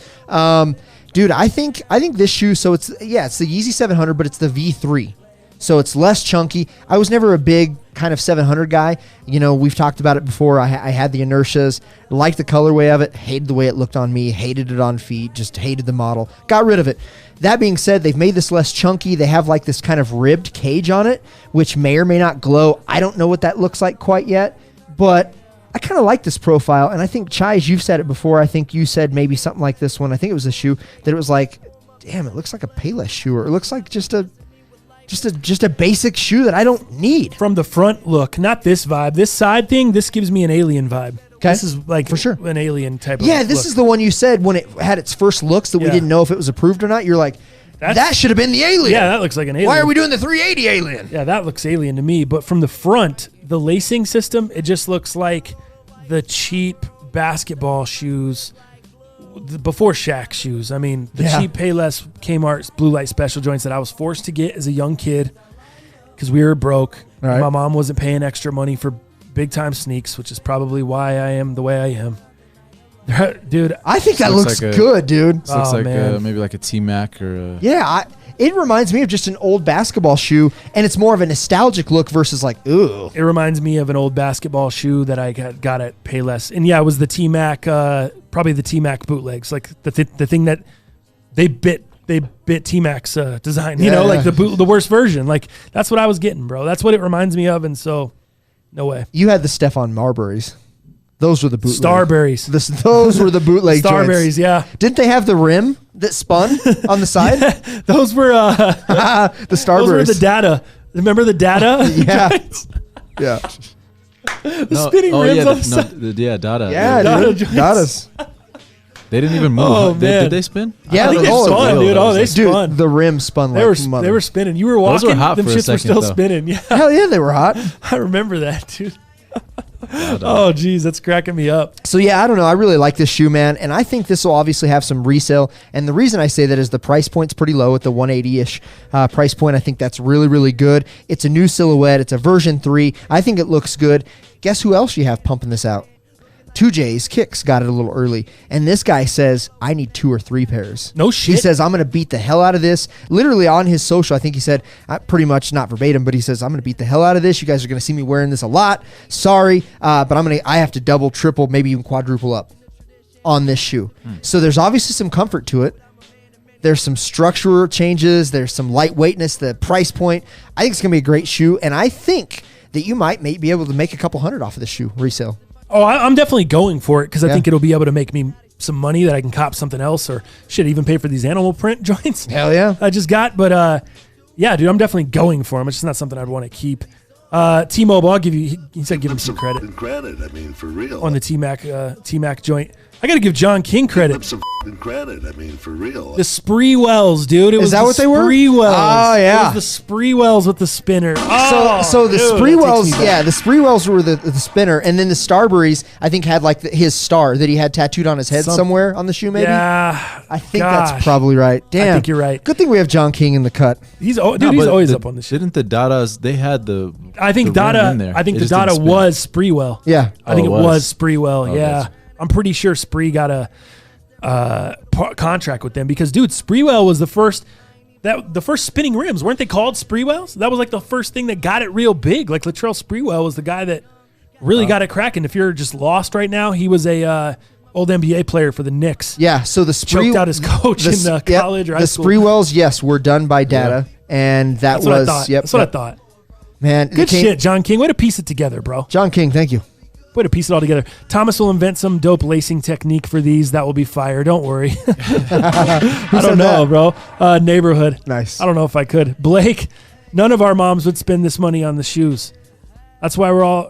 Dude, I think this shoe, so it's the Yeezy 700, but it's the V3. So it's less chunky. I was never a big kind of 700 guy. We've talked about it before. I had the inertias, liked the colorway of it, hated the way it looked on me, hated it on feet, just hated the model. Got rid of it. That being said, they've made this less chunky. They have this kind of ribbed cage on it, which may or may not glow. I don't know what that looks like quite yet, but I kind of like this profile. And I think, Chais, you've said it before. I think you said maybe something like this one. I think it was a shoe that it was like, damn, it looks like a Payless shoe, or it looks like just a basic shoe that I don't need.
From the front look, not this vibe. This side thing, this gives me an alien vibe. Okay. This is for sure an alien type of
this
look.
is the one you said when it had its first looks that we didn't know if it was approved or not. You're like, that should have been the alien.
Yeah, that looks like an alien.
Why are we doing the 380 alien?
Yeah, that looks alien to me. But from the front, the lacing system, it just looks like the cheap basketball shoes before Shaq shoes. I mean, the cheap Payless Kmart blue light special joints that I was forced to get as a young kid because we were broke. Right. My mom wasn't paying extra money for big time sneaks, which is probably why I am the way I am. Dude,
I think that looks good, dude.
This looks like maybe like a T-Mac or a...
it reminds me of just an old basketball shoe, and it's more of a nostalgic look versus ooh.
It reminds me of an old basketball shoe that I got at Payless. And yeah, it was the T-Mac, probably the T-Mac bootlegs, like the thing that they bit T-Mac's design, the worst version. Like, that's what I was getting, bro. That's what it reminds me of, and so, no way.
You had the Stephon Marburys. Those were the bootlegs.
Starberries.
Those were the bootleg
Starberries,
joints.
yeah.
Didn't they have the rim that spun on the side?
Yeah, those were
the Starberries.
Those were the Data. Remember the Data?
Yeah.
The spinning rims on the side.
Data.
Yeah, Datas.
They didn't even move.
Oh, man.
Did they spin?
Yeah, they spun, dude. Oh, they spun.
Dude, the rim spun
they were spinning. You were walking.
Those were hot
them
for a
shits were
second,
still
though.
spinning. Yeah.
Hell yeah, they were hot.
I remember that, dude. Oh, geez, that's cracking me up.
So, yeah, I don't know. I really like this shoe, man. And I think this will obviously have some resale. And the reason I say that is the price point's pretty low at the 180-ish price point. I think that's really, really good. It's a new silhouette. It's a version 3. I think it looks good. Guess who else you have pumping this out? 2J's Kicks got it a little early, and this guy says, I need 2 or 3 pairs.
No shit.
He says, I'm going to beat the hell out of this. Literally on his social, I think he said, pretty much not verbatim, but he says, I'm going to beat the hell out of this. You guys are going to see me wearing this a lot. Sorry, but I have to double, triple, maybe even quadruple up on this shoe. So there's obviously some comfort to it. There's some structural changes. There's some lightweightness, the price point. I think it's going to be a great shoe, and I think that you might be able to make a couple hundred off of this shoe resale.
Oh, I'm definitely going for it because I think it'll be able to make me some money that I can cop something else or shit, even pay for these animal print joints.
Hell yeah.
I just got. But yeah, dude, I'm definitely going for them. It's just not something I'd want to keep. T-Mobile, I'll give you, he said give him some credit.
I mean, for real.
On the T-Mac joint. I got to give John King credit.
Some credit, I mean, for real.
The Spreewells, dude. It was
that what they were?
Spreewells.
Oh, yeah.
It was the Spreewells with the spinner.
So the Spreewells, the Spreewells were the spinner, and then the Starburys, I think, had like his star that he had tattooed on his head somewhere on the shoe, maybe?
Yeah.
I think that's probably right. Damn.
I think you're right.
Good thing we have John King in the cut.
He's always up on this shit.
Didn't the Dadas, they had the
I think
the rim
Dada,
in there.
I think
It
the
just didn't
Dada
spin.
was Spreewell.
Yeah.
I think it was Spreewell.
Oh,
Yeah.
that's-
I'm pretty sure Spree got a contract with them because, dude, Spreewell was the first spinning rims. Weren't they called Spreewells? That was like the first thing that got it real big. Like Latrell Spreewell was the guy that really got it cracking. If you're just lost right now, he was a old NBA player for the Knicks.
Yeah, so the
choked out his coach in college or high
the
school.
Spreewells, yes, were done by Data, and
That's what I thought. That's what I thought.
Man,
Good shit, John King. Way to piece it together, bro.
John King, thank you.
Way to piece it all together. Thomas will invent some dope lacing technique for these. That will be fire. Don't worry. I don't know, bro. Neighborhood.
Nice.
I don't know if I could. Blake, none of our moms would spend this money on the shoes. That's why we're all,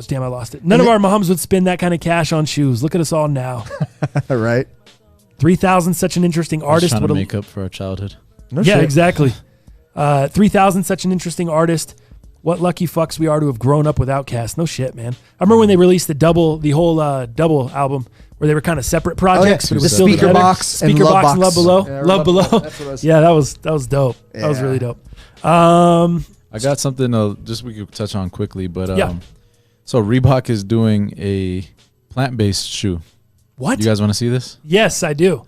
damn, I lost it. None of our moms would spend that kind of cash on shoes. Look at us all now.
Right.
3,000, such an interesting artist.
Trying to make up for our childhood.
No
yeah,
shit.
exactly. 3,000, such an interesting artist. What lucky fucks we are to have grown up with Outkast. No shit, man. I remember when they released the whole double album where they were kind of separate projects.
Oh, yeah.
But it was
The
still
Speaker
together.
Box
Speaker
and Love
Box and Love
Box.
Below.
Yeah,
Love Below.
That's what it was.
Yeah, that was dope. That was really dope.
I got something just we could touch on quickly, but so Reebok is doing a plant-based shoe.
What?
You guys want to see this?
Yes, I do.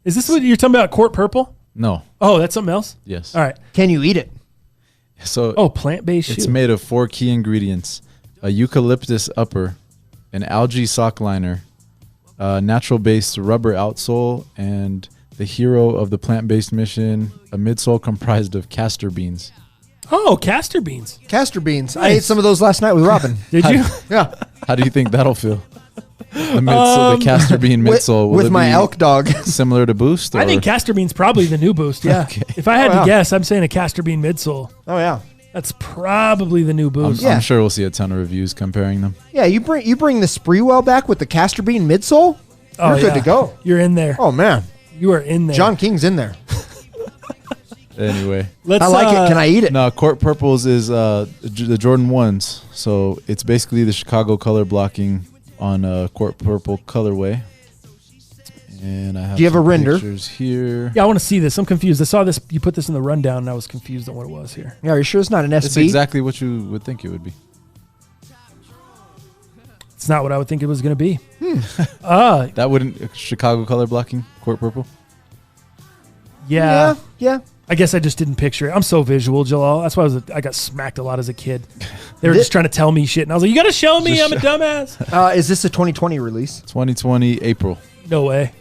Is this what you're talking about, Court Purple?
No.
Oh, that's something else?
Yes.
All right.
Can you eat it?
So
plant-based shoe.
It's made of 4 key ingredients: a eucalyptus upper, an algae sock liner, natural-based rubber outsole, and the hero of the plant-based mission, a midsole comprised of castor beans.
Oh, castor beans.
Castor beans.
Nice.
I ate some of those last night with Robin.
Did you?
Yeah.
How do you think that'll feel? The castor bean midsole
with my elk dog.
Similar to Boost? Or?
I think castor bean's probably the new Boost. Yeah.
Okay.
If I had to guess, I'm saying a castor bean midsole.
Oh yeah.
That's probably the new Boost.
Yeah.
I'm sure we'll see a ton of reviews comparing them.
Yeah, you bring the Spreewell back with the castor bean midsole.
Oh,
You're good to go.
You're in there.
Oh man,
you are in there.
John King's in there.
Anyway,
Let's,
I like it. Can I eat it?
No, Court Purples is the Jordan 1s. So it's basically the Chicago color blocking on Court Purple colorway. And I have
Do you have a
some
render?
pictures here.
Yeah, I want to see this. I'm confused. I saw this. You put this in the rundown, and I was confused on what it was here.
Yeah, are you sure it's not an SB?
It's exactly what you would think it would be.
It's not what I would think it was going to be.
That wouldn't Chicago color blocking Court Purple.
Yeah.
Yeah.
I guess I just didn't picture it. I'm so visual, Jalal. That's why I got smacked a lot as a kid. They were just trying to tell me shit, and I was like, "You got to show me. I'm a dumbass."
Is this a 2020 release?
2020 April.
No way.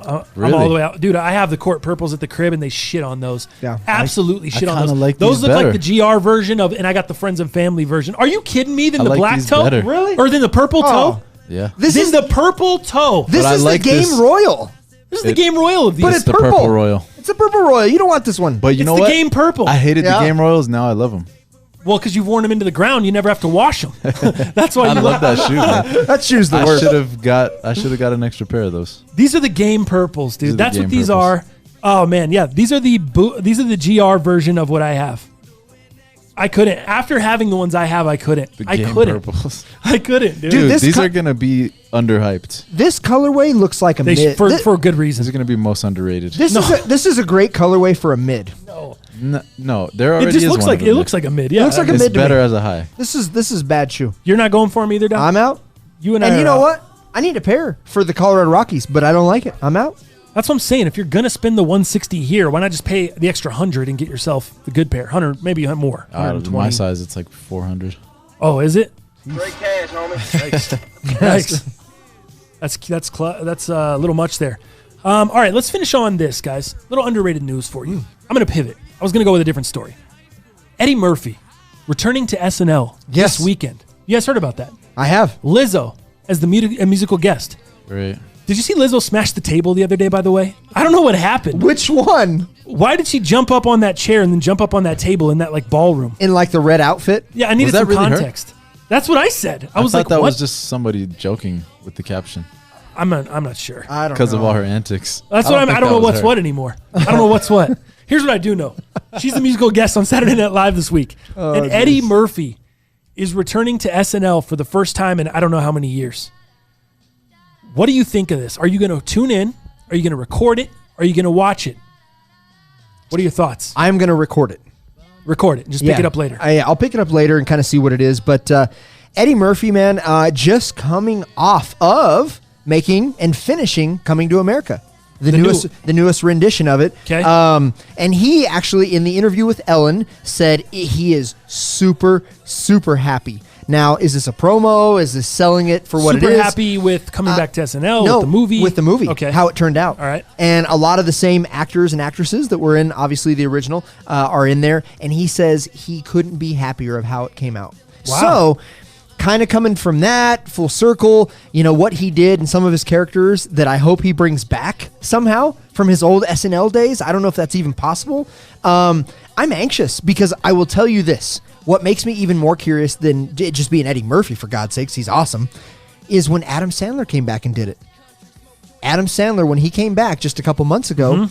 I'm
Really?
all the way out, dude. I have the Court Purples at the crib, and they shit on those.
Yeah.
Absolutely shit on
kinda
those.
like
Those
these
look like
better.
the GR version of, and I got the Friends and Family version. Are you kidding me? Than
I
the
like
black
these
toe,
better.
Really?
or than the purple toe?
Yeah.
This
Than
is
the purple toe.
This
But I
is
like
the Game
this.
Royal.
This is the Game Royal of these.
But
It's
it's
the
purple.
Purple Royal.
It's a Purple Royal. You don't want this one.
But you
It's
know
the
what?
Game Purple.
I hated
Yeah.
the Game Royals. Now I love them.
Well, because you've worn them into the ground, you never have to wash them. That's why
I
you
love that shoe, man.
that shoe's the
I
worst.
should have got an extra pair of those.
These are the Game Purples, dude.
These are the
That's what
Game
these
Purples.
are. Oh man, yeah. These are the GR version of what I have. I couldn't. After having the ones I have, I couldn't.
The
I
Game
couldn't.
Purples.
I couldn't, dude.
Dude,
this
these
co-
are gonna be underhyped.
This colorway looks like a
They
mid.
for good reason.
These are gonna be most underrated.
This is a great colorway for a mid.
No, there already
It just
is
looks
one
like
of them.
a mid. Yeah,
looks like a
It's
mid to
better
me.
as a high.
This is bad shoe.
You're not going for them either, Dom?
I'm out.
You and I.
And you
are
know
out.
what? I need a pair for the Colorado Rockies, but I don't like it. I'm out.
That's what I'm saying. If you're gonna spend the $160 here, why not just pay the extra $100 and get yourself the good pair? 100, maybe more.
My size, it's like 400.
Oh, is it?
Straight cash, homie.
Yikes. That's a little much there. All right, let's finish on this, guys. Little underrated news for you. I'm gonna pivot. I was gonna go with a different story. Eddie Murphy returning to SNL this weekend. You guys heard about that?
I have.
Lizzo as the musical guest.
Right.
Did you see Lizzo smash the table the other day, by the way? I don't know what happened.
Which one?
Why did she jump up on that chair and then jump up on that table in that like ballroom?
In like the red outfit?
Yeah, I needed
Was that
some
really her?
context. That's what I said. I was
thought
like,
that
what?
was just somebody joking with the caption
I'm not sure.
I don't know.
because of all her antics.
That's what I
think
don't
that
know
was
what's
her.
what anymore. I don't know what's what. Here's what I do know. She's the musical guest on Saturday Night Live this week. And Eddie Murphy is returning to SNL for the first time in I don't know how many years. What do you think of this? Are you going to tune in? Are you going to record it? Are you going to watch it? What are your thoughts?
I'm going to record it.
Record it and just pick it up later.
I'll pick it up later and kind of see what it is. But Eddie Murphy, man, just coming off of making and finishing Coming to America. The newest rendition of it.
Okay.
And he actually, in the interview with Ellen, said he is super, super happy. Now, is this a promo? Is this selling it for what it is?
Super happy with coming back to SNL,
No,
with the movie?
With the movie.
Okay.
How it turned out.
All right.
And a lot of the same actors and actresses that were in, obviously, the original are in there. And he says he couldn't be happier of how it came out.
Wow.
So, kind of coming from that, full circle, what he did and some of his characters that I hope he brings back somehow from his old SNL days. I don't know if that's even possible. I'm anxious because I will tell you this. What makes me even more curious than it just being Eddie Murphy, for God's sakes, he's awesome, is when Adam Sandler came back and did it. Adam Sandler, when he came back just a couple months ago,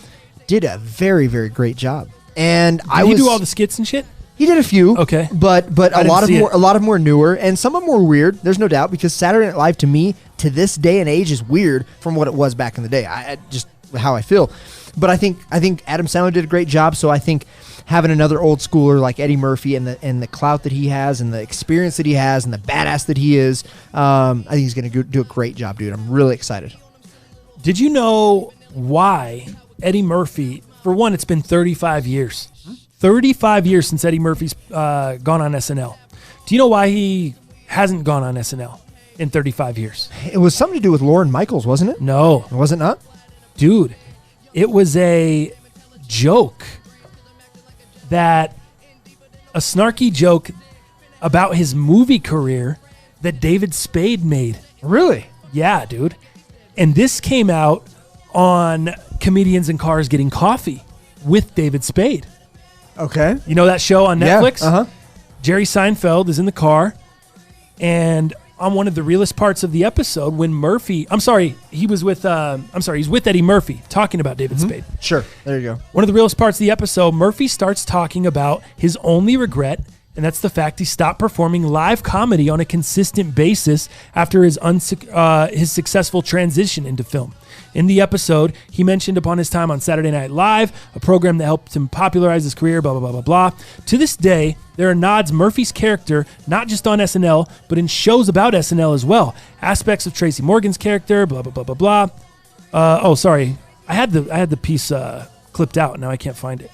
did a very, very great job. And
Did he do all the skits and shit?
He did a few,
okay,
but
I
a lot of
didn't see
more,
it.
a lot of more newer, and some of them were weird. There's no doubt because Saturday Night Live to me to this day and age is weird from what it was back in the day. I just how I feel, but I think Adam Sandler did a great job. So I think having another old schooler like Eddie Murphy and the clout that he has and the experience that he has and the badass that he is, I think he's going to do a great job, dude. I'm really excited.
Did you know why Eddie Murphy? For one, it's been 35 years. 35 years since Eddie Murphy's gone on SNL. Do you know why he hasn't gone on SNL in 35 years?
It was something to do with Lorne Michaels, wasn't it?
No.
Was it not?
Dude, it was a joke a snarky joke about his movie career that David Spade made.
Really?
Yeah, dude. And this came out on Comedians in Cars Getting Coffee with David Spade.
Okay.
You know that show on Netflix?
Yeah,
Jerry Seinfeld is in the car, and on one of the realest parts of the episode, when he's with Eddie Murphy talking about David Spade.
Sure. There you go.
One of the realest parts of the episode, Murphy starts talking about his only regret, and that's the fact he stopped performing live comedy on a consistent basis after his successful transition into film. In the episode, he mentioned upon his time on Saturday Night Live, a program that helped him popularize his career, blah, blah, blah, blah, blah. To this day, there are nods Murphy's character, not just on SNL, but in shows about SNL as well. Aspects of Tracy Morgan's character, blah, blah, blah, blah, blah. I had the piece clipped out. Now I can't find it.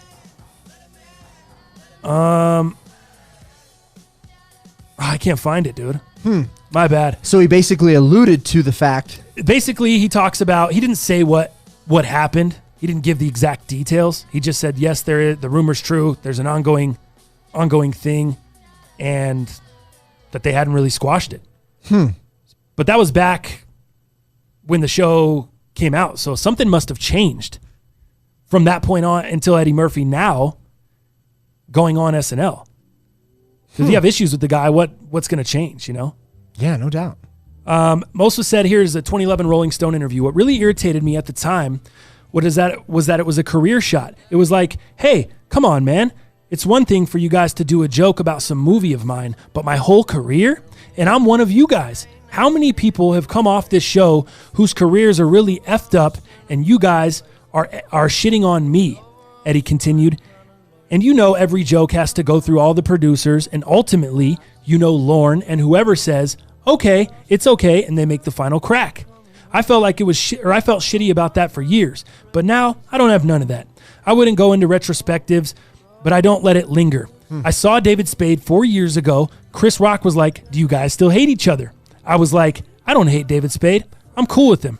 I can't find it, dude. My bad.
So he basically alluded to the fact.
Basically, he talks about, he didn't say what happened. He didn't give the exact details. He just said, yes, the rumor's true. There's an ongoing thing, and that they hadn't really squashed it. But that was back when the show came out. So something must have changed from that point on until Eddie Murphy now going on SNL. Because you have issues with the guy, what's going to change, you know?
Yeah, no doubt.
Most was said, here's a 2011 Rolling Stone interview. What really irritated me at the time was that it was a career shot. It was like, hey, come on, man. It's one thing for you guys to do a joke about some movie of mine, but my whole career? And I'm one of you guys. How many people have come off this show whose careers are really effed up, and you guys are shitting on me? Eddie continued. And you know every joke has to go through all the producers, and ultimately, you know Lorne and whoever says, Okay, it's okay, and they make the final crack. I felt like it was I felt shitty about that for years, but now I don't have none of that. I wouldn't go into retrospectives, but I don't let it linger. I saw David Spade 4 years ago. Chris Rock was like, do you guys still hate each other? I was like, I don't hate David Spade. I'm cool with him.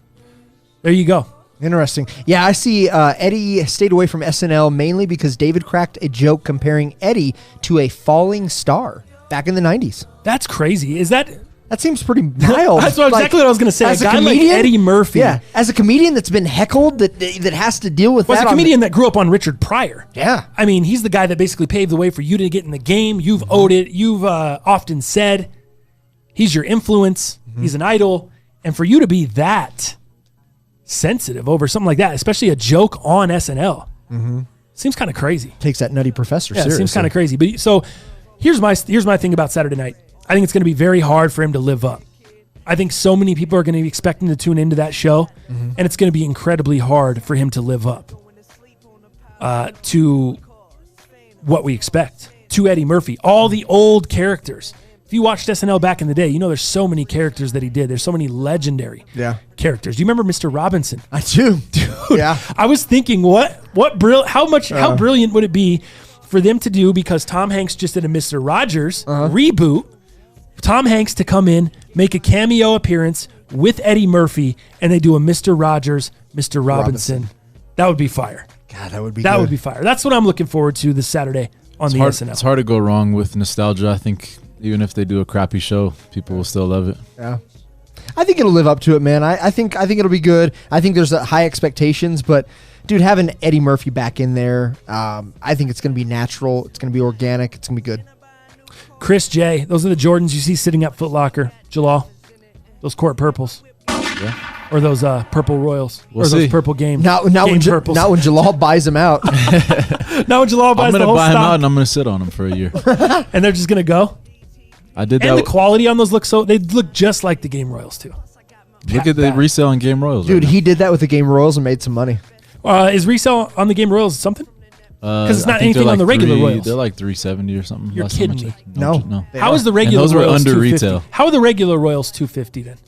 There you go.
Interesting. Yeah, I see Eddie stayed away from SNL mainly because David cracked a joke comparing Eddie to a falling star back in the 90s.
That's crazy. Is that...
That seems pretty mild.
That's exactly what I was going to say.
As
a guy comedian, like Eddie Murphy.
Yeah, as a comedian that's been heckled, that has to deal with that.
As a comedian that grew up on Richard Pryor.
Yeah.
I mean, he's the guy that basically paved the way for you to get in the game. You've owed it. You've often said he's your influence. He's an idol. And for you to be that sensitive over something like that, especially a joke on SNL, seems kind of crazy.
Takes that Nutty Professor seriously.
It seems kind of crazy. But so here's my thing about Saturday night. I think it's going to be very hard for him to live up. I think so many people are going to be expecting to tune into that show, and it's going to be incredibly hard for him to live up to what we expect, to Eddie Murphy. All the old characters. If you watched SNL back in the day, you know there's so many characters that he did. There's so many legendary characters. Do you remember Mr. Robinson?
I do.
Dude,
yeah.
I was thinking, how brilliant would it be for them to do, because Tom Hanks just did a Mr. Rogers reboot, Tom Hanks to come in, make a cameo appearance with Eddie Murphy, and they do a Mr. Rogers, Mr. Robinson. That would be fire.
God, that would be
That
good.
would be fire. That's what I'm looking forward to this Saturday on the SNL.
It's hard to go wrong with nostalgia. I think even if they do a crappy show, people will still love it.
Yeah. I think it'll live up to it, man. I think it'll be good. I think there's high expectations, but dude, having Eddie Murphy back in there, I think it's going to be natural. It's going to be organic. It's going to be good.
Chris J. Those are the Jordans you see sitting at Foot Locker. Jalal. Those court purples.
Yeah.
Or those purple Royals.
We'll
or
see.
those purple game purples.
Not when Jalal buys them out.
Now when Jalal buys the whole
buy them
stock.
out and I'm going to sit on them for a year.
And they're just going to go?
I did
and
that.
The quality on those they look just like the Game Royals too.
Look at the resale on Game Royals.
Dude, he did that with the Game Royals and made some money.
Is resale on the Game Royals something? Because it's not anything on the regular Royals.
They're like $370 or something.
You're kidding me.
No.
How is the regular
Royals? Those were under retail.
How are the regular Royals $250 then?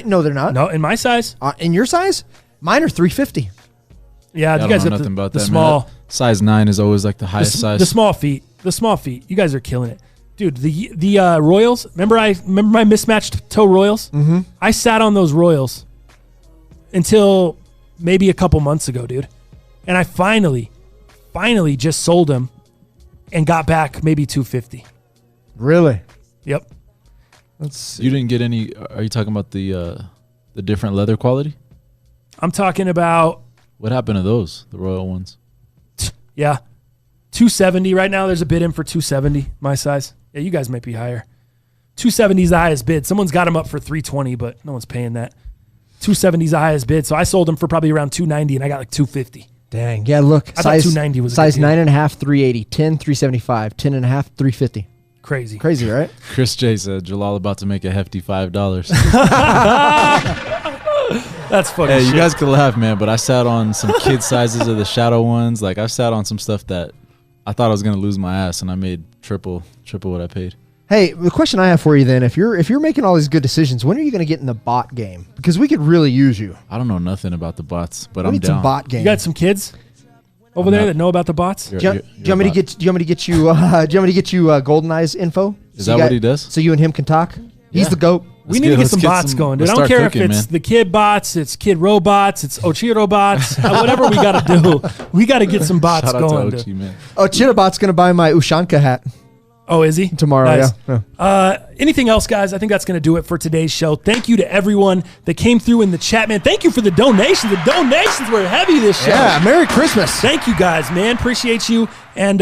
No, they're not.
No, in my size.
In your size, mine are $350.
Yeah, you
I
guys
don't know
have
nothing about
the
that,
small.
Man. Size 9 is always like the highest size.
The small feet. The small feet. You guys are killing it. Dude, the Royals, remember my mismatched toe Royals? Mm-hmm. I sat on those Royals until maybe a couple months ago, dude. And I finally just sold them and got back maybe $250.
Really?
Yep.
You didn't get any. Are you talking about the different leather quality?
I'm talking about.
What happened to those, the Royal ones?
Yeah. $270 right now. There's a bid in for $270, my size. Yeah, you guys might be higher. $270 is the highest bid. Someone's got them up for $320, but no one's paying that. $270 is the highest bid, so I sold them for probably around $290, and I got like $250.
Dang. Yeah, look.
I thought $290 was
size 9.5, $380, 10, $375, 10.5, $350.
Crazy.
Crazy, right?
Chris J said Jalal about to make a hefty $5.
That's funny.
Hey, you guys could laugh, man, but I sat on some kid sizes of the shadow ones. Like I sat on some stuff that I thought I was gonna lose my ass, and I made triple what I paid.
Hey, the question I have for you then, if you're making all these good decisions, when are you gonna get in the bot game? Because we could really use you.
I don't know nothing about the bots, but
We
I'm
need
down.
some bot game.
You got some kids over there that know about the bots?
Do you want me to get you Golden Eyes info?
Is that what he does?
So you and him can talk? He's the GOAT.
We need to get some bots going, dude. I don't care if it's the kid bots, it's kid robots, it's Ochiro bots, whatever we got to do. We got to get some bots
Shout
going.
out to Ochi, man.
Ochiro bot's going to buy my Ushanka hat.
Oh, is he?
Tomorrow,
Nice.
yeah.
Anything else, guys? I think that's going to do it for today's show. Thank you to everyone that came through in the chat, man. Thank you for the donations. The donations were heavy this show.
Yeah, Merry Christmas.
Thank you, guys, man. Appreciate you. And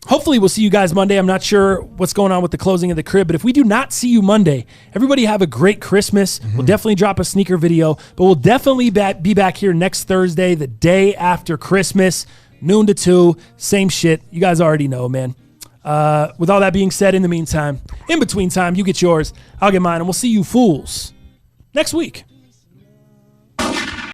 hopefully we'll see you guys Monday. I'm not sure what's going on with the closing of the crib, but if we do not see you Monday, everybody have a great Christmas. We'll definitely drop a sneaker video, but we'll definitely be back here next Thursday, the day after Christmas, noon to 2, same shit. You guys already know, man. With all that being said, in the meantime, in between time, you get yours, I'll get mine, and we'll see you fools next week.